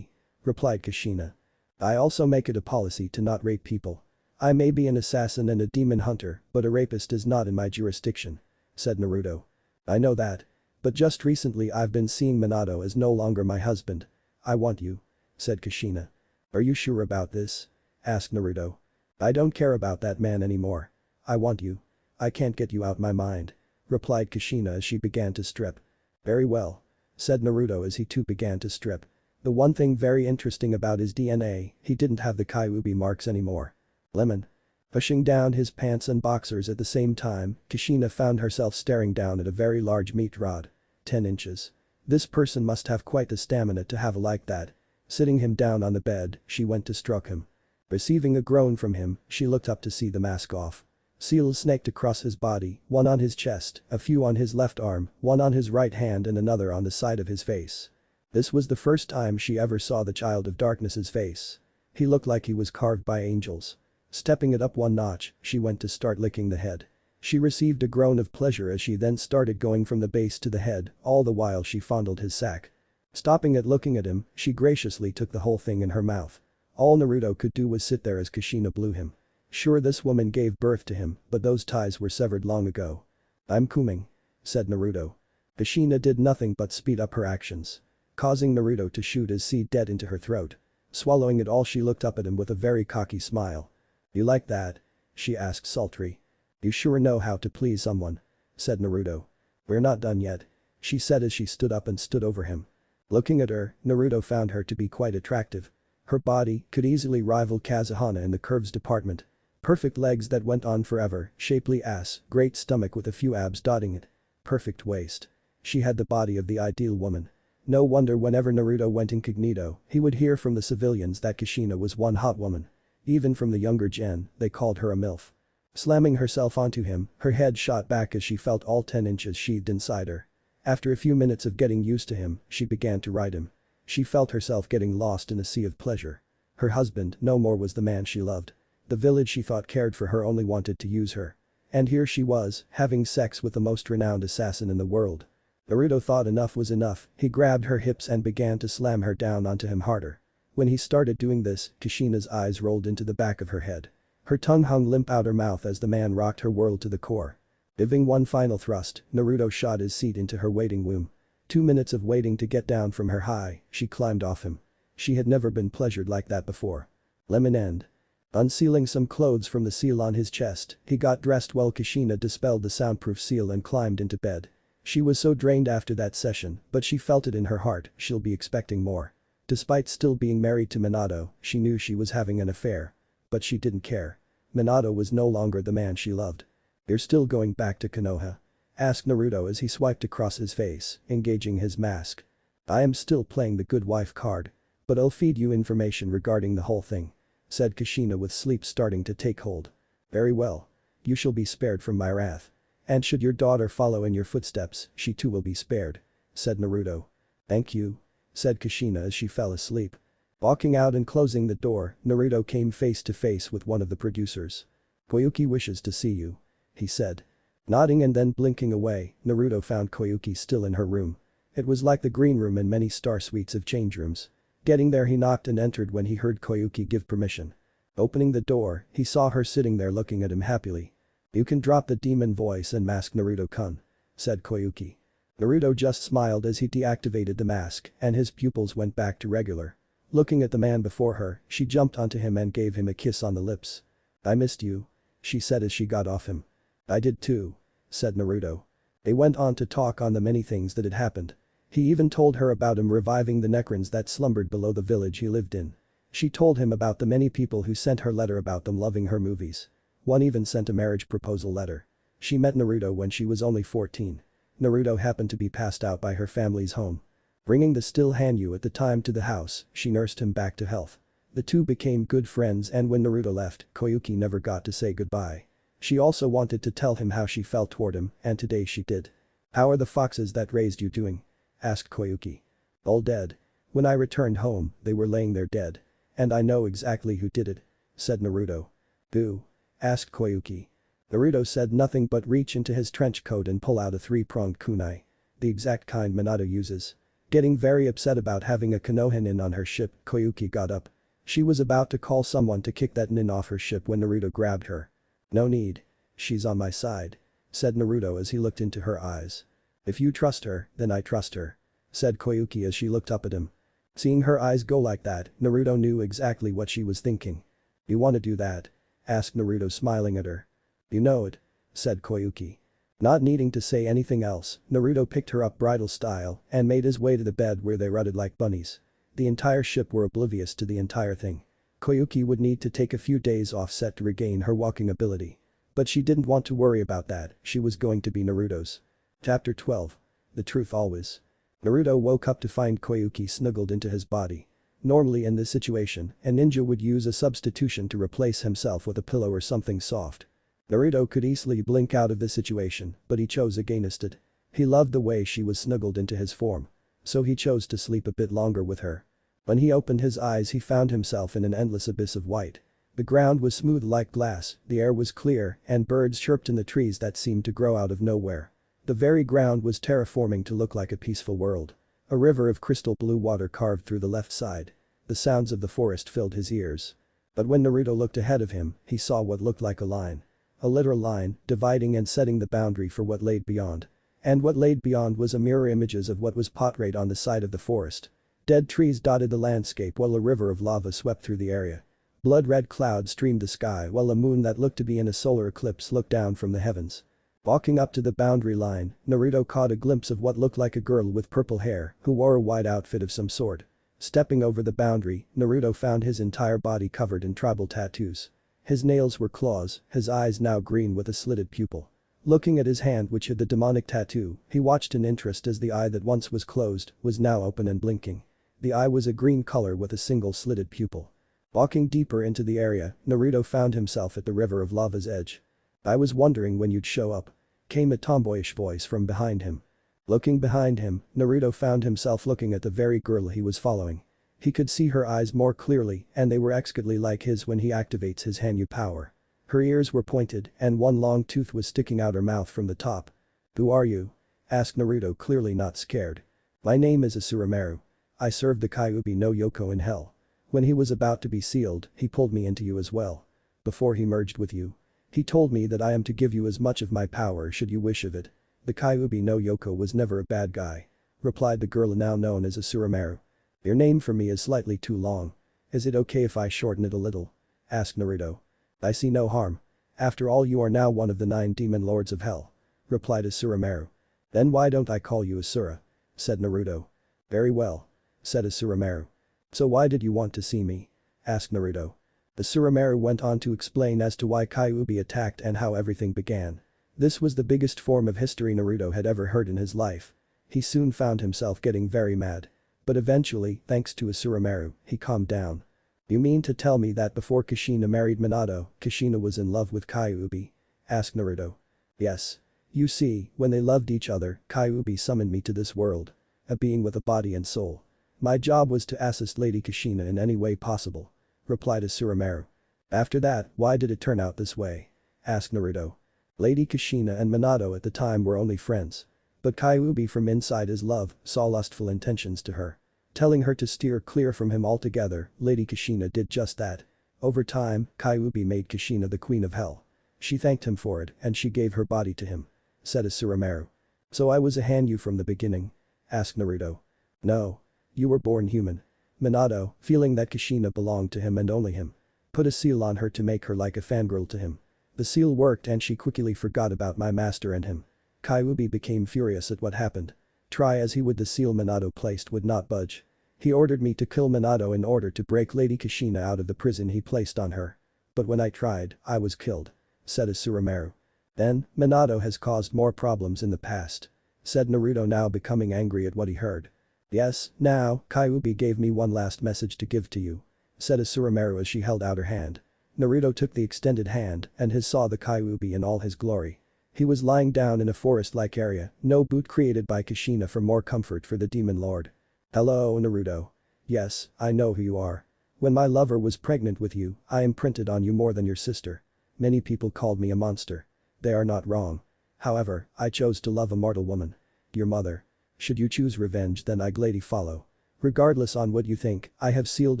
Replied Kushina. I also make it a policy to not rape people. I may be an assassin and a demon hunter, but a rapist is not in my jurisdiction. Said Naruto. I know that. But just recently I've been seeing Minato as no longer my husband. I want you. Said Kushina. Are you sure about this? Asked Naruto. I don't care about that man anymore. I want you. I can't get you out my mind. Replied Kushina as she began to strip. Very well. Said Naruto as he too began to strip. The one thing very interesting about his DNA, he didn't have the Kyuubi marks anymore. Lemon. Pushing down his pants and boxers at the same time, Kushina found herself staring down at a very large meat rod. 10 inches. This person must have quite the stamina to have a like that. Sitting him down on the bed, she went to stroke him. Receiving a groan from him, she looked up to see the mask off. Seals snaked across his body, one on his chest, a few on his left arm, one on his right hand and another on the side of his face. This was the first time she ever saw the Child of Darkness's face. He looked like he was carved by angels. Stepping it up one notch, she went to start licking the head. She received a groan of pleasure as she then started going from the base to the head, all the while she fondled his sack. Stopping at looking at him, she graciously took the whole thing in her mouth. All Naruto could do was sit there as Kushina blew him. Sure, this woman gave birth to him, but those ties were severed long ago. I'm coming. Said Naruto. Kushina did nothing but speed up her actions. Causing Naruto to shoot his seed dead into her throat. Swallowing it all, she looked up at him with a very cocky smile. You like that? She asked sultry. You sure know how to please someone. Said Naruto. We're not done yet. She said as she stood up and stood over him. Looking at her, Naruto found her to be quite attractive. Her body could easily rival Kazuhana in the curves department. Perfect legs that went on forever, shapely ass, great stomach with a few abs dotting it. Perfect waist. She had the body of the ideal woman. No wonder whenever Naruto went incognito, he would hear from the civilians that Kushina was one hot woman. Even from the younger gen, they called her a MILF. Slamming herself onto him, her head shot back as she felt all 10 inches sheathed inside her. After a few minutes of getting used to him, she began to ride him. She felt herself getting lost in a sea of pleasure. Her husband no more was the man she loved. The village she thought cared for her only wanted to use her. And here she was, having sex with the most renowned assassin in the world. Naruto thought enough was enough, he grabbed her hips and began to slam her down onto him harder. When he started doing this, Kushina's eyes rolled into the back of her head. Her tongue hung limp out her mouth as the man rocked her world to the core. Giving one final thrust, Naruto shot his seat into her waiting womb. 2 minutes of waiting to get down from her high, she climbed off him. She had never been pleasured like that before. Lemon end. Unsealing some clothes from the seal on his chest, he got dressed while Kushina dispelled the soundproof seal and climbed into bed. She was so drained after that session, but she felt it in her heart, she'll be expecting more. Despite still being married to Minato, she knew she was having an affair. But she didn't care. Minato was no longer the man she loved. They're still going back to Konoha. asked Naruto as he swiped across his face, engaging his mask. I am still playing the good wife card. But I'll feed you information regarding the whole thing. Said Kushina with sleep starting to take hold. Very well. You shall be spared from my wrath. And should your daughter follow in your footsteps, she too will be spared. Said Naruto. Thank you. Said Kushina as she fell asleep. Walking out and closing the door, Naruto came face to face with one of the producers. Koyuki wishes to see you. He said. Nodding and then blinking away, Naruto found Koyuki still in her room. It was like the green room in many star suites of change rooms. Getting there he knocked and entered when he heard Koyuki give permission. Opening the door, he saw her sitting there looking at him happily. You can drop the demon voice and mask Naruto-kun. Said Koyuki. Naruto just smiled as he deactivated the mask and his pupils went back to regular. Looking at the man before her, she jumped onto him and gave him a kiss on the lips. I missed you. She said as she got off him. I did too. Said Naruto. They went on to talk on the many things that had happened. He even told her about him reviving the Nekrons that slumbered below the village he lived in. She told him about the many people who sent her letter about them loving her movies. One even sent a marriage proposal letter. She met Naruto when she was only 14. Naruto happened to be passed out by her family's home. Bringing the still Hanyu at the time to the house, she nursed him back to health. The two became good friends and when Naruto left, Koyuki never got to say goodbye. She also wanted to tell him how she felt toward him and today she did. How are the foxes that raised you doing? Asked Koyuki. All dead. When I returned home, they were laying there dead. And I know exactly who did it. Said Naruto. Who? Asked Koyuki. Naruto said nothing but reach into his trench coat and pull out a three-pronged kunai. The exact kind Minato uses. Getting very upset about having a Konoha nin on her ship, Koyuki got up. She was about to call someone to kick that nin off her ship when Naruto grabbed her. No need. She's on my side. Said Naruto as he looked into her eyes. If you trust her, then I trust her. Said Koyuki as she looked up at him. Seeing her eyes go like that, Naruto knew exactly what she was thinking. You want to do that? Asked Naruto smiling at her. You know it. Said Koyuki. Not needing to say anything else, Naruto picked her up bridal style and made his way to the bed where they rutted like bunnies. The entire ship were oblivious to the entire thing. Koyuki would need to take a few days off set to regain her walking ability. But she didn't want to worry about that, she was going to be Naruto's. Chapter 12. The Truth Always. Naruto woke up to find Koyuki snuggled into his body. Normally in this situation, a ninja would use a substitution to replace himself with a pillow or something soft. Naruto could easily blink out of this situation, but he chose against it. He loved the way she was snuggled into his form. So he chose to sleep a bit longer with her. When he opened his eyes he found himself in an endless abyss of white. The ground was smooth like glass, the air was clear, and birds chirped in the trees that seemed to grow out of nowhere. The very ground was terraforming to look like a peaceful world. A river of crystal blue water carved through the left side. The sounds of the forest filled his ears. But when Naruto looked ahead of him, he saw what looked like a line. A literal line, dividing and setting the boundary for what laid beyond. And what laid beyond was a mirror images of what was portrayed on the side of the forest. Dead trees dotted the landscape while a river of lava swept through the area. Blood-red clouds streamed the sky while a moon that looked to be in a solar eclipse looked down from the heavens. Walking up to the boundary line, Naruto caught a glimpse of what looked like a girl with purple hair who wore a white outfit of some sort. Stepping over the boundary, Naruto found his entire body covered in tribal tattoos. His nails were claws, his eyes now green with a slitted pupil. Looking at his hand which had the demonic tattoo, he watched in interest as the eye that once was closed was now open and blinking. The eye was a green color with a single slitted pupil. Walking deeper into the area, Naruto found himself at the river of lava's edge. I was wondering when you'd show up. Came a tomboyish voice from behind him. Looking behind him, Naruto found himself looking at the very girl he was following. He could see her eyes more clearly and they were exactly like his when he activates his Hanyu power. Her ears were pointed and one long tooth was sticking out her mouth from the top. Who are you? Asked Naruto clearly not scared. My name is Asurumaru. I served the Kyuubi no Yoko in hell. When he was about to be sealed, he pulled me into you as well. Before he merged with you. He told me that I am to give you as much of my power should you wish of it. The Kyuubi no Yoko was never a bad guy. Replied the girl now known as Asurumaru. Your name for me is slightly too long. Is it okay if I shorten it a little? Asked Naruto. I see no harm. After all you are now one of the 9 demon lords of hell. Replied Asurumaru. Then why don't I call you Asura? Said Naruto. Very well. Said Asurumaru. So why did you want to see me? Asked Naruto. Asurumaru went on to explain as to why Kyuubi attacked and how everything began. This was the biggest form of history Naruto had ever heard in his life. He soon found himself getting very mad. But eventually, thanks to Asurumaru, he calmed down. "You mean to tell me that before Kushina married Minato, Kushina was in love with Kyuubi?" asked Naruto. "Yes. You see, when they loved each other, Kyuubi summoned me to this world. A being with a body and soul. My job was to assist Lady Kushina in any way possible," replied Asurumaru. "After that, why did it turn out this way?" asked Naruto. Lady Kushina and Minato at the time were only friends. But Kyuubi from inside his love saw lustful intentions to her. Telling her to steer clear from him altogether, Lady Kushina did just that. Over time, Kyuubi made Kushina the queen of hell. She thanked him for it and she gave her body to him," said Asurumaru. "So I was a Hanyu from the beginning?" asked Naruto. "No. You were born human." Minato, feeling that Kushina belonged to him and only him, put a seal on her to make her like a fangirl to him. The seal worked and she quickly forgot about my master and him. Kyuubi became furious at what happened. Try as he would, the seal Minato placed would not budge. He ordered me to kill Minato in order to break Lady Kushina out of the prison he placed on her. But when I tried, I was killed," said Asurumaru. "Then, Minato has caused more problems in the past," said Naruto, now becoming angry at what he heard. "Yes, now, Kyuubi gave me one last message to give to you," said Asurumaru as she held out her hand. Naruto took the extended hand and saw the Kyuubi in all his glory. He was lying down in a forest-like area, no boot created by Kushina for more comfort for the demon lord. "Hello, Naruto. Yes, I know who you are. When my lover was pregnant with you, I imprinted on you more than your sister. Many people called me a monster. They are not wrong. However, I chose to love a mortal woman. Your mother. Should you choose revenge, then I gladly follow. Regardless on what you think, I have sealed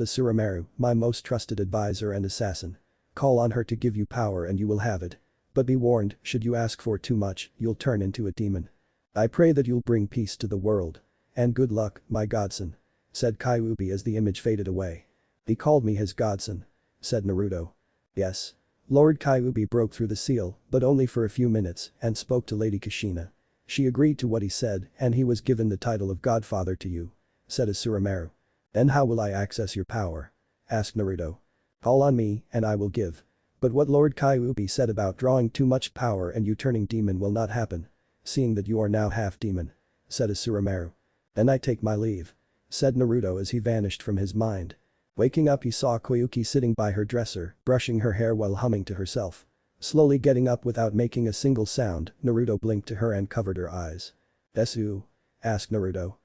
Asurumaru, my most trusted advisor and assassin. Call on her to give you power and you will have it. But be warned, should you ask for too much, you'll turn into a demon. I pray that you'll bring peace to the world. And good luck, my godson," said Kyuubi as the image faded away. "He called me his godson," said Naruto. "Yes." Lord Kyuubi broke through the seal, but only for a few minutes, and spoke to Lady Kushina. She agreed to what he said and he was given the title of godfather to you, said Asurumaru. "Then how will I access your power?" asked Naruto. "Call on me and I will give. But what Lord Kyuubi said about drawing too much power and you turning demon will not happen, seeing that you are now half demon," said Asurumaru. "Then I take my leave," said Naruto as he vanished from his mind. Waking up, he saw Koyuki sitting by her dresser, brushing her hair while humming to herself. Slowly getting up without making a single sound, Naruto blinked to her and covered her eyes. "Desu?" asked Naruto.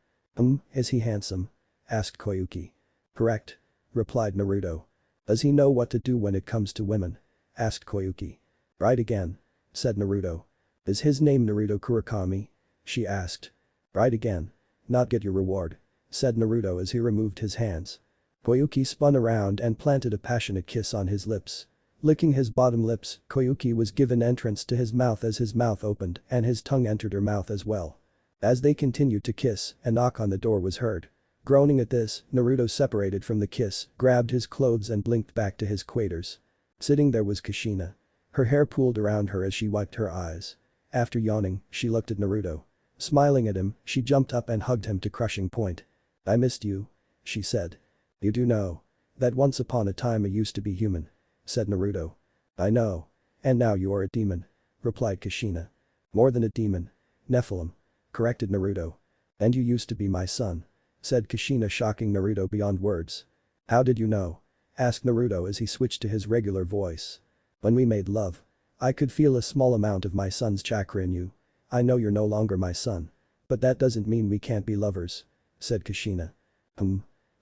Is he handsome?" asked Koyuki. "Correct," replied Naruto. "Does he know what to do when it comes to women?" asked Koyuki. "Right again," said Naruto. "Is his name Naruto Kurakami?" she asked. "Right again. Not get your reward," said Naruto as he removed his hands. Koyuki spun around and planted a passionate kiss on his lips. Licking his bottom lips, Koyuki was given entrance to his mouth as his mouth opened and his tongue entered her mouth as well. As they continued to kiss, a knock on the door was heard. Groaning at this, Naruto separated from the kiss, grabbed his clothes and blinked back to his quarters. Sitting there was Kushina. Her hair pooled around her as she wiped her eyes. After yawning, she looked at Naruto. Smiling at him, she jumped up and hugged him to crushing point. "I missed you," she said. "You do know that once upon a time I used to be human," said Naruto. "I know. And now you are a demon," replied Kushina. "More than a demon. Nephilim," corrected Naruto. "And you used to be my son," said Kushina, shocking Naruto beyond words. "How did you know?" asked Naruto as he switched to his regular voice. "When we made love, I could feel a small amount of my son's chakra in you. I know you're no longer my son. But that doesn't mean we can't be lovers," said Kushina.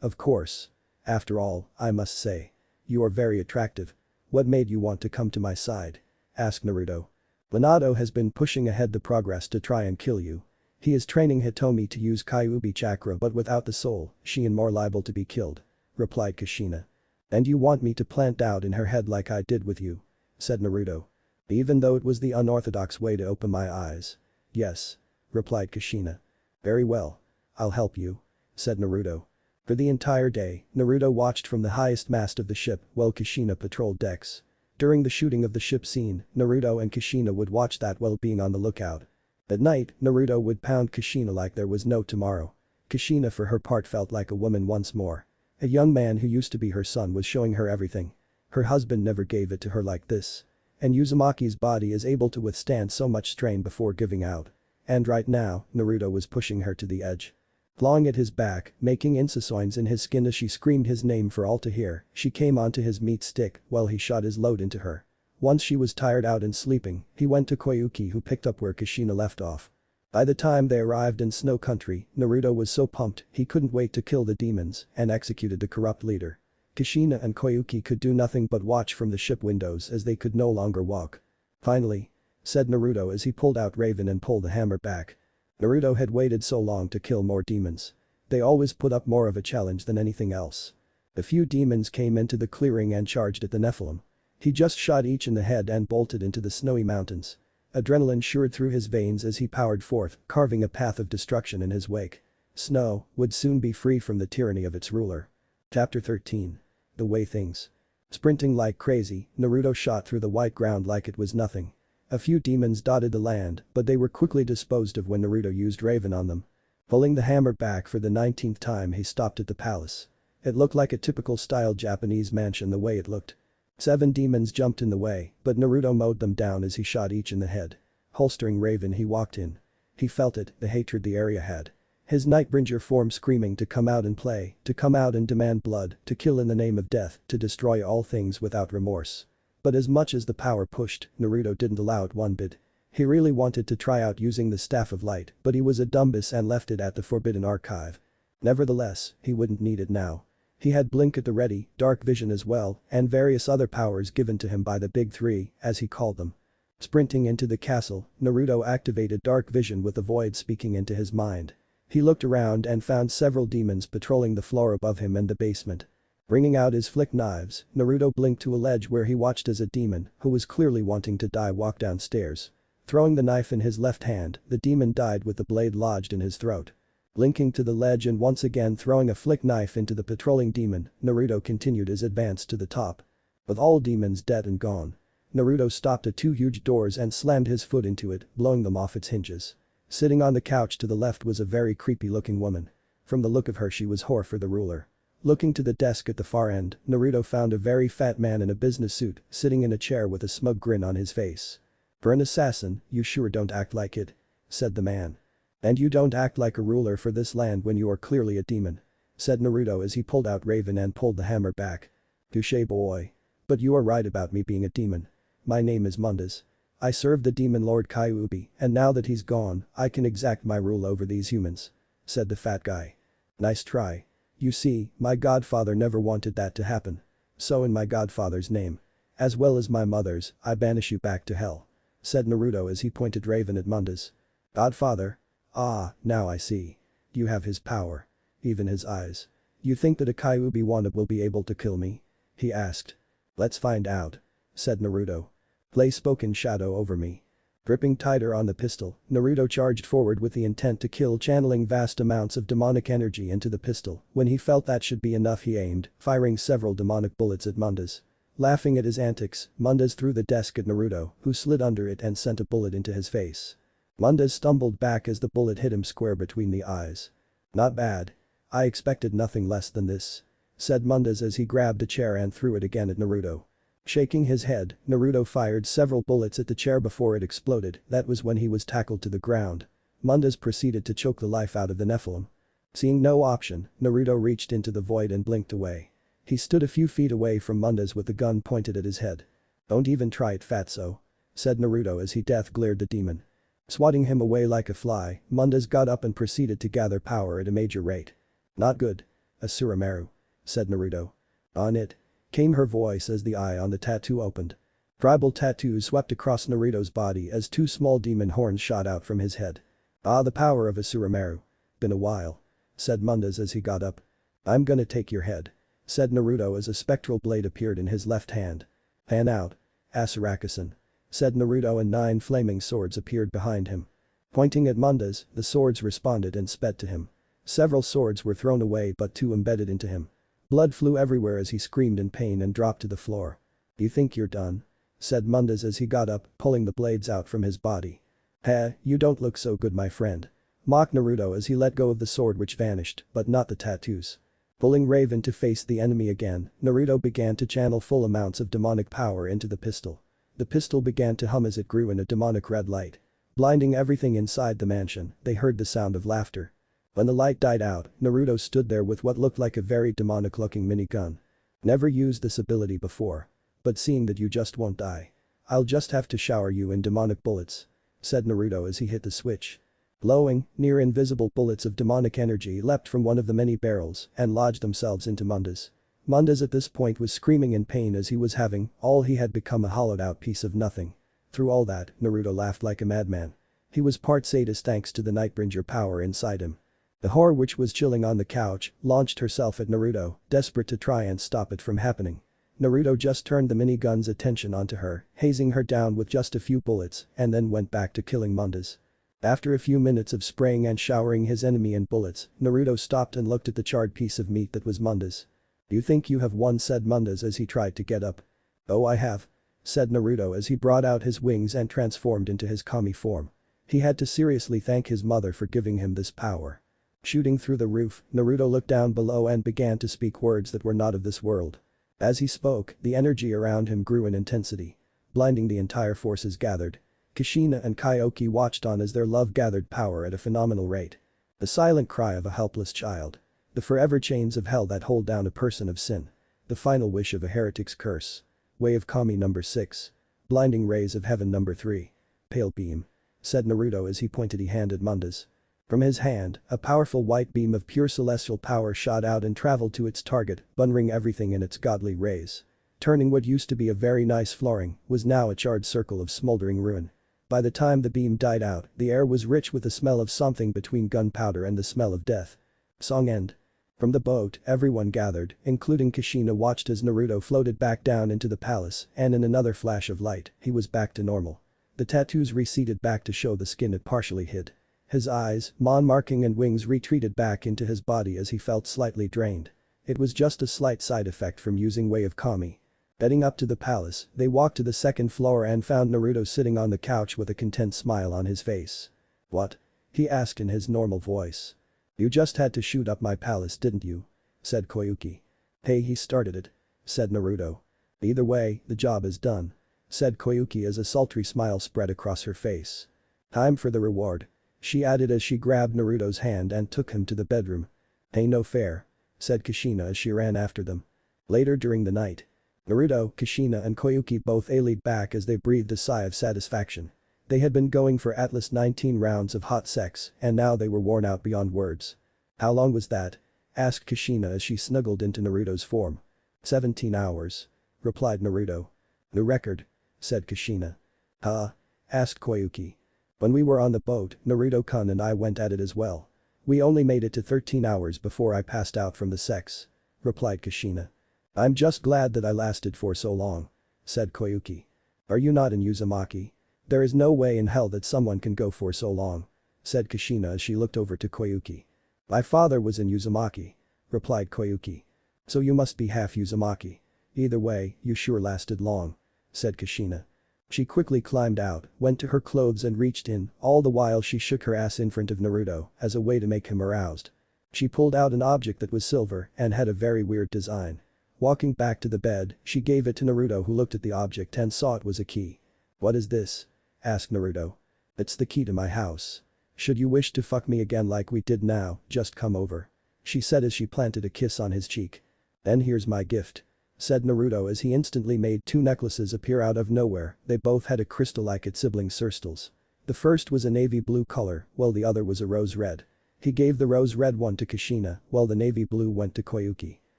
Of course. After all, I must say. You are very attractive. What made you want to come to my side?" asked Naruto. "Minato has been pushing ahead the progress to try and kill you. He is training Hitomi to use Kyuubi chakra, but without the soul, she is more liable to be killed," replied Kushina. "And you want me to plant doubt in her head like I did with you?" said Naruto. "Even though it was the unorthodox way to open my eyes." "Yes," replied Kushina. "Very well. I'll help you," said Naruto. For the entire day, Naruto watched from the highest mast of the ship while Kushina patrolled decks. During the shooting of the ship scene, Naruto and Kushina would watch that while being on the lookout. At night, Naruto would pound Kushina like there was no tomorrow. Kushina for her part felt like a woman once more. A young man who used to be her son was showing her everything. Her husband never gave it to her like this. and Uzumaki's body is able to withstand so much strain before giving out. And right now, Naruto was pushing her to the edge. Clawing at his back, making incisions in his skin as she screamed his name for all to hear, she came onto his meat stick while he shot his load into her. Once she was tired out and sleeping, he went to Koyuki who picked up where Kushina left off. By the time they arrived in Snow Country, Naruto was so pumped he couldn't wait to kill the demons and executed the corrupt leader. Kushina and Koyuki could do nothing but watch from the ship windows as they could no longer walk. "Finally," said Naruto as he pulled out Raven and pulled the hammer back. Naruto had waited so long to kill more demons. They always put up more of a challenge than anything else. A few demons came into the clearing and charged at the Nephilim. He just shot each in the head and bolted into the snowy mountains. Adrenaline shoored through his veins as he powered forth, carving a path of destruction in his wake. Snow would soon be free from the tyranny of its ruler. Chapter 13. The Way Things. Sprinting like crazy, Naruto shot through the white ground like it was nothing. A few demons dotted the land, but they were quickly disposed of when Naruto used Raven on them. Pulling the hammer back for the 19th time, he stopped at the palace. It looked like a typical style Japanese mansion the way it looked. 7 demons jumped in the way, but Naruto mowed them down as he shot each in the head. Holstering Raven, he walked in. He felt it, the hatred the area had. His Nightbringer form screaming to come out and play, to come out and demand blood, to kill in the name of death, to destroy all things without remorse. But as much as the power pushed, Naruto didn't allow it one bit. He really wanted to try out using the Staff of Light, but he was a dumbass and left it at the Forbidden Archive. Nevertheless, he wouldn't need it now. He had Blink at the ready, Dark Vision as well, and various other powers given to him by the Big Three, as he called them. Sprinting into the castle, Naruto activated Dark Vision with the void speaking into his mind. He looked around and found several demons patrolling the floor above him and the basement. Bringing out his flick knives, Naruto blinked to a ledge where he watched as a demon, who was clearly wanting to die, walked downstairs. Throwing the knife in his left hand, the demon died with the blade lodged in his throat. Blinking to the ledge and once again throwing a flick knife into the patrolling demon, Naruto continued his advance to the top. With all demons dead and gone, Naruto stopped at 2 huge doors and slammed his foot into it, blowing them off its hinges. Sitting on the couch to the left was a very creepy-looking woman. From the look of her, she was Hor for the ruler. Looking to the desk at the far end, Naruto found a very fat man in a business suit, sitting in a chair with a smug grin on his face. "For an assassin, you sure don't act like it," said the man. "And you don't act like a ruler for this land when you are clearly a demon," said Naruto as he pulled out Raven and pulled the hammer back. "Touché, boy. But you are right about me being a demon. My name is Mundus. I served the demon lord Kyuubi, and now that he's gone, I can exact my rule over these humans," said the fat guy. "Nice try. You see, my godfather never wanted that to happen. So in my godfather's name, as well as my mother's, I banish you back to hell," said Naruto as he pointed Raven at Mundus. "Godfather? Ah, now I see. You have his power. Even his eyes. You think that a Kyuubi wannabe will be able to kill me?" he asked. "Let's find out," said Naruto. "Play spoken shadow over me." Gripping tighter on the pistol, Naruto charged forward with the intent to kill, channeling vast amounts of demonic energy into the pistol. When he felt that should be enough, he aimed, firing several demonic bullets at Mundus. Laughing at his antics, Mundus threw the desk at Naruto, who slid under it and sent a bullet into his face. Mundus stumbled back as the bullet hit him square between the eyes. "Not bad. I expected nothing less than this," said Mundus as he grabbed a chair and threw it again at Naruto. Shaking his head, Naruto fired several bullets at the chair before it exploded. That was when he was tackled to the ground. Mundus proceeded to choke the life out of the Nephilim. Seeing no option, Naruto reached into the void and blinked away. He stood a few feet away from Mundus with the gun pointed at his head. "Don't even try it, fatso," said Naruto as he death glared the demon. Swatting him away like a fly, Mundus got up and proceeded to gather power at a major rate. "Not good. Asurumaru," said Naruto. "On it," came her voice as the eye on the tattoo opened. Tribal tattoos swept across Naruto's body as 2 small demon horns shot out from his head. "Ah, the power of Asurumaru. Been a while," said Mundus as he got up. "I'm gonna take your head," said Naruto as a spectral blade appeared in his left hand. "Pan out, Asarakasan," said Naruto and 9 flaming swords appeared behind him. Pointing at Mundus, the swords responded and sped to him. Several swords were thrown away but 2 embedded into him. Blood flew everywhere as he screamed in pain and dropped to the floor. "You think you're done?" said Mundus as he got up, pulling the blades out from his body. "Heh, you don't look so good, my friend," mocked Naruto as he let go of the sword, which vanished, but not the tattoos. Pulling Raven to face the enemy again, Naruto began to channel full amounts of demonic power into the pistol. The pistol began to hum as it grew in a demonic red light. Blinding everything inside the mansion, they heard the sound of laughter. When the light died out, Naruto stood there with what looked like a very demonic-looking minigun. Never used this ability before. But seeing that you just won't die. I'll just have to shower you in demonic bullets. Said Naruto as he hit the switch. Glowing, near-invisible bullets of demonic energy leapt from one of the many barrels and lodged themselves into Mundas. Mundas at this point was screaming in pain as he was having all he had become a hollowed-out piece of nothing. Through all that, Naruto laughed like a madman. He was part sadist thanks to the Nightbringer power inside him. The whore which was chilling on the couch launched herself at Naruto, desperate to try and stop it from happening. Naruto just turned the minigun's attention onto her, hazing her down with just a few bullets, and then went back to killing Mundas. After a few minutes of spraying and showering his enemy in bullets, Naruto stopped and looked at the charred piece of meat that was Mundas. "You think you have won?" said Mundas as he tried to get up. "Oh, I have," said Naruto as he brought out his wings and transformed into his kami form. He had to seriously thank his mother for giving him this power. Shooting through the roof, Naruto looked down below and began to speak words that were not of this world. As he spoke, the energy around him grew in intensity. Blinding the entire forces gathered. Kushina and Kyoki watched on as their love gathered power at a phenomenal rate. The silent cry of a helpless child. The forever chains of hell that hold down a person of sin. The final wish of a heretic's curse. Way of Kami number 6. Blinding rays of heaven number 3. Pale beam. Said Naruto as he pointed a hand at Mundas. From his hand, a powerful white beam of pure celestial power shot out and traveled to its target, bunnering everything in its godly rays. Turning what used to be a very nice flooring was now a charred circle of smoldering ruin. By the time the beam died out, the air was rich with the smell of something between gunpowder and the smell of death. Song end. From the boat, everyone gathered, including Kushina, watched as Naruto floated back down into the palace, and in another flash of light, he was back to normal. The tattoos receded back to show the skin it partially hid. His eyes, marking and wings retreated back into his body as he felt slightly drained. It was just a slight side effect from using Way of Kami. Heading up to the palace, they walked to the second floor and found Naruto sitting on the couch with a content smile on his face. "What?" he asked in his normal voice. "You just had to shoot up my palace, didn't you?" said Koyuki. "Hey, he started it," said Naruto. "Either way, the job is done," said Koyuki as a sultry smile spread across her face. "Time for the reward," she added as she grabbed Naruto's hand and took him to the bedroom. "Hey, no fair," said Kushina as she ran after them. Later during the night. Naruto, Kushina and Koyuki both laid back as they breathed a sigh of satisfaction. They had been going for at least 19 rounds of hot sex and now they were worn out beyond words. "How long was that?" asked Kushina as she snuggled into Naruto's form. 17 hours. Replied Naruto. "New record," said Kushina. "Huh?" asked Koyuki. "When we were on the boat, Naruto-kun and I went at it as well. We only made it to 13 hours before I passed out from the sex," replied Kushina. "I'm just glad that I lasted for so long," said Koyuki. "Are you not in Uzumaki? There is no way in hell that someone can go for so long," said Kushina as she looked over to Koyuki. "My father was in Uzumaki," replied Koyuki. "So you must be half Uzumaki. Either way, you sure lasted long," said Kushina. She quickly climbed out, went to her clothes and reached in, all the while she shook her ass in front of Naruto as a way to make him aroused. She pulled out an object that was silver and had a very weird design. Walking back to the bed, she gave it to Naruto who looked at the object and saw it was a key. "What is this?" asked Naruto. "It's the key to my house. Should you wish to fuck me again like we did now, just come over," she said as she planted a kiss on his cheek. "Then here's my gift," said Naruto as he instantly made 2 necklaces appear out of nowhere. They both had a crystal like its sibling crystals. The first was a navy blue color, while the other was a rose red. He gave the rose red one to Kushina, while the navy blue went to Koyuki.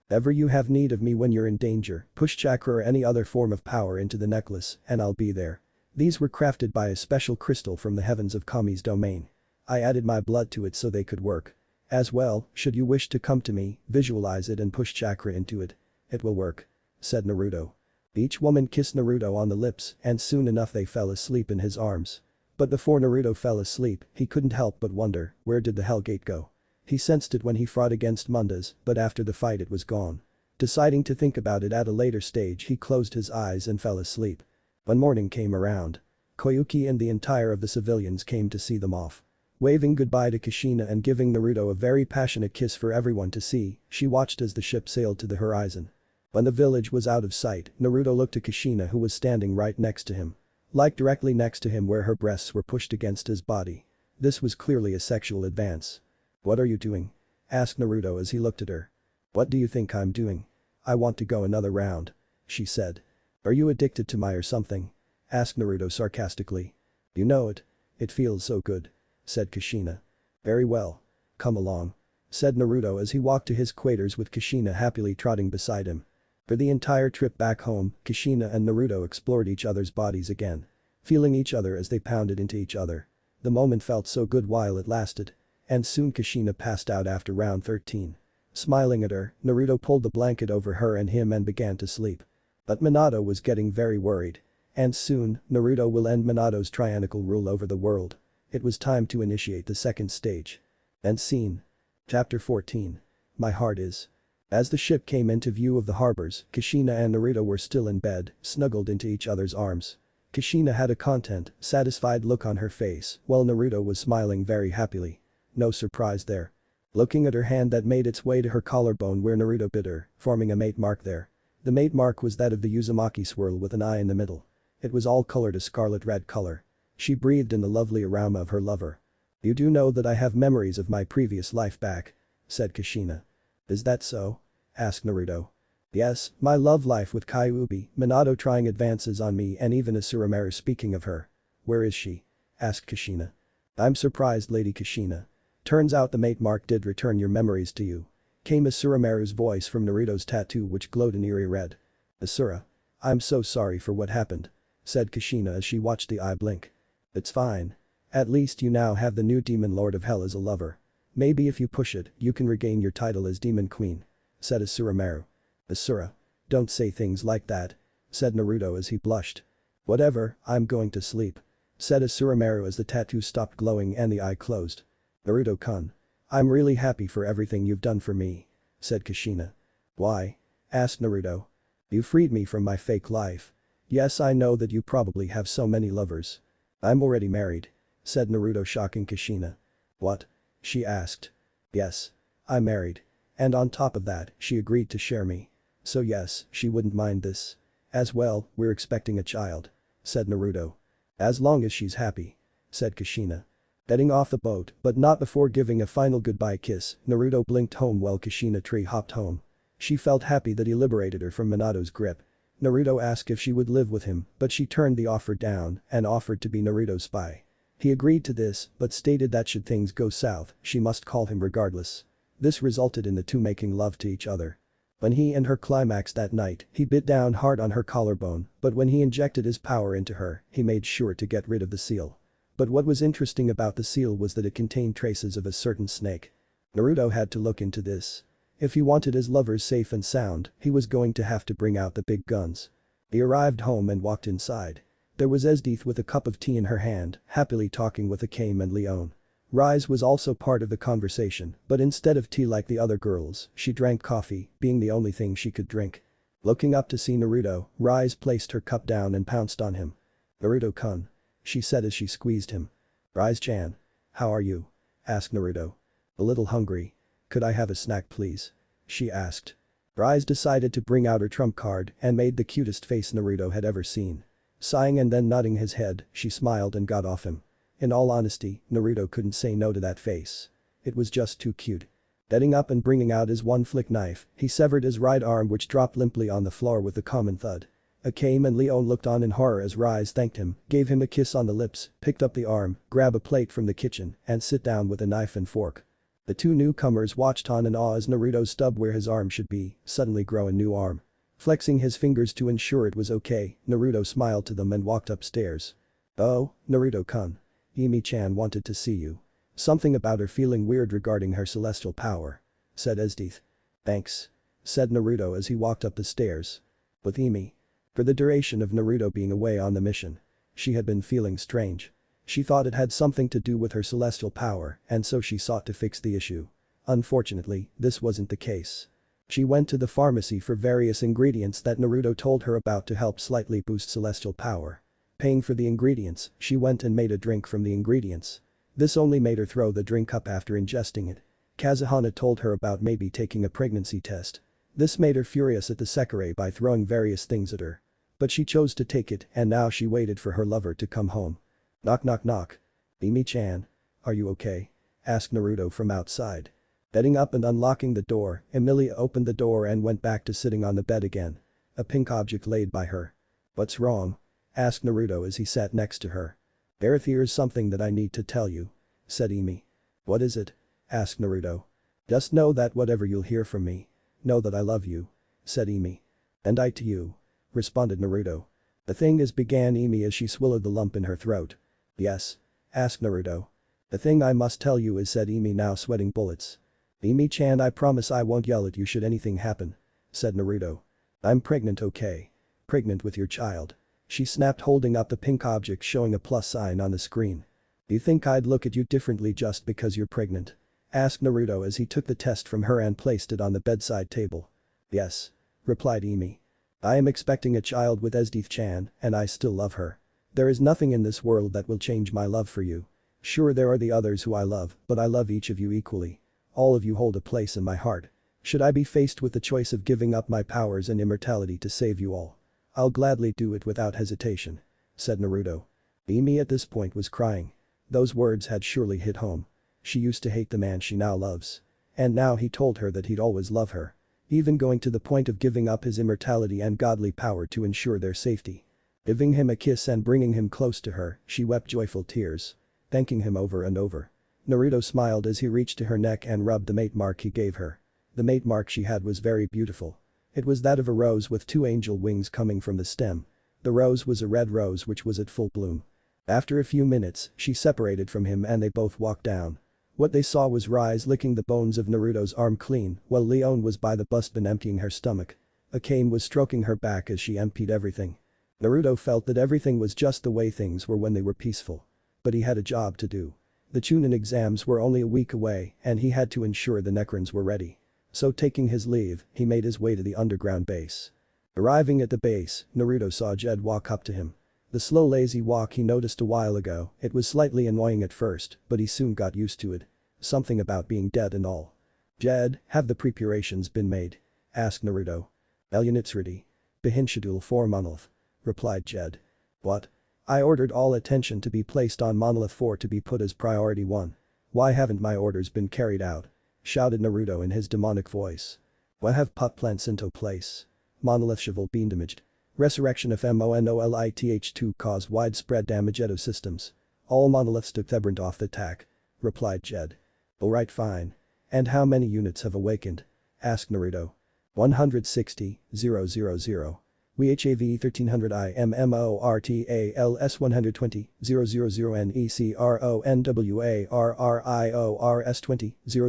"Ever you have need of me when you're in danger, push chakra or any other form of power into the necklace and I'll be there." These were crafted by a special crystal from the heavens of Kami's domain. I added my blood to it so they could work. As well, should you wish to come to me, visualize it and push chakra into it. It will work," said Naruto. Each woman kissed Naruto on the lips and soon enough they fell asleep in his arms. But before Naruto fell asleep, he couldn't help but wonder, where did the Hellgate go? He sensed it when he fought against Mundas, but after the fight it was gone. Deciding to think about it at a later stage, he closed his eyes and fell asleep. When morning came around, Koyuki and the entire of the civilians came to see them off. Waving goodbye to Kushina and giving Naruto a very passionate kiss for everyone to see, she watched as the ship sailed to the horizon. When the village was out of sight, Naruto looked to Kushina who was standing right next to him. Like directly next to him where her breasts were pushed against his body. This was clearly a sexual advance. "What are you doing?" asked Naruto as he looked at her. "What do you think I'm doing? I want to go another round," she said. "Are you addicted to my or something?" asked Naruto sarcastically. "You know it. It feels so good," said Kushina. "Very well. Come along," said Naruto as he walked to his quarters with Kushina happily trotting beside him. For the entire trip back home, Kushina and Naruto explored each other's bodies again. Feeling each other as they pounded into each other. The moment felt so good while it lasted. And soon Kushina passed out after round 13. Smiling at her, Naruto pulled the blanket over her and him and began to sleep. But Minato was getting very worried. And soon, Naruto will end Minato's tyrannical rule over the world. It was time to initiate the second stage. End scene. Chapter 14. My heart is. As the ship came into view of the harbors, Kushina and Naruto were still in bed, snuggled into each other's arms. Kushina had a content, satisfied look on her face, while Naruto was smiling very happily. No surprise there. Looking at her hand that made its way to her collarbone where Naruto bit her, forming a mate mark there. The mate mark was that of the Uzumaki swirl with an eye in the middle. It was all colored a scarlet red color. She breathed in the lovely aroma of her lover. "You do know that I have memories of my previous life back," said Kushina. "Is that so?" asked Naruto. "Yes, my love life with Kyuubi, Minato trying advances on me and even Asurumaru speaking of her." "Where is she?" asked Kushina. "I'm surprised, Lady Kushina. Turns out the mate mark did return your memories to you," came Asurumaru's voice from Naruto's tattoo which glowed an eerie red. "Asura. I'm so sorry for what happened," said Kushina as she watched the eye blink. "It's fine. At least you now have the new Demon Lord of Hell as a lover. Maybe if you push it, you can regain your title as Demon Queen," said Asurumaru. "Asura. Don't say things like that," said Naruto as he blushed. "Whatever, I'm going to sleep," said Asurumaru as the tattoo stopped glowing and the eye closed. "Naruto-kun. I'm really happy for everything you've done for me," said Kushina. "Why?" asked Naruto. "You freed me from my fake life. Yes, I know that you probably have so many lovers." "I'm already married," said Naruto, shocking Kushina. "What?" she asked. "Yes. I'm married. And on top of that, she agreed to share me. So yes, she wouldn't mind this. As well, we're expecting a child," said Naruto. "As long as she's happy," said Kushina. Getting off the boat, but not before giving a final goodbye kiss, Naruto blinked home while Kushina tree-hopped home. She felt happy that he liberated her from Minato's grip. Naruto asked if she would live with him, but she turned the offer down and offered to be Naruto's spy. He agreed to this, but stated that should things go south, she must call him regardless. This resulted in the two making love to each other. When he and her climaxed that night, he bit down hard on her collarbone, but when he injected his power into her, he made sure to get rid of the seal. But what was interesting about the seal was that it contained traces of a certain snake. Naruto had to look into this. If he wanted his lovers safe and sound, he was going to have to bring out the big guns. He arrived home and walked inside. There was Esdeath with a cup of tea in her hand, happily talking with Akame and Leon. Rise was also part of the conversation, but instead of tea like the other girls, she drank coffee, being the only thing she could drink. Looking up to see Naruto, Rise placed her cup down and pounced on him. "Naruto-kun," she said as she squeezed him. "Rise-chan. How are you?" asked Naruto. "A little hungry. Could I have a snack please?" she asked. Rise decided to bring out her trump card and made the cutest face Naruto had ever seen. Sighing and then nodding his head, she smiled and got off him. In all honesty, Naruto couldn't say no to that face. It was just too cute. Getting up and bringing out his one-flick knife, he severed his right arm which dropped limply on the floor with a common thud. Akame and Leon looked on in horror as Rise thanked him, gave him a kiss on the lips, picked up the arm, grabbed a plate from the kitchen, and sit down with a knife and fork. The two newcomers watched on in awe as Naruto stubbed where his arm should be, suddenly grow a new arm. Flexing his fingers to ensure it was okay, Naruto smiled to them and walked upstairs. "Oh, Naruto-kun. Emi-chan wanted to see you. Something about her feeling weird regarding her celestial power," said Esdeath. "Thanks," said Naruto as he walked up the stairs. With Emi. For the duration of Naruto being away on the mission, she had been feeling strange. She thought it had something to do with her celestial power and so she sought to fix the issue. Unfortunately, this wasn't the case. She went to the pharmacy for various ingredients that Naruto told her about to help slightly boost celestial power. Paying for the ingredients, she went and made a drink from the ingredients. This only made her throw the drink up after ingesting it. Kazuhana told her about maybe taking a pregnancy test. This made her furious at the Sekirei by throwing various things at her. But she chose to take it and now she waited for her lover to come home. Knock knock knock. Emi-chan. Are you okay? Asked Naruto from outside. Getting up and unlocking the door, Emilia opened the door and went back to sitting on the bed again. A pink object laid by her. What's wrong? Asked Naruto as he sat next to her. Here's something that I need to tell you, said Emi. What is it? Asked Naruto. Just know that whatever you'll hear from me. Know that I love you, said Emi. And I to you, responded Naruto. The thing is, began Emi as she swallowed the lump in her throat. Yes? Asked Naruto. The thing I must tell you is, said Emi, now sweating bullets. Emi-chan, I promise I won't yell at you should anything happen, said Naruto. I'm pregnant, okay? Pregnant with your child. She snapped, holding up the pink object showing a plus sign on the screen. Do you think I'd look at you differently just because you're pregnant? Asked Naruto as he took the test from her and placed it on the bedside table. Yes, replied Emi. I am expecting a child with Esdeath-chan and I still love her. There is nothing in this world that will change my love for you. Sure, there are the others who I love, but I love each of you equally. All of you hold a place in my heart. Should I be faced with the choice of giving up my powers and immortality to save you all, I'll gladly do it without hesitation, said Naruto. Emi at this point was crying. Those words had surely hit home. She used to hate the man she now loves. And now he told her that he'd always love her. Even going to the point of giving up his immortality and godly power to ensure their safety. Giving him a kiss and bringing him close to her, she wept joyful tears. Thanking him over and over. Naruto smiled as he reached to her neck and rubbed the mate mark he gave her. The mate mark she had was very beautiful. It was that of a rose with two angel wings coming from the stem. The rose was a red rose which was at full bloom. After a few minutes, she separated from him and they both walked down. What they saw was Rise licking the bones of Naruto's arm clean while Leon was by the bustbin emptying her stomach. Akane was stroking her back as she emptied everything. Naruto felt that everything was just the way things were when they were peaceful. But he had a job to do. The Chunin exams were only a week away and he had to ensure the Nekrons were ready. So taking his leave, he made his way to the underground base. Arriving at the base, Naruto saw Jed walk up to him. The slow lazy walk he noticed a while ago, it was slightly annoying at first, but he soon got used to it. Something about being dead and all. Jed, have the preparations been made? Asked Naruto. Elyanitsridi. Behin schedule for Monolith. Replied Jed. What? I ordered all attention to be placed on Monolith 4 to be put as priority 1. Why haven't my orders been carried out? Shouted Naruto in his demonic voice. Why have pot plants into place? Monolith Cheval been damaged. Resurrection of Monolith-2 caused widespread damage to systems. All monoliths took Thebrant off the attack. Replied Jed. Alright, fine. And how many units have awakened? Asked Naruto. 160,000. We HAV 1300 IMMORTALS 120 000 NECRONWARRIORS 20 000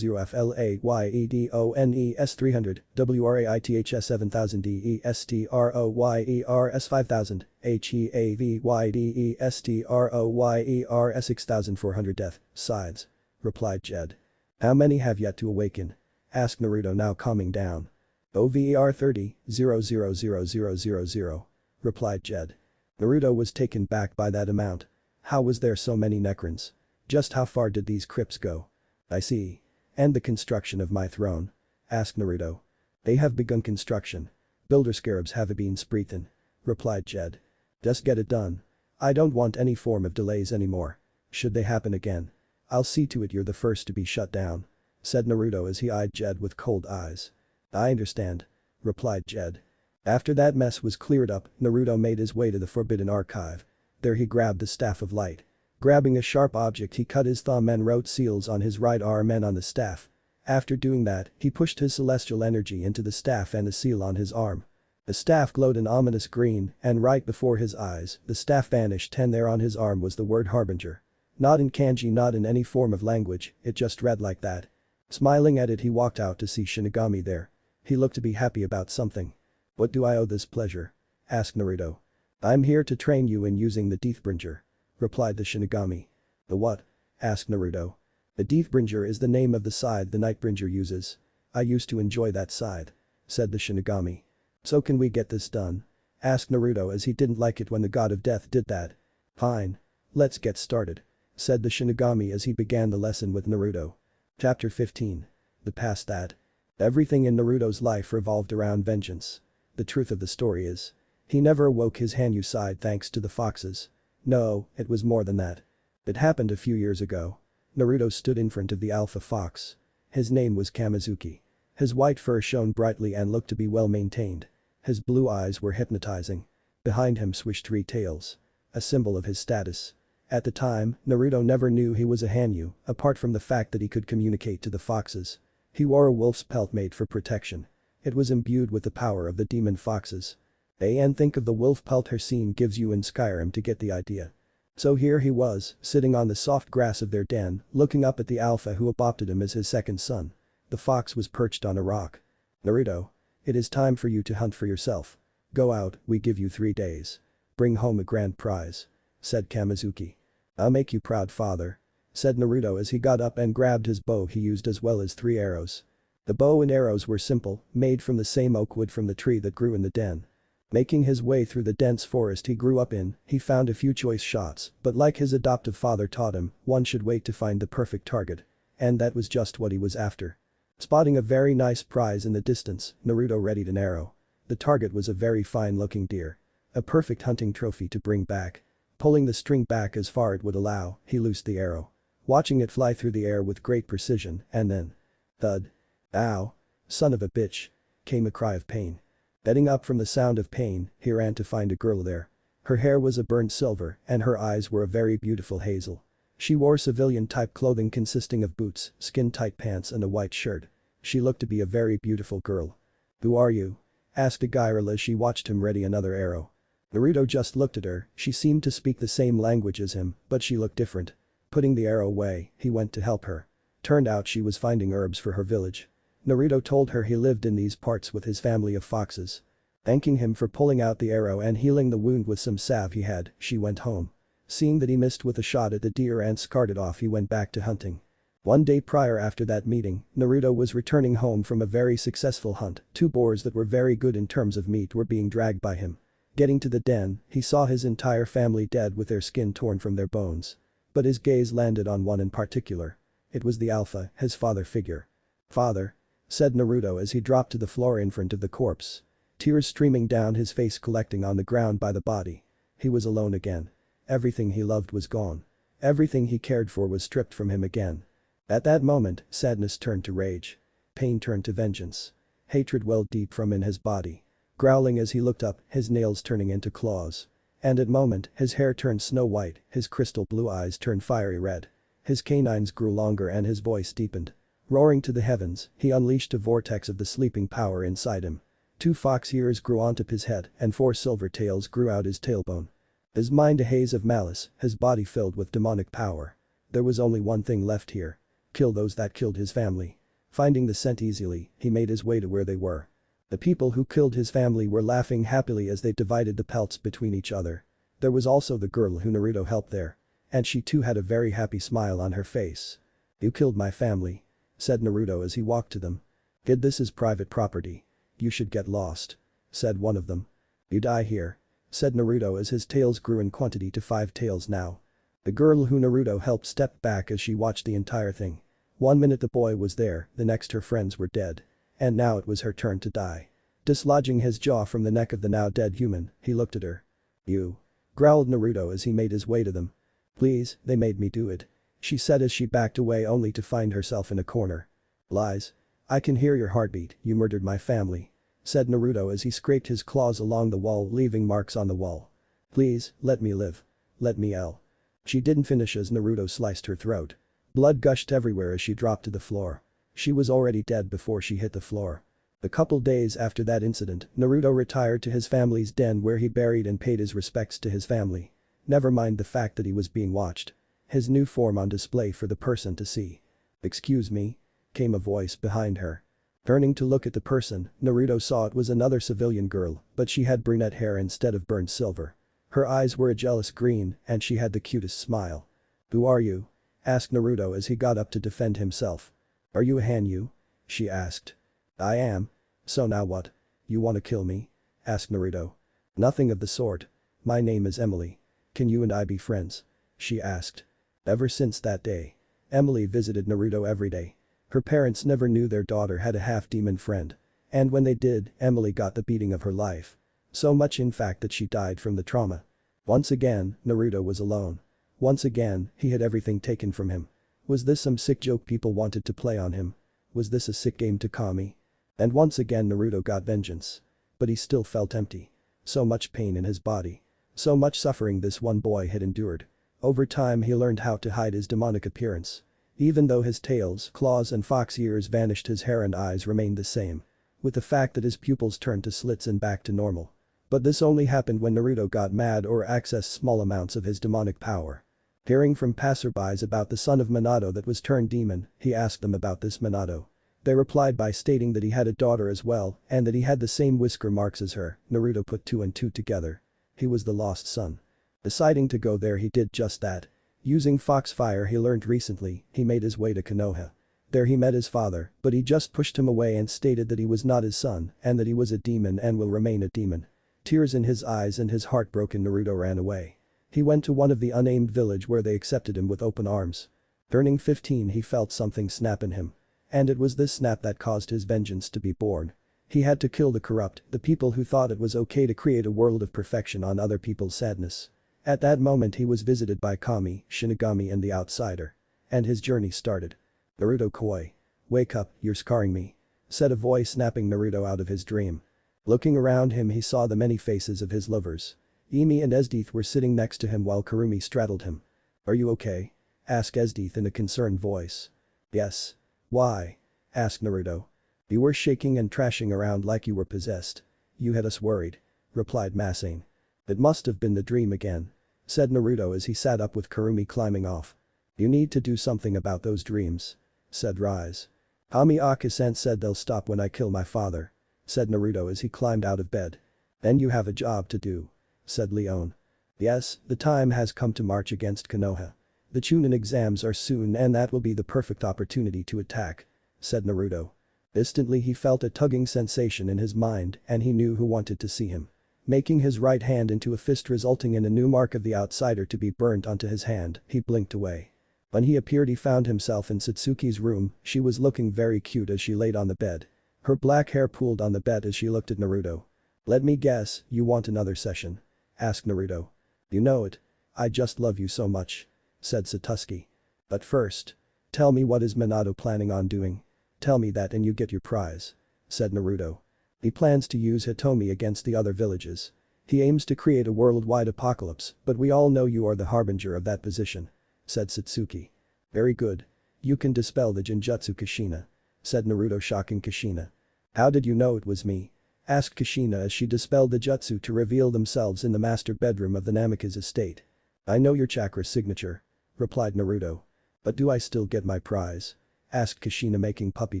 FLAYEDONES 300 WRAITHS 7000 DESTROYERS 5000 HEAVYDESTROYERS 6400 Death, Scythes. Replied Jed. How many have yet to awaken? Asked Naruto, now calming down. OVER 30 00000. Replied Jed. Naruto was taken back by that amount. How was there so many Nekrons? Just how far did these crypts go? I see. And the construction of my throne? Asked Naruto. They have begun construction. Builder scarabs have been spreethen. Replied Jed. Just get it done. I don't want any form of delays anymore. Should they happen again, I'll see to it you're the first to be shut down. Said Naruto as he eyed Jed with cold eyes. I understand. Replied Jed. After that mess was cleared up, Naruto made his way to the Forbidden Archive. There he grabbed the Staff of Light. Grabbing a sharp object, he cut his thumb and wrote seals on his right arm and on the staff. After doing that, he pushed his celestial energy into the staff and the seal on his arm. The staff glowed an ominous green, and right before his eyes, the staff vanished and there on his arm was the word Harbinger. Not in kanji, not in any form of language, it just read like that. Smiling at it, he walked out to see Shinigami there. He looked to be happy about something. What do I owe this pleasure? Asked Naruto. I'm here to train you in using the Deathbringer. Replied the Shinigami. The what? Asked Naruto. The Deathbringer is the name of the scythe the Nightbringer uses. I used to enjoy that scythe. Said the Shinigami. So can we get this done? Asked Naruto as he didn't like it when the god of death did that. Fine. Let's get started. Said the Shinigami as he began the lesson with Naruto. Chapter 15. The Past That. Everything in Naruto's life revolved around vengeance. The truth of the story is, he never awoke his Hanyu side thanks to the foxes. No, it was more than that. It happened a few years ago. Naruto stood in front of the alpha fox. His name was Kamizuki. His white fur shone brightly and looked to be well maintained. His blue eyes were hypnotizing. Behind him swished three tails. A symbol of his status. At the time, Naruto never knew he was a Hanyu, apart from the fact that he could communicate to the foxes. He wore a wolf's pelt made for protection. It was imbued with the power of the demon foxes. And think of the wolf pelt her scene gives you in Skyrim to get the idea. So here he was, sitting on the soft grass of their den, looking up at the alpha who adopted him as his second son. The fox was perched on a rock. "Naruto. It is time for you to hunt for yourself. Go out, we give you 3 days. Bring home a grand prize," said Kamizuki. "I'll make you proud, father," said Naruto as he got up and grabbed his bow he used as well as 3 arrows. The bow and arrows were simple, made from the same oak wood from the tree that grew in the den. Making his way through the dense forest he grew up in, he found a few choice shots, but like his adoptive father taught him, one should wait to find the perfect target. And that was just what he was after. Spotting a very nice prize in the distance, Naruto readied an arrow. The target was a very fine-looking deer. A perfect hunting trophy to bring back. Pulling the string back as far it would allow, he loosed the arrow. Watching it fly through the air with great precision, and then… thud. "Ow. Son of a bitch," came a cry of pain. Getting up from the sound of pain, he ran to find a girl there. Her hair was a burnt silver and her eyes were a very beautiful hazel. She wore civilian-type clothing consisting of boots, skin-tight pants and a white shirt. She looked to be a very beautiful girl. "Who are you?" asked a girl as she watched him ready another arrow. Naruto just looked at her, she seemed to speak the same language as him, but she looked different. Putting the arrow away, he went to help her. Turned out she was finding herbs for her village. Naruto told her he lived in these parts with his family of foxes. Thanking him for pulling out the arrow and healing the wound with some salve he had, she went home. Seeing that he missed with a shot at the deer and scarred it off, he went back to hunting. One day prior after that meeting, Naruto was returning home from a very successful hunt. 2 boars that were very good in terms of meat were being dragged by him. Getting to the den, he saw his entire family dead with their skin torn from their bones. But his gaze landed on one in particular. It was the alpha, his father figure. "Father," said Naruto as he dropped to the floor in front of the corpse. Tears streaming down his face collecting on the ground by the body. He was alone again. Everything he loved was gone. Everything he cared for was stripped from him again. At that moment, sadness turned to rage. Pain turned to vengeance. Hatred welled deep from in his body. Growling as he looked up, his nails turning into claws. And at moment, his hair turned snow white, his crystal blue eyes turned fiery red. His canines grew longer and his voice deepened. Roaring to the heavens, he unleashed a vortex of the sleeping power inside him. 2 fox ears grew onto his head and 4 silver tails grew out his tailbone. His mind a haze of malice, his body filled with demonic power. There was only one thing left here. Kill those that killed his family. Finding the scent easily, he made his way to where they were. The people who killed his family were laughing happily as they divided the pelts between each other. There was also the girl who Naruto helped there. And she too had a very happy smile on her face. "You killed my family," said Naruto as he walked to them. "Kid, this is private property. You should get lost," said one of them. "You die here," said Naruto as his tails grew in quantity to 5 tails now. The girl who Naruto helped stepped back as she watched the entire thing. 1 minute the boy was there, the next her friends were dead. And now it was her turn to die. Dislodging his jaw from the neck of the now dead human, he looked at her. "You," growled Naruto as he made his way to them. "Please, they made me do it," she said as she backed away only to find herself in a corner. "Lies. I can hear your heartbeat, you murdered my family," said Naruto as he scraped his claws along the wall leaving marks on the wall. "Please, let me live. Let me out." She didn't finish as Naruto sliced her throat. Blood gushed everywhere as she dropped to the floor. She was already dead before she hit the floor. A couple days after that incident, Naruto retired to his family's den where he buried and paid his respects to his family. Never mind the fact that he was being watched. His new form on display for the person to see. "Excuse me?" came a voice behind her. Turning to look at the person, Naruto saw it was another civilian girl, but she had brunette hair instead of burnt silver. Her eyes were a jealous green and she had the cutest smile. "Who are you?" asked Naruto as he got up to defend himself. "Are you a Hanyu?" she asked. "I am. So now what? You want to kill me?" asked Naruto. "Nothing of the sort. My name is Emily. Can you and I be friends?" she asked. Ever since that day, Emily visited Naruto every day. Her parents never knew their daughter had a half-demon friend. And when they did, Emily got the beating of her life. So much in fact that she died from the trauma. Once again, Naruto was alone. Once again, he had everything taken from him. Was this some sick joke people wanted to play on him? Was this a sick game to Kami? And once again Naruto got vengeance. But he still felt empty. So much pain in his body. So much suffering this one boy had endured. Over time he learned how to hide his demonic appearance. Even though his tails, claws and fox ears vanished, his hair and eyes remained the same. With the fact that his pupils turned to slits and back to normal. But this only happened when Naruto got mad or accessed small amounts of his demonic power. Hearing from passerbys about the son of Minato that was turned demon, he asked them about this Minato. They replied by stating that he had a daughter as well and that he had the same whisker marks as her. Naruto put two and two together. He was the lost son. Deciding to go there, he did just that. Using foxfire he learned recently, he made his way to Konoha. There he met his father, but he just pushed him away and stated that he was not his son and that he was a demon and will remain a demon. Tears in his eyes and his heart broken, Naruto ran away. He went to one of the unnamed village where they accepted him with open arms. Turning 15, he felt something snap in him. And it was this snap that caused his vengeance to be born. He had to kill the corrupt, the people who thought it was okay to create a world of perfection on other people's sadness. At that moment he was visited by Kami, Shinigami and the outsider. And his journey started. Naruto Koi. Wake up, you're scarring me. Said a voice, snapping Naruto out of his dream. Looking around him he saw the many faces of his lovers. Emi and Esdeath were sitting next to him while Kurumi straddled him. Are you okay? Asked Esdeath in a concerned voice. Yes. Why? Asked Naruto. You were shaking and trashing around like you were possessed. You had us worried. Replied Masane. It must have been the dream again. Said Naruto as he sat up with Kurumi climbing off. You need to do something about those dreams. Said Rise. Kami Aka-san said they'll stop when I kill my father. Said Naruto as he climbed out of bed. Then you have a job to do. Said Leon. Yes, the time has come to march against Konoha. The Chunin exams are soon and that will be the perfect opportunity to attack. Said Naruto. Instantly he felt a tugging sensation in his mind and he knew who wanted to see him. Making his right hand into a fist resulting in a new mark of the outsider to be burnt onto his hand, he blinked away. When he appeared he found himself in Satsuki's room. She was looking very cute as she laid on the bed. Her black hair pooled on the bed as she looked at Naruto. Let me guess, you want another session? Asked Naruto. You know it. I just love you so much. Said Satsuki. But first. Tell me, what is Minato planning on doing? Tell me that and you get your prize. Said Naruto. He plans to use Hitomi against the other villages. He aims to create a worldwide apocalypse, but we all know you are the harbinger of that position. Said Satsuki. Very good. You can dispel the Genjutsu Kushina. Said Naruto, shocking Kushina. How did you know it was me? Asked Kushina as she dispelled the jutsu to reveal themselves in the master bedroom of the Namikaze estate. I know your chakra signature. Replied Naruto. But do I still get my prize? Asked Kushina, making puppy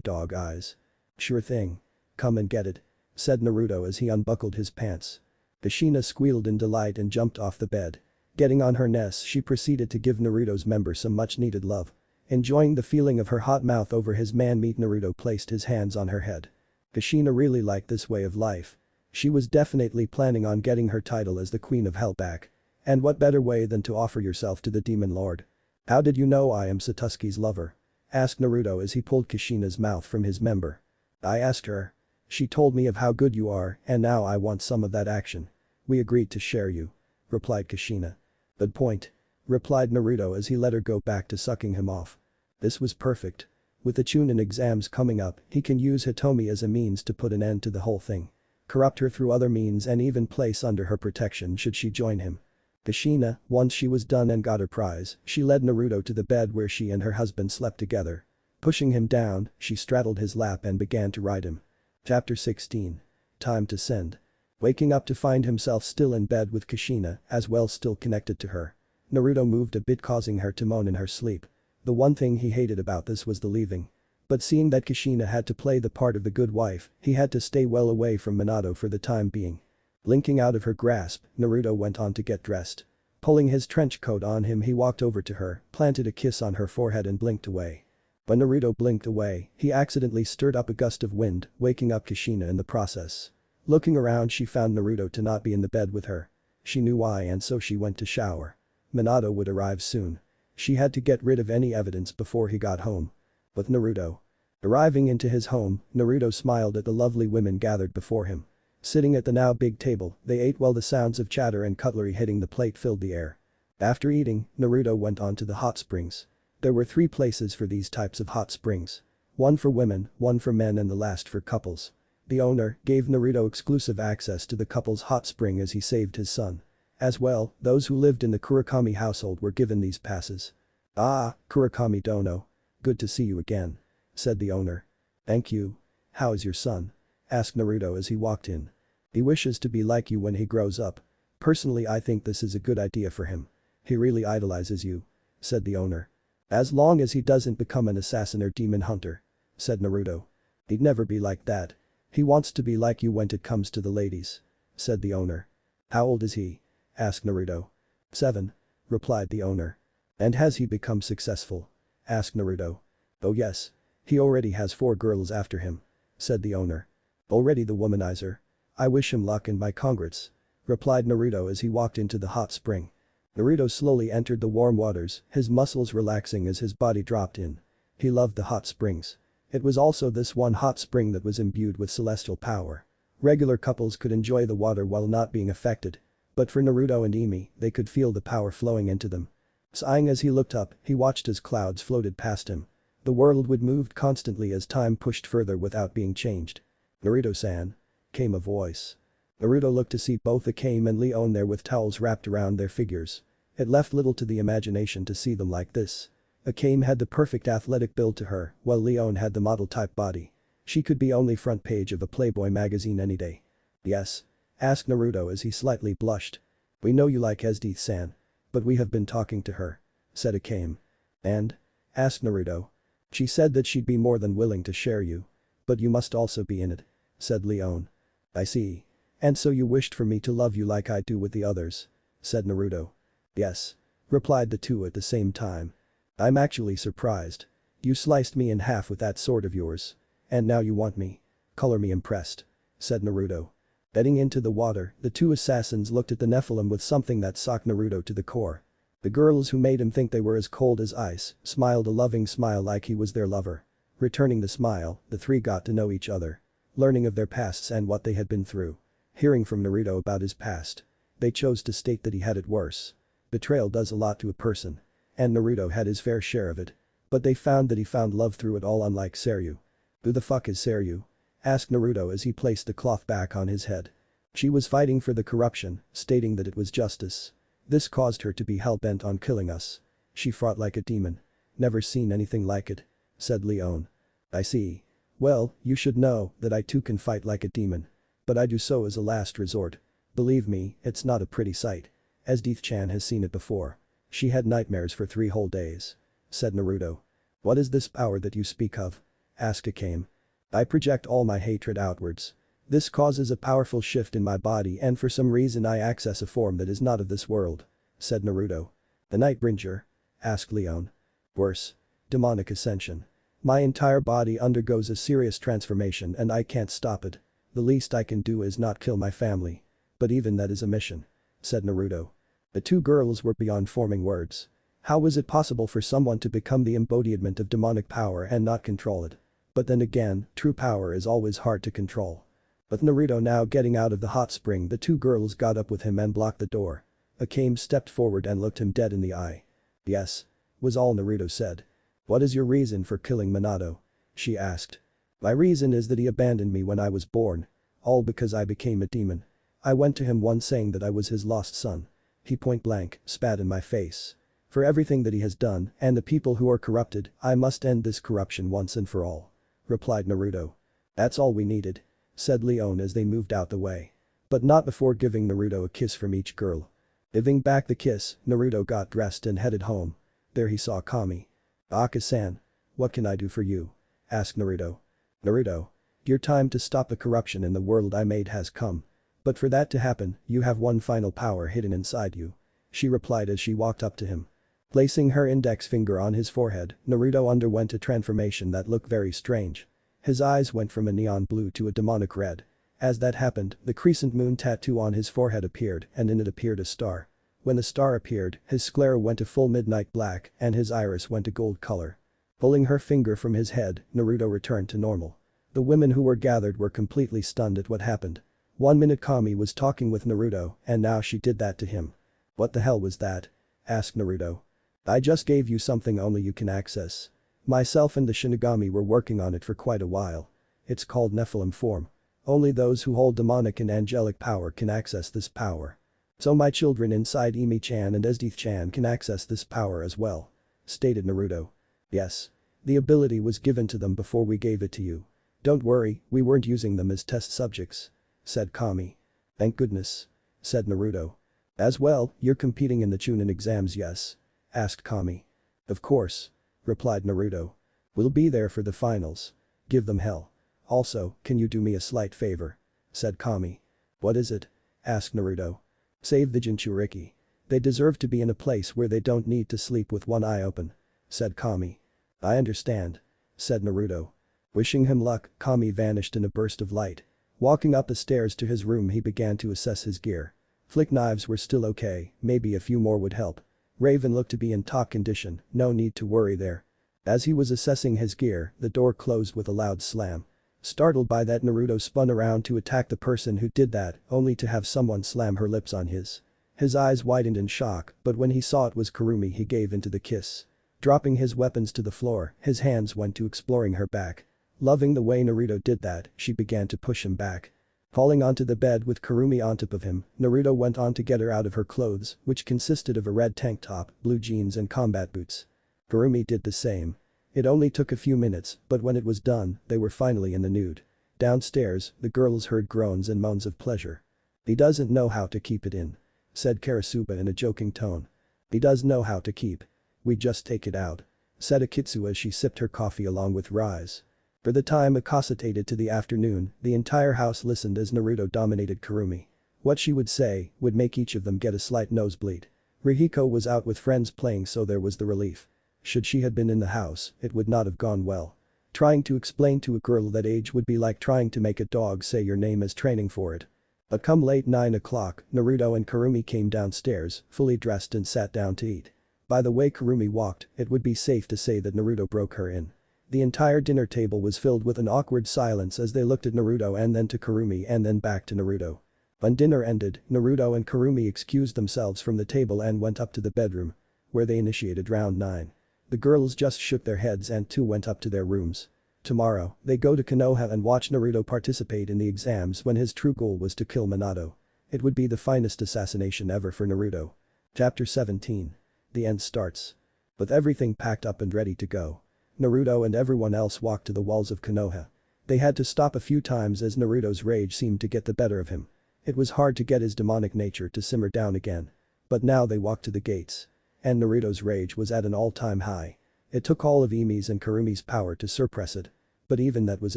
dog eyes. Sure thing. Come and get it. Said Naruto as he unbuckled his pants. Kushina squealed in delight and jumped off the bed. Getting on her nest, she proceeded to give Naruto's member some much needed love. Enjoying the feeling of her hot mouth over his man-meat, Naruto placed his hands on her head. Kushina really liked this way of life. She was definitely planning on getting her title as the Queen of Hell back. And what better way than to offer yourself to the Demon Lord? How did you know I am Satsuki's lover? Asked Naruto as he pulled Kushina's mouth from his member. I asked her. She told me of how good you are and now I want some of that action. We agreed to share you. Replied Kushina. Good point. Replied Naruto as he let her go back to sucking him off. This was perfect. With the Chunin exams coming up, he can use Hitomi as a means to put an end to the whole thing. Corrupt her through other means and even place under her protection should she join him. Kushina, once she was done and got her prize, she led Naruto to the bed where she and her husband slept together. Pushing him down, she straddled his lap and began to ride him. Chapter 16. Time to send. Waking up to find himself still in bed with Kushina, as well still connected to her. Naruto moved a bit, causing her to moan in her sleep. The one thing he hated about this was the leaving. But seeing that Kushina had to play the part of the good wife, he had to stay well away from Minato for the time being. Blinking out of her grasp, Naruto went on to get dressed. Pulling his trench coat on him, he walked over to her, planted a kiss on her forehead and blinked away. When Naruto blinked away, he accidentally stirred up a gust of wind, waking up Kushina in the process. Looking around, she found Naruto to not be in the bed with her. She knew why and so she went to shower. Minato would arrive soon. She had to get rid of any evidence before he got home. With Naruto. Arriving into his home, Naruto smiled at the lovely women gathered before him. Sitting at the now big table, they ate while the sounds of chatter and cutlery hitting the plate filled the air. After eating, Naruto went on to the hot springs. There were 3 places for these types of hot springs. One for women, one for men and the last for couples. The owner gave Naruto exclusive access to the couple's hot spring as he saved his son. As well, those who lived in the Kurakami household were given these passes. "Ah, Kurakami Dono. Good to see you again," said the owner. "Thank you. How is your son?" asked Naruto as he walked in. "He wishes to be like you when he grows up. Personally, I think this is a good idea for him. He really idolizes you," said the owner. "As long as he doesn't become an assassin or demon hunter," said Naruto. "He'd never be like that. He wants to be like you when it comes to the ladies," said the owner. "How old is he?" asked Naruto. 7, replied the owner. "And has he become successful?" asked Naruto. "Oh yes. He already has 4 girls after him," said the owner. "Already the womanizer. I wish him luck and my congrats," replied Naruto as he walked into the hot spring. Naruto slowly entered the warm waters, his muscles relaxing as his body dropped in. He loved the hot springs. It was also this one hot spring that was imbued with celestial power. Regular couples could enjoy the water while not being affected. But for Naruto and Emi, they could feel the power flowing into them. Sighing as he looked up, he watched as clouds floated past him. The world would move constantly as time pushed further without being changed. "Naruto-san," came a voice. Naruto looked to see both Akame and Leon there with towels wrapped around their figures. It left little to the imagination to see them like this. Akame had the perfect athletic build to her, while Leon had the model-type body. She could be only front page of a Playboy magazine any day. "Yes?" asked Naruto as he slightly blushed. "We know you like Esdeath-san. But we have been talking to her," said Akame. "And?" asked Naruto. "She said that she'd be more than willing to share you. But you must also be in it," said Leon. "I see. And so you wished for me to love you like I do with the others," said Naruto. "Yes," replied the two at the same time. "I'm actually surprised. You sliced me in half with that sword of yours. And now you want me. Color me impressed," said Naruto. Heading into the water, the 2 assassins looked at the Nephilim with something that shocked Naruto to the core. The girls who made him think they were as cold as ice smiled a loving smile like he was their lover. Returning the smile, the 3 got to know each other. Learning of their pasts and what they had been through. Hearing from Naruto about his past. They chose to state that he had it worse. Betrayal does a lot to a person. And Naruto had his fair share of it. But they found that he found love through it all, unlike Seryu. "Who the fuck is Seryu?" asked Naruto as he placed the cloth back on his head. "She was fighting for the corruption, stating that it was justice. This caused her to be hell-bent on killing us. She fought like a demon. Never seen anything like it," said Leon. "I see. Well, you should know that I too can fight like a demon. But I do so as a last resort. Believe me, it's not a pretty sight. Esdeath-chan has seen it before. She had nightmares for 3 whole days," said Naruto. "What is this power that you speak of?" asked Akame. "I project all my hatred outwards. This causes a powerful shift in my body and for some reason I access a form that is not of this world," said Naruto. "The Nightbringer?" asked Leon. "Worse. Demonic ascension. My entire body undergoes a serious transformation and I can't stop it. The least I can do is not kill my family. But even that is a mission," said Naruto. The 2 girls were beyond forming words. How was it possible for someone to become the embodiment of demonic power and not control it? But then again, true power is always hard to control. With Naruto now getting out of the hot spring, the 2 girls got up with him and blocked the door. Akame stepped forward and looked him dead in the eye. "Yes," was all Naruto said. "What is your reason for killing Minato?" she asked. "My reason is that he abandoned me when I was born. All because I became a demon. I went to him once saying that I was his lost son. He point blank spat in my face. For everything that he has done and the people who are corrupted, I must end this corruption once and for all," replied Naruto. "That's all we needed," said Leon as they moved out the way. But not before giving Naruto a kiss from each girl. Giving back the kiss, Naruto got dressed and headed home. There he saw Kami. "Aka-san, what can I do for you?" asked Naruto. "Naruto, your time to stop the corruption in the world I made has come. But for that to happen, you have one final power hidden inside you," she replied as she walked up to him. Placing her index finger on his forehead, Naruto underwent a transformation that looked very strange. His eyes went from a neon blue to a demonic red. As that happened, the crescent moon tattoo on his forehead appeared and in it appeared a star. When the star appeared, his sclera went to full midnight black and his iris went to gold color. Pulling her finger from his head, Naruto returned to normal. The women who were gathered were completely stunned at what happened. 1 minute Kami was talking with Naruto and now she did that to him. What the hell was that? Asked Naruto. I just gave you something only you can access. Myself and the Shinigami were working on it for quite a while. It's called Nephilim form. Only those who hold demonic and angelic power can access this power. So my children inside Emi-chan and Esdeath-chan can access this power as well. Stated Naruto. Yes. The ability was given to them before we gave it to you. Don't worry, we weren't using them as test subjects. Said Kami. Thank goodness. Said Naruto. As well, you're competing in the Chunin exams, yes? Asked Kami. Of course. Replied Naruto. We'll be there for the finals. Give them hell. Also, can you do me a slight favor? Said Kami. What is it? Asked Naruto. Save the Jinchuriki. They deserve to be in a place where they don't need to sleep with one eye open. Said Kami. I understand. Said Naruto. Wishing him luck, Kami vanished in a burst of light. Walking up the stairs to his room he began to assess his gear. Flick knives were still okay, maybe a few more would help. Raven looked to be in top condition, no need to worry there. As he was assessing his gear, the door closed with a loud slam. Startled by that, Naruto spun around to attack the person who did that, only to have someone slam her lips on his. His eyes widened in shock, but when he saw it was Kurumi he gave into the kiss. Dropping his weapons to the floor, his hands went to exploring her back. Loving the way Naruto did that, she began to push him back. Falling onto the bed with Kurumi on top of him, Naruto went on to get her out of her clothes, which consisted of a red tank top, blue jeans and combat boots. Kurumi did the same. It only took a few minutes, but when it was done, they were finally in the nude. Downstairs, the girls heard groans and moans of pleasure. He doesn't know how to keep it in. Said Karasuba in a joking tone. He does know how to keep. We just take it out. Said Akitsu as she sipped her coffee along with Rise. For the time accositated to the afternoon, the entire house listened as Naruto dominated Kurumi. What she would say would make each of them get a slight nosebleed. Rihiko was out with friends playing, so there was the relief. Should she had been in the house, it would not have gone well. Trying to explain to a girl that age would be like trying to make a dog say your name as training for it. But come late 9 o'clock, Naruto and Kurumi came downstairs, fully dressed and sat down to eat. By the way Kurumi walked, it would be safe to say that Naruto broke her in. The entire dinner table was filled with an awkward silence as they looked at Naruto and then to Kurumi and then back to Naruto. When dinner ended, Naruto and Kurumi excused themselves from the table and went up to the bedroom, where they initiated round 9. The girls just shook their heads and too went up to their rooms. Tomorrow, they go to Konoha and watch Naruto participate in the exams when his true goal was to kill Minato. It would be the finest assassination ever for Naruto. Chapter 17. The end starts. With everything packed up and ready to go, Naruto and everyone else walked to the walls of Konoha. They had to stop a few times as Naruto's rage seemed to get the better of him. It was hard to get his demonic nature to simmer down again. But now they walked to the gates. And Naruto's rage was at an all-time high. It took all of Emi's and Kurumi's power to suppress it. But even that was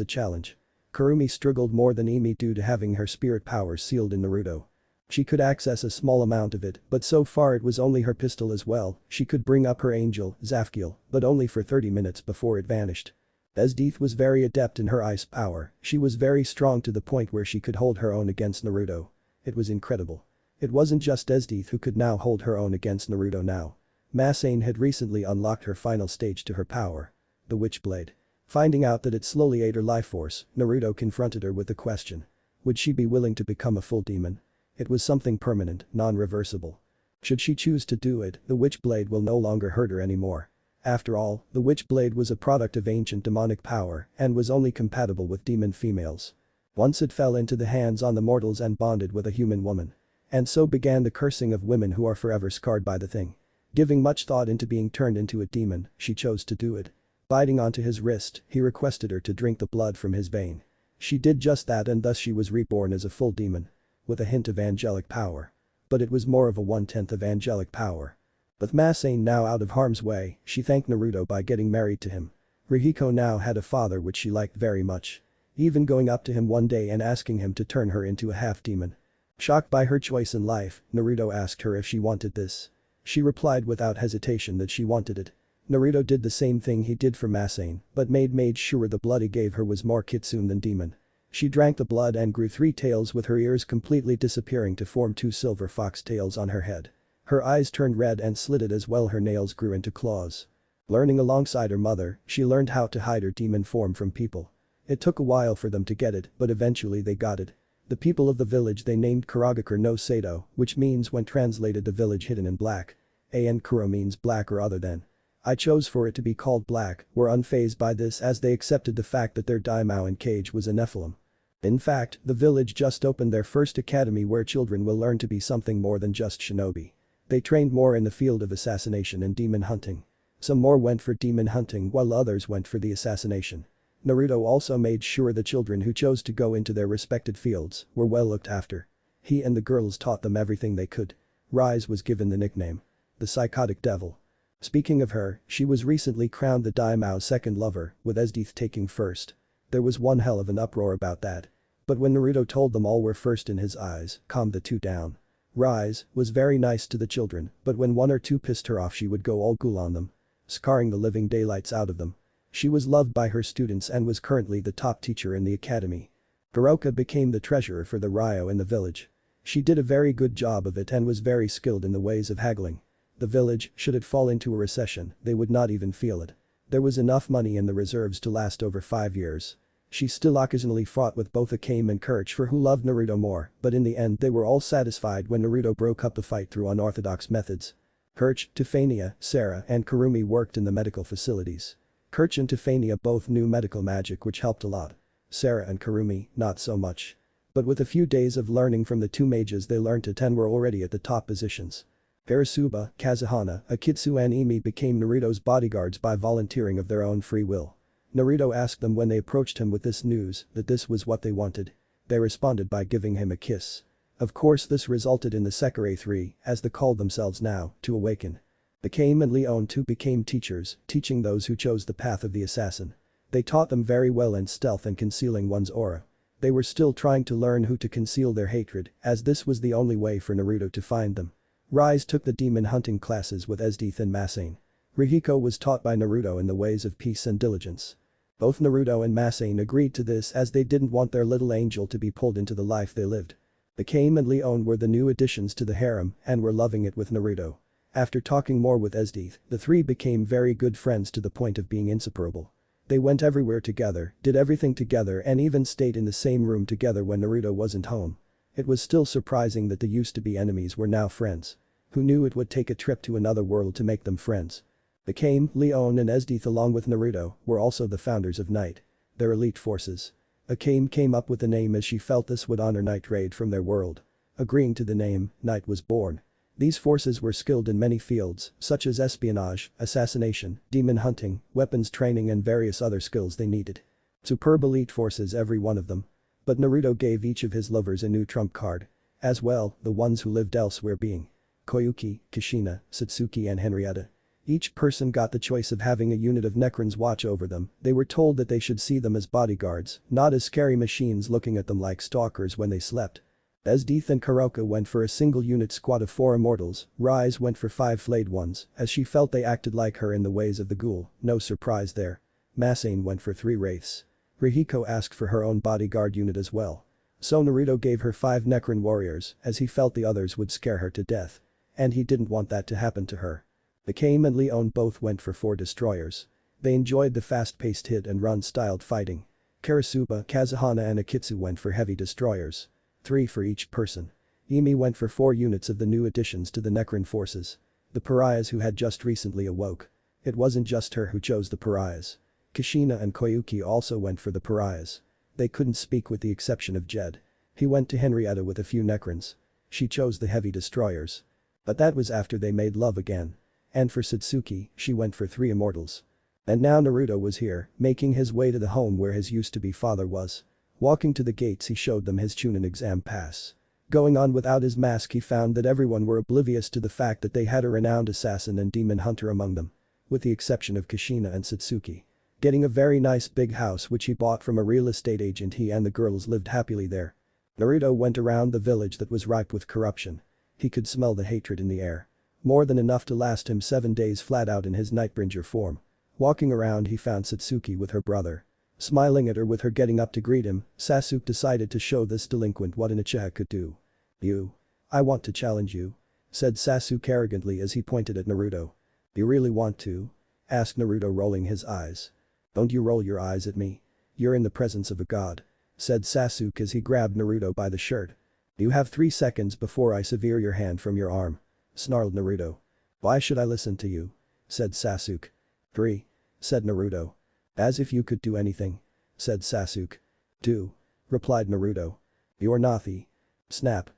a challenge. Kurumi struggled more than Emi due to having her spirit power sealed in Naruto. She could access a small amount of it, but so far it was only her pistol as well. She could bring up her angel, Zafkiel, but only for 30 minutes before it vanished. Esdeath was very adept in her ice power. She was very strong to the point where she could hold her own against Naruto. It was incredible. It wasn't just Esdeath who could now hold her own against Naruto now. Masane had recently unlocked her final stage to her power. The Witchblade. Finding out that it slowly ate her life force, Naruto confronted her with the question. Would she be willing to become a full demon? It was something permanent, non-reversible. Should she choose to do it, the Witchblade will no longer hurt her anymore. After all, the Witchblade was a product of ancient demonic power and was only compatible with demon females. Once it fell into the hands on the mortals and bonded with a human woman. And so began the cursing of women who are forever scarred by the thing. Giving much thought into being turned into a demon, she chose to do it. Biting onto his wrist, he requested her to drink the blood from his vein. She did just that and thus she was reborn as a full demon. With a hint of angelic power. But it was more of a 1/10 of angelic power. With Masane now out of harm's way, she thanked Naruto by getting married to him. Rihiko now had a father which she liked very much. Even going up to him one day and asking him to turn her into a half-demon. Shocked by her choice in life, Naruto asked her if she wanted this. She replied without hesitation that she wanted it. Naruto did the same thing he did for Masane, but made sure the blood he gave her was more kitsune than demon. She drank the blood and grew 3 tails with her ears completely disappearing to form 2 silver fox tails on her head. Her eyes turned red and slitted as well her nails grew into claws. Learning alongside her mother, she learned how to hide her demon form from people. It took a while for them to get it, but eventually they got it. The people of the village they named Karagakure no Sato, which means when translated the village hidden in black. And Kuro means black or other than. I chose for it to be called black, were unfazed by this as they accepted the fact that their daimyo and cage was a Nephilim. In fact, the village just opened their first academy where children will learn to be something more than just shinobi. They trained more in the field of assassination and demon hunting. Some more went for demon hunting while others went for the assassination. Naruto also made sure the children who chose to go into their respected fields were well looked after. He and the girls taught them everything they could. Rise was given the nickname. The Psychotic Devil. Speaking of her, she was recently crowned the daimyo's second lover, with Esdeath taking first. There was one hell of an uproar about that. But when Naruto told them all were first in his eyes, calmed the two down. Rise was very nice to the children, but when one or two pissed her off she would go all ghoul on them. Scarring the living daylights out of them. She was loved by her students and was currently the top teacher in the academy. Hiroka became the treasurer for the Ryo in the village. She did a very good job of it and was very skilled in the ways of haggling. The village, should it fall into a recession, they would not even feel it. There was enough money in the reserves to last over 5 years. She still occasionally fought with both Akame and Kirch for who loved Naruto more, but in the end they were all satisfied when Naruto broke up the fight through unorthodox methods. Kirch, Tefania, Sarah and Kurumi worked in the medical facilities. Kirch and Tefania both knew medical magic which helped a lot. Sarah and Kurumi, not so much. But with a few days of learning from the two mages they learned it and were already at the top positions. Arasuba, Kazuhana, Akitsu and Imi became Naruto's bodyguards by volunteering of their own free will. Naruto asked them when they approached him with this news that this was what they wanted. They responded by giving him a kiss. Of course this resulted in the Sekirei 3, as they called themselves now, to awaken. Akame and Leon too became teachers, teaching those who chose the path of the assassin. They taught them very well in stealth and concealing one's aura. They were still trying to learn who to conceal their hatred, as this was the only way for Naruto to find them. Rise took the demon hunting classes with Esdeath and Masane. Rihiko was taught by Naruto in the ways of peace and diligence. Both Naruto and Masane agreed to this as they didn't want their little angel to be pulled into the life they lived. Akame and Leon were the new additions to the harem and were loving it with Naruto. After talking more with Esdeath, the three became very good friends to the point of being inseparable. They went everywhere together, did everything together and even stayed in the same room together when Naruto wasn't home. It was still surprising that the used-to-be enemies were now friends. Who knew it would take a trip to another world to make them friends? Akame, Leon and Esdeath along with Naruto were also the founders of Night. Their elite forces. Akame came up with the name as she felt this would honor Night Raid from their world. Agreeing to the name, Night was born. These forces were skilled in many fields, such as espionage, assassination, demon hunting, weapons training and various other skills they needed. Superb elite forces every one of them. But Naruto gave each of his lovers a new trump card. As well, the ones who lived elsewhere being Koyuki, Kushina, Satsuki and Henrietta. Each person got the choice of having a unit of Nekrons watch over them. They were told that they should see them as bodyguards, not as scary machines looking at them like stalkers when they slept. Esdeath and Kuroka went for a single unit squad of 4 immortals. Rise went for 5 flayed ones, as she felt they acted like her in the ways of the ghoul, no surprise there. Masane went for 3 wraiths. Rihiko asked for her own bodyguard unit as well. So Naruto gave her 5 Nekron warriors, as he felt the others would scare her to death. And he didn't want that to happen to her. Akame and Leon both went for 4 destroyers. They enjoyed the fast-paced hit-and-run styled fighting. Karasuba, Kazuhana and Akitsu went for heavy destroyers. 3 for each person. Imi went for 4 units of the new additions to the Nekron forces. The pariahs who had just recently awoke. It wasn't just her who chose the pariahs. Kushina and Koyuki also went for the pariahs. They couldn't speak with the exception of Jed. He went to Henrietta with a few Nekrons. She chose the heavy destroyers. But that was after they made love again. And for Satsuki, she went for 3 immortals. And now Naruto was here, making his way to the home where his used-to-be father was. Walking to the gates he showed them his Chunin exam pass. Going on without his mask he found that everyone were oblivious to the fact that they had a renowned assassin and demon hunter among them. With the exception of Kushina and Satsuki. Getting a very nice big house which he bought from a real estate agent, he and the girls lived happily there. Naruto went around the village that was ripe with corruption. He could smell the hatred in the air. More than enough to last him 7 days flat out in his Nightbringer form. Walking around he found Satsuki with her brother. Smiling at her with her getting up to greet him, Sasuke decided to show this delinquent what an Uchiha could do. "You. I want to challenge you," said Sasuke arrogantly as he pointed at Naruto. "You really want to?" asked Naruto rolling his eyes. Don't you roll your eyes at me. You're in the presence of a god, said Sasuke as he grabbed Naruto by the shirt. You have 3 seconds before I sever your hand from your arm, snarled Naruto. Why should I listen to you? Said Sasuke. 3, said Naruto. As if you could do anything, said Sasuke. Do, replied Naruto. You're naughty. Snap.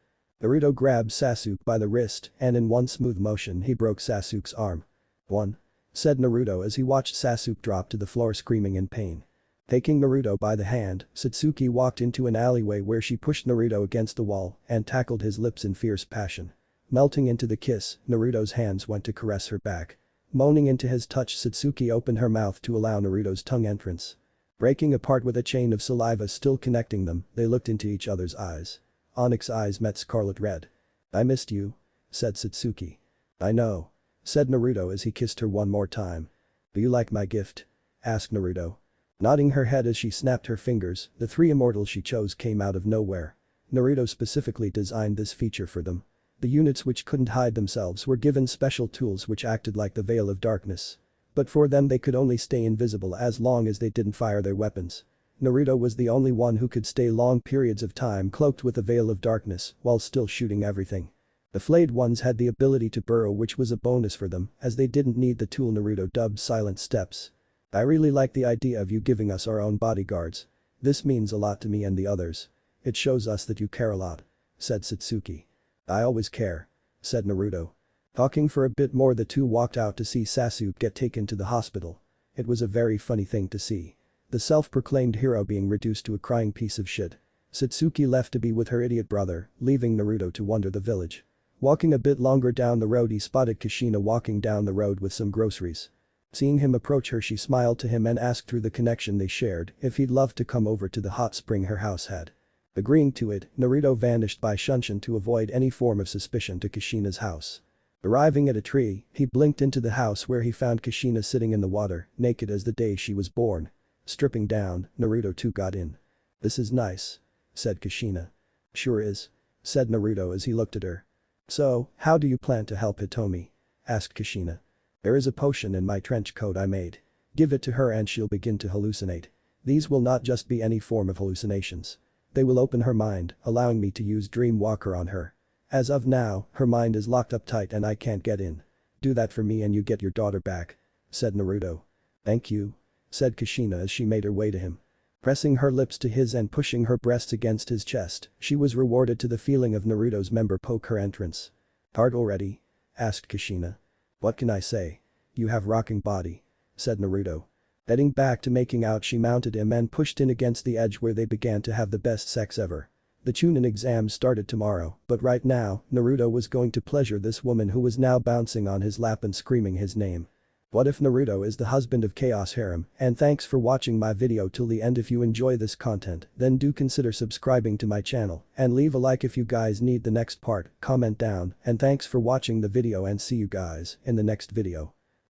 Naruto grabbed Sasuke by the wrist and in one smooth motion he broke Sasuke's arm. 1, said Naruto as he watched Sasuke drop to the floor screaming in pain. Taking Naruto by the hand, Satsuki walked into an alleyway where she pushed Naruto against the wall and tackled his lips in fierce passion. Melting into the kiss, Naruto's hands went to caress her back. Moaning into his touch, Satsuki opened her mouth to allow Naruto's tongue entrance. Breaking apart with a chain of saliva still connecting them, they looked into each other's eyes. Onyx's eyes met scarlet red. I missed you, said Satsuki. I know, said Naruto as he kissed her one more time. Do you like my gift? Asked Naruto. Nodding her head as she snapped her fingers, the 3 immortals she chose came out of nowhere. Naruto specifically designed this feature for them. The units which couldn't hide themselves were given special tools which acted like the veil of darkness. But for them they could only stay invisible as long as they didn't fire their weapons. Naruto was the only one who could stay long periods of time cloaked with a veil of darkness while still shooting everything. The flayed ones had the ability to burrow, which was a bonus for them as they didn't need the tool Naruto dubbed Silent Steps. I really like the idea of you giving us our own bodyguards. This means a lot to me and the others. It shows us that you care a lot, said Satsuki. I always care, said Naruto. Talking for a bit more, the two walked out to see Sasuke get taken to the hospital. It was a very funny thing to see. The self-proclaimed hero being reduced to a crying piece of shit. Satsuki left to be with her idiot brother, leaving Naruto to wander the village. Walking a bit longer down the road, he spotted Kushina walking down the road with some groceries. Seeing him approach her, she smiled to him and asked through the connection they shared if he'd love to come over to the hot spring her house had. Agreeing to it, Naruto vanished by Shunshin to avoid any form of suspicion to Kushina's house. Arriving at a tree, he blinked into the house where he found Kushina sitting in the water, naked as the day she was born. Stripping down, Naruto too got in. This is nice, said Kushina. Sure is, said Naruto as he looked at her. So, how do you plan to help Hitomi? Asked Kushina. There is a potion in my trench coat I made. Give it to her and she'll begin to hallucinate. These will not just be any form of hallucinations. They will open her mind, allowing me to use Dream Walker on her. As of now, her mind is locked up tight and I can't get in. Do that for me and you get your daughter back, said Naruto. Thank you, said Kushina as she made her way to him. Pressing her lips to his and pushing her breasts against his chest, she was rewarded to the feeling of Naruto's member poke her entrance. Hard already? Asked Kushina. What can I say? You have rocking body, said Naruto. Heading back to making out, she mounted him and pushed in against the edge where they began to have the best sex ever. The Chunin exam started tomorrow, but right now, Naruto was going to pleasure this woman who was now bouncing on his lap and screaming his name. What if Naruto is the husband of Chaos Harem? And thanks for watching my video till the end. If you enjoy this content, then do consider subscribing to my channel and leave a like if you guys need the next part, comment down, and thanks for watching the video and see you guys in the next video.